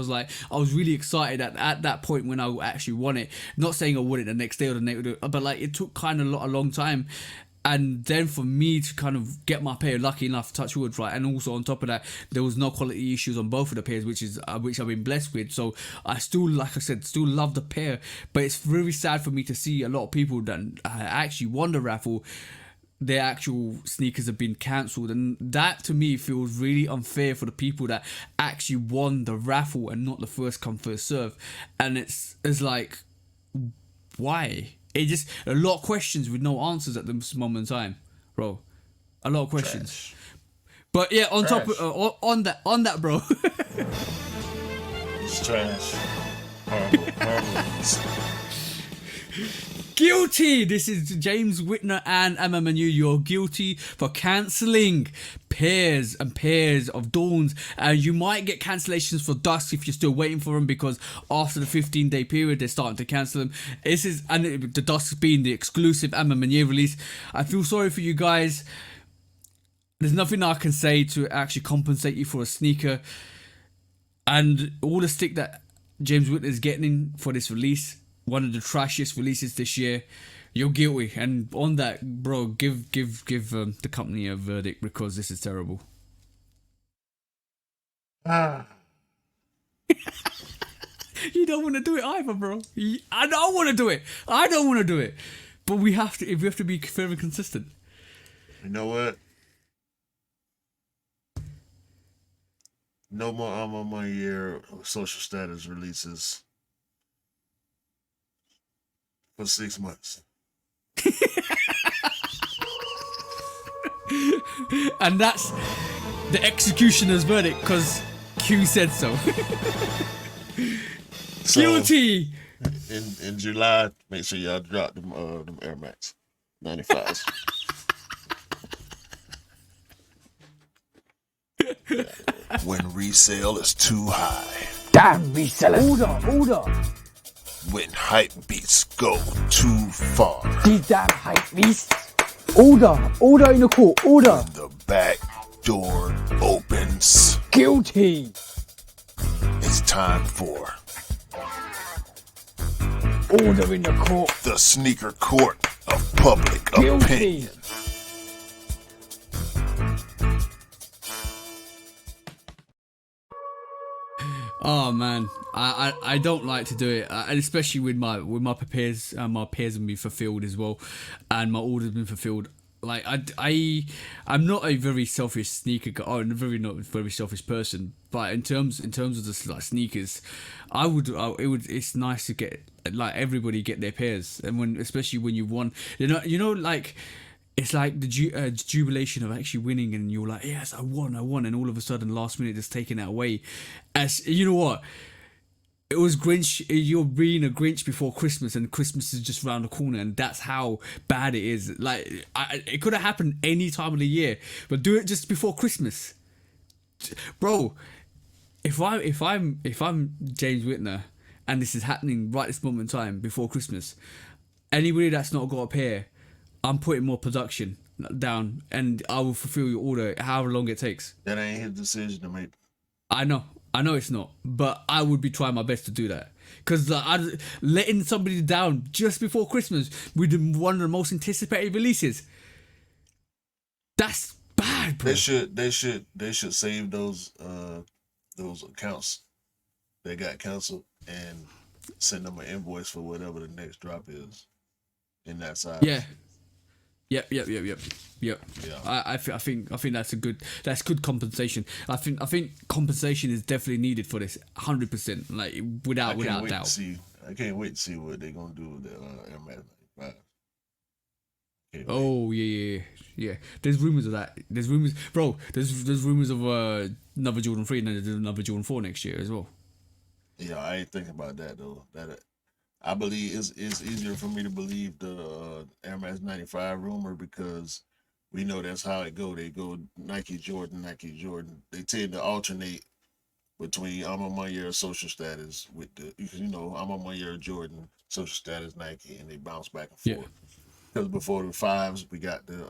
was really excited at that point when I actually won it. Not saying I won it the next day or the next, but like it took kind of a long time. And then for me to kind of get my pair, lucky enough, touch wood, right? And also on top of that, there was no quality issues on both of the pairs, which I've been blessed with. So I still, like I said, still love the pair. But it's really sad for me to see a lot of people that actually won the raffle, their actual sneakers have been cancelled. And that to me feels really unfair for the people that actually won the raffle and not the first come, first serve. And it's like, why? It just a lot of questions with no answers at this moment in time, bro. A lot of questions. Trash. But yeah, on top of on that, bro. It's trash. Horrible. Guilty! This is James Whitner and MMNU. You're guilty for cancelling pairs and pairs of Dawns. You might get cancellations for Dusk if you're still waiting for them, because after the 15-day period, they're starting to cancel them. The Dusk being the exclusive MMNU release. I feel sorry for you guys. There's nothing I can say to actually compensate you for a sneaker. And all the stick that James Whitner is getting for this release, one of the trashiest releases this year, you're guilty. And on that, bro, give the company a verdict, because this is terrible. You don't want to do it either, bro. I don't want to do it. But we have to be very consistent. You know what? No more I'm on my year social status releases for 6 months. And that's the executioner's verdict, because Q said so. Guilty. In July, make sure y'all drop them Air Max 95s. When resale is too high. Damn resellers. Order. When hype beats go too far. These damn hype beasts. Order in the court. Order. When the back door opens. Guilty. It's time for Order in the court. the sneaker court of public Guilty. opinion. Oh man, I don't like to do it, and especially with my peers. My peers have been fulfilled as well, and my order's been fulfilled. Like I'm not a very selfish sneaker guy, or not very selfish person. But in terms of the like sneakers, it's nice to get like everybody get their pairs, and especially when you won, like. It's like the jubilation of actually winning, and you're like, yes, I won, and all of a sudden, last minute, just taking that away. As you know what, it was Grinch. You're being a Grinch before Christmas, and Christmas is just around the corner, and that's how bad it is. Like, it could have happened any time of the year, but do it just before Christmas, bro. If I'm James Whitner, and this is happening right this moment in time before Christmas, anybody that's not got a pair, I'm putting more production down, and I will fulfill your order however long it takes. That ain't his decision to make. I know it's not, but I would be trying my best to do that, because letting somebody down just before Christmas with one of the most anticipated releases, that's bad, bro. They should save those accounts that got canceled and send them an invoice for whatever the next drop is in that size. Yeah. Yep. Yeah. I think that's good compensation. I think compensation is definitely needed for this, 100%. Like without doubt. I can't wait to see what they're gonna do with the Air Max 95. Oh yeah. There's rumors of that. There's rumors, bro. There's rumors of another Jordan 3 and then there's another Jordan 4 next year as well. Yeah, I ain't thinking about that though. I believe it's easier for me to believe the Air Max 95 rumor, because we know that's how it go. They go Nike Jordan. They tend to alternate between I'm on my year of social status with I'm on my year of Jordan, social status Nike, and they bounce back and forth. Because before the 5s, we got the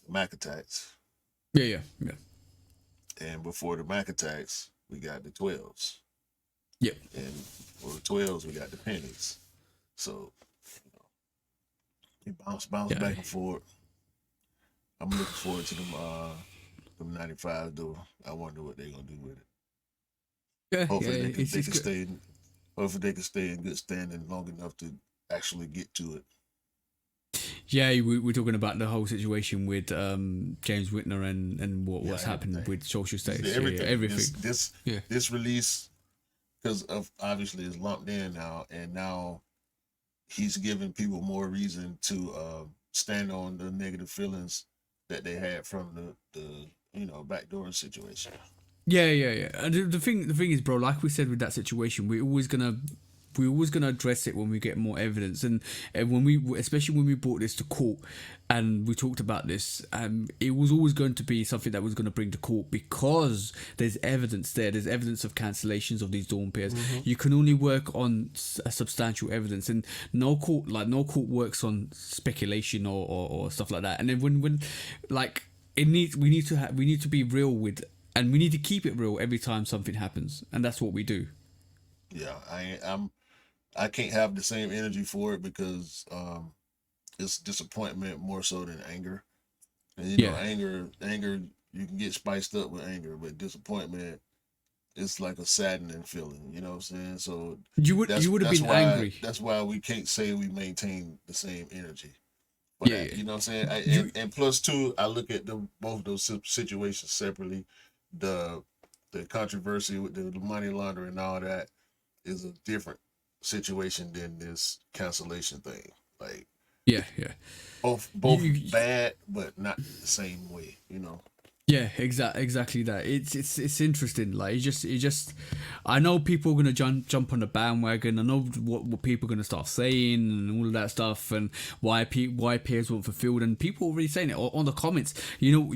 Mac Attacks. Yeah. And before the Mac Attacks, we got the 12s. Yep. And for the 12s, we got the pennies. So, they bounce back and forth. I'm looking forward to them 95 though. I wonder what they're gonna do with it. Yeah. Hopefully they can stay in good standing long enough to actually get to it. Yeah, we're talking about the whole situation with James Whitner and what's happened with social status. Everything. This release, because of obviously is lumped in now, and now he's giving people more reason to stand on the negative feelings that they had from the backdoor situation. Yeah. And the thing is, bro, like we said with that situation, we're always gonna we're always gonna address it when we get more evidence, and when we, especially when we brought this to court, and we talked about this, it was always going to be something that was going to bring to court because there's evidence there. There's evidence of cancellations of these dawn pairs. You can only work on a substantial evidence, and no court works on speculation or stuff like that. And then when like we need to be real with, and we need to keep it real every time something happens, and that's what we do. Yeah, I can't have the same energy for it because it's disappointment more so than anger. And you know, anger you can get spiced up with anger, but disappointment, it's like a saddening feeling, you know what I'm saying? So you would have been angry. That's why we can't say we maintain the same energy. But you know what I'm saying? And plus two, I look at both those situations separately. The controversy with the money laundering and all that is a different situation than this cancellation thing. Like both bad, but not the same way, you know. Yeah, exactly that. It's interesting. Like it just I know people are gonna jump on the bandwagon. I know what people are gonna start saying and all of that stuff, and why peers weren't fulfilled, and people already saying it on the comments. You know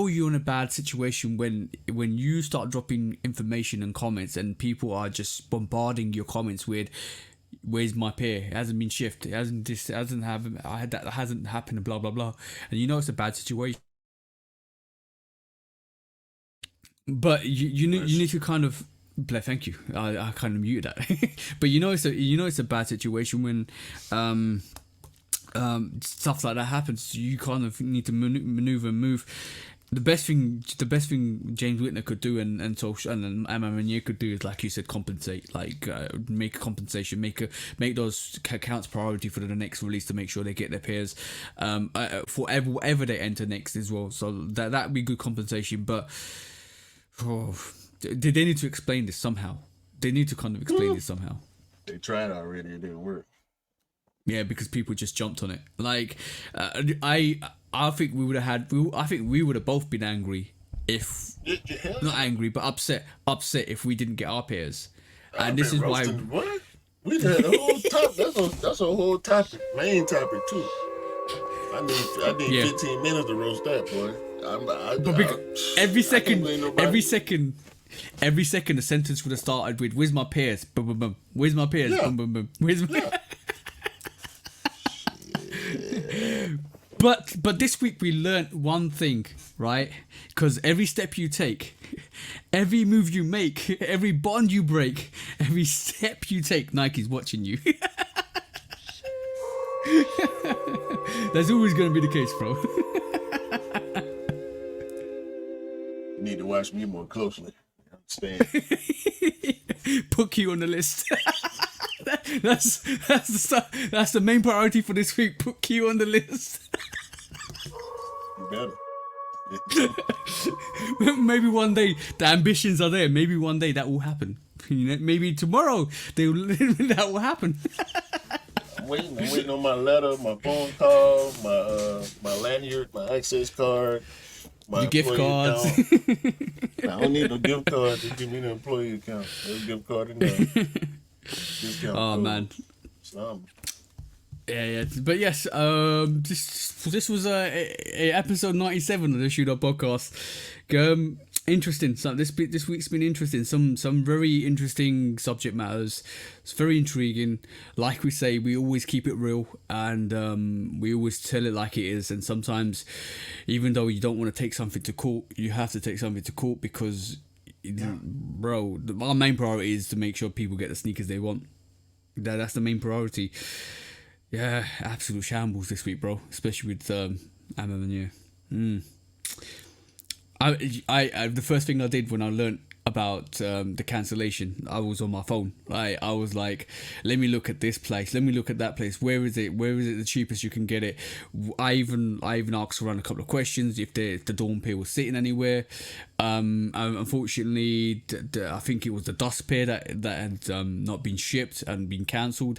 you're in a bad situation when you start dropping information and comments, and people are just bombarding your comments with, "Where's my pair? It hasn't been shifted. It hasn't happened. That hasn't happened. Blah blah blah." And you know it's a bad situation. But you need to kind of thank you. I kind of muted that. But it's a bad situation when stuff like that happens. You kind of need to maneuver and move. The best thing James Whitner could do and Emma Meunier could do is, like you said, compensate. Like make a compensation, make those accounts priority for the next release to make sure they get their pairs for whatever they enter next as well. So that'd be good compensation. But they need to explain this somehow. They need to kind of explain this somehow. They tried already, it didn't work. Yeah, because people just jumped on it. Like I think we would have both been angry if not angry but upset if we didn't get our pairs. And this is why what? We had a whole topic. That's a whole topic, main topic too. I need 15 minutes to roast that, boy. Every second a sentence would have started with, "Where's my peers? Boom, boom, boom. Where's my peers? Boom, boom, boom. Where's my..." But this week we learnt one thing, right? Because every step you take, every move you make, every bond you break, every step you take, Nike's watching you. That's always going to be the case, bro. You need to watch me more closely. Understand? Put you on the list. That's the main priority for this week. Put Q on the list. You better. Maybe one day the ambitions are there. Maybe one day that will happen. You know, maybe tomorrow that will happen. I'm waiting on my letter, my phone call, my lanyard, my access card, my gift cards. I don't need no gift card. Just give me the employee account. There's a gift card in there. Discount code. Man. Yeah. But yes, this was a episode 97 of the Shoot Up Podcast. Interesting. So this week's been interesting. Some very interesting subject matters. It's very intriguing. Like we say, we always keep it real, and we always tell it like it is. And sometimes, even though you don't want to take something to court, you have to take something to court because, bro, our main priority is to make sure people get the sneakers they want. That's the main priority. Yeah, absolute shambles this week, bro. Especially with Emma Meunier. I the first thing I did when I learnt about the cancellation, I was on my phone. I was like, let me look at this place. Let me look at that place. Where is it? Where is it the cheapest you can get it? I even asked around a couple of questions if the dawn pair was sitting anywhere. Unfortunately, I think it was the dust pair that had not been shipped and been cancelled.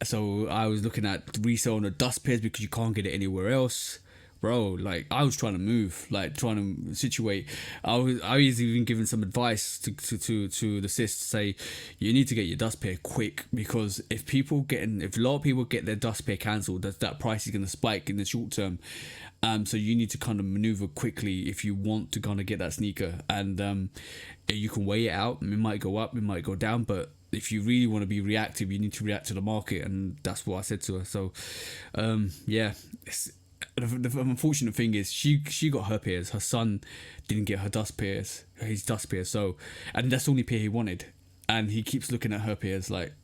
So I was looking at resale on the dust pairs because you can't get it anywhere else. bro, like I was trying to move, like trying to situate. I was even giving some advice to the sis to say, you need to get your dust pair quick, because if a lot of people get their dust pair cancelled, that price is going to spike in the short term. So you need to kind of maneuver quickly if you want to kind of get that sneaker, and you can weigh it out. It might go up, it might go down, but if you really want to be reactive, you need to react to the market, and that's what I said to her. So, yeah, the unfortunate thing is she got her pairs. Her son didn't get his dust pairs. So, and that's the only pair he wanted, and he keeps looking at her pairs like,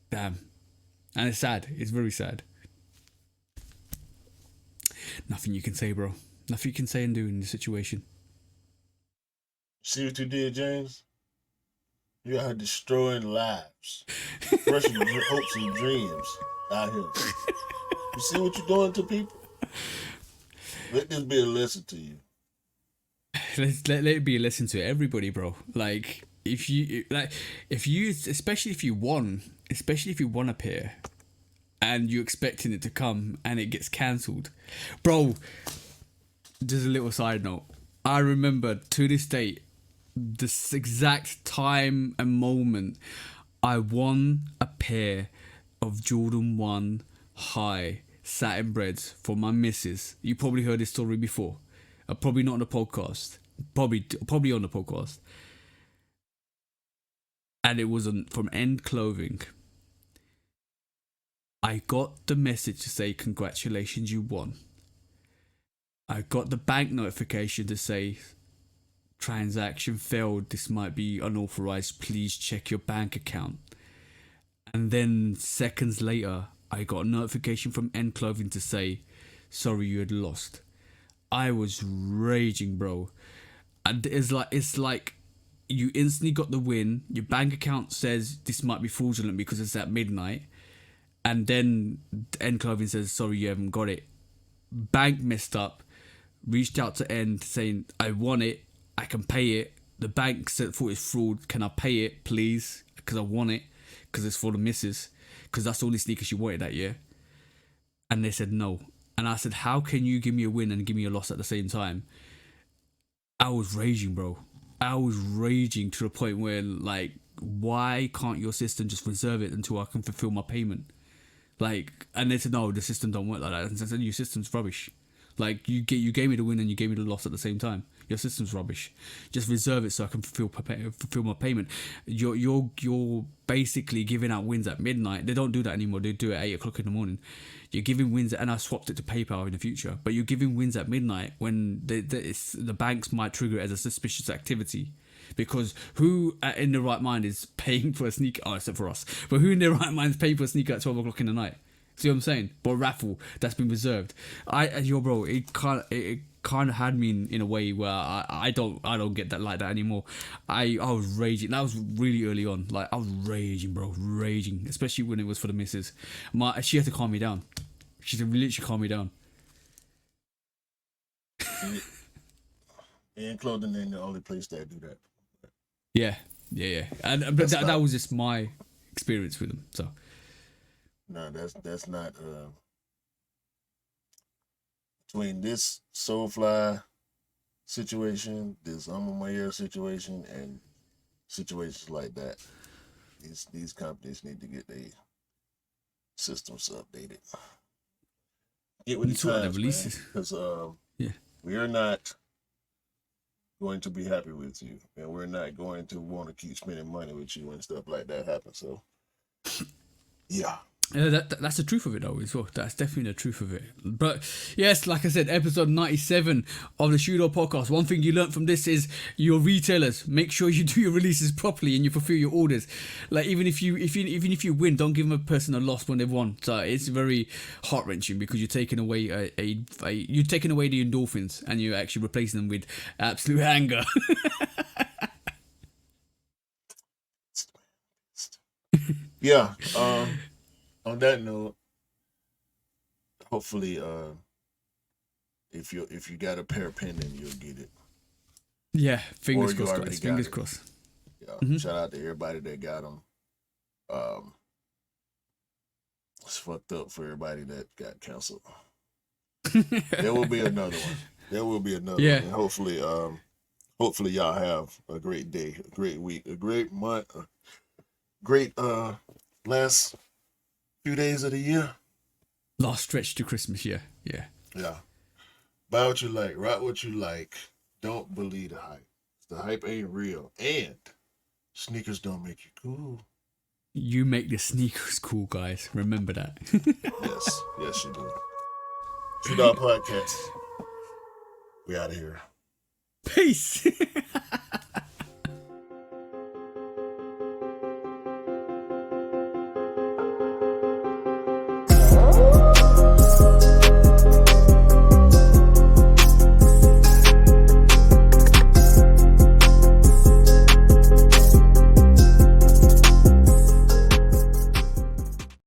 damn, and it's sad. It's very sad. Nothing you can say, bro. Nothing you can say and do in this situation. See what you did, James? You out here destroying lives, crushing hopes and dreams out here. You see what you're doing to people? Let this be a lesson to you. Let it be a lesson to everybody, bro. Like especially if you won a pair, and you're expecting it to come and it gets cancelled, bro. Just a little side note. I remember to this day, this exact time and moment I won a pair of Jordan 1 high satin breads for my missus. You probably heard this story before. Probably not on the podcast. Probably on the podcast. And it was from End Clothing. I got the message to say, congratulations, you won. I got the bank notification to say, transaction failed, this might be unauthorized, please check your bank account. And then seconds later, I got a notification from End Clothing to say, sorry, you had lost. I was raging, bro. And it's like you instantly got the win. Your bank account says this might be fraudulent because it's at midnight. And then End Clothing says, sorry, you haven't got it. Bank messed up, reached out to End saying, I want it, I can pay it. The bank said, thought it's fraud, can I pay it, please? Because I want it, because it's for the missus, because that's the only sneaker she wanted that year. And they said no. And I said, how can you give me a win and give me a loss at the same time? I was raging, bro. I was raging to the point where, like, why can't your system just reserve it until I can fulfill my payment? Like, and they said, no, the system don't work like that. And I said, your system's rubbish. Like, you gave me the win and you gave me the loss at the same time. Your system's rubbish. Just reserve it so I can fulfill my payment. You're basically giving out wins at midnight. They don't do that anymore. They do it at 8 o'clock in the morning. You're giving wins, and I swapped it to PayPal in the future. But you're giving wins at midnight when the banks might trigger it as a suspicious activity. Because who in their right mind is paying for a sneaker? Oh, except for us. But who in their right mind is paying for a sneaker at 12 o'clock in the night? See what I'm saying? But a raffle that's been reserved. Bro, it kind of had me in a way where I don't get that like that anymore. I was raging. That was really early on. Like, I was raging, bro, raging. Especially when it was for the missus. She had to calm me down. She had to literally calm me down. And Clothing ain't the only place that do that. Yeah. And but that was just my experience with them. So. No, that's not between this Soulfly situation, this I'm on my air situation, and situations like that. These companies need to get their systems updated. Get with the times, because we are not going to be happy with you, and we're not going to want to keep spending money with you when stuff like that happens. So, yeah. That's the truth of it, though, as well. That's definitely the truth of it. But yes, like I said, episode 97 of the Shudo podcast. One thing you learned from this is your retailers, make sure you do your releases properly and you fulfill your orders. Like, even if you win, don't give them a person a loss when they've won. So it's very heart wrenching because you're taking away you're taking away the endorphins and you're actually replacing them with absolute anger. Yeah. On that note, hopefully, if you got a pair pending, you'll get it. Yeah, fingers crossed, guys. Fingers crossed. Yeah, shout out to everybody that got them. It's fucked up for everybody that got canceled. There will be another one. There will be another Yeah. one. And hopefully y'all have a great day, a great week, a great month, a great last few days of the year. Last stretch to Christmas, yeah. Yeah. Buy what you like, rock what you like. Don't believe the hype. The hype ain't real. And sneakers don't make you cool. You make the sneakers cool, guys. Remember that. Yes, you do. Shoot Out Podcast. We out of here. Peace.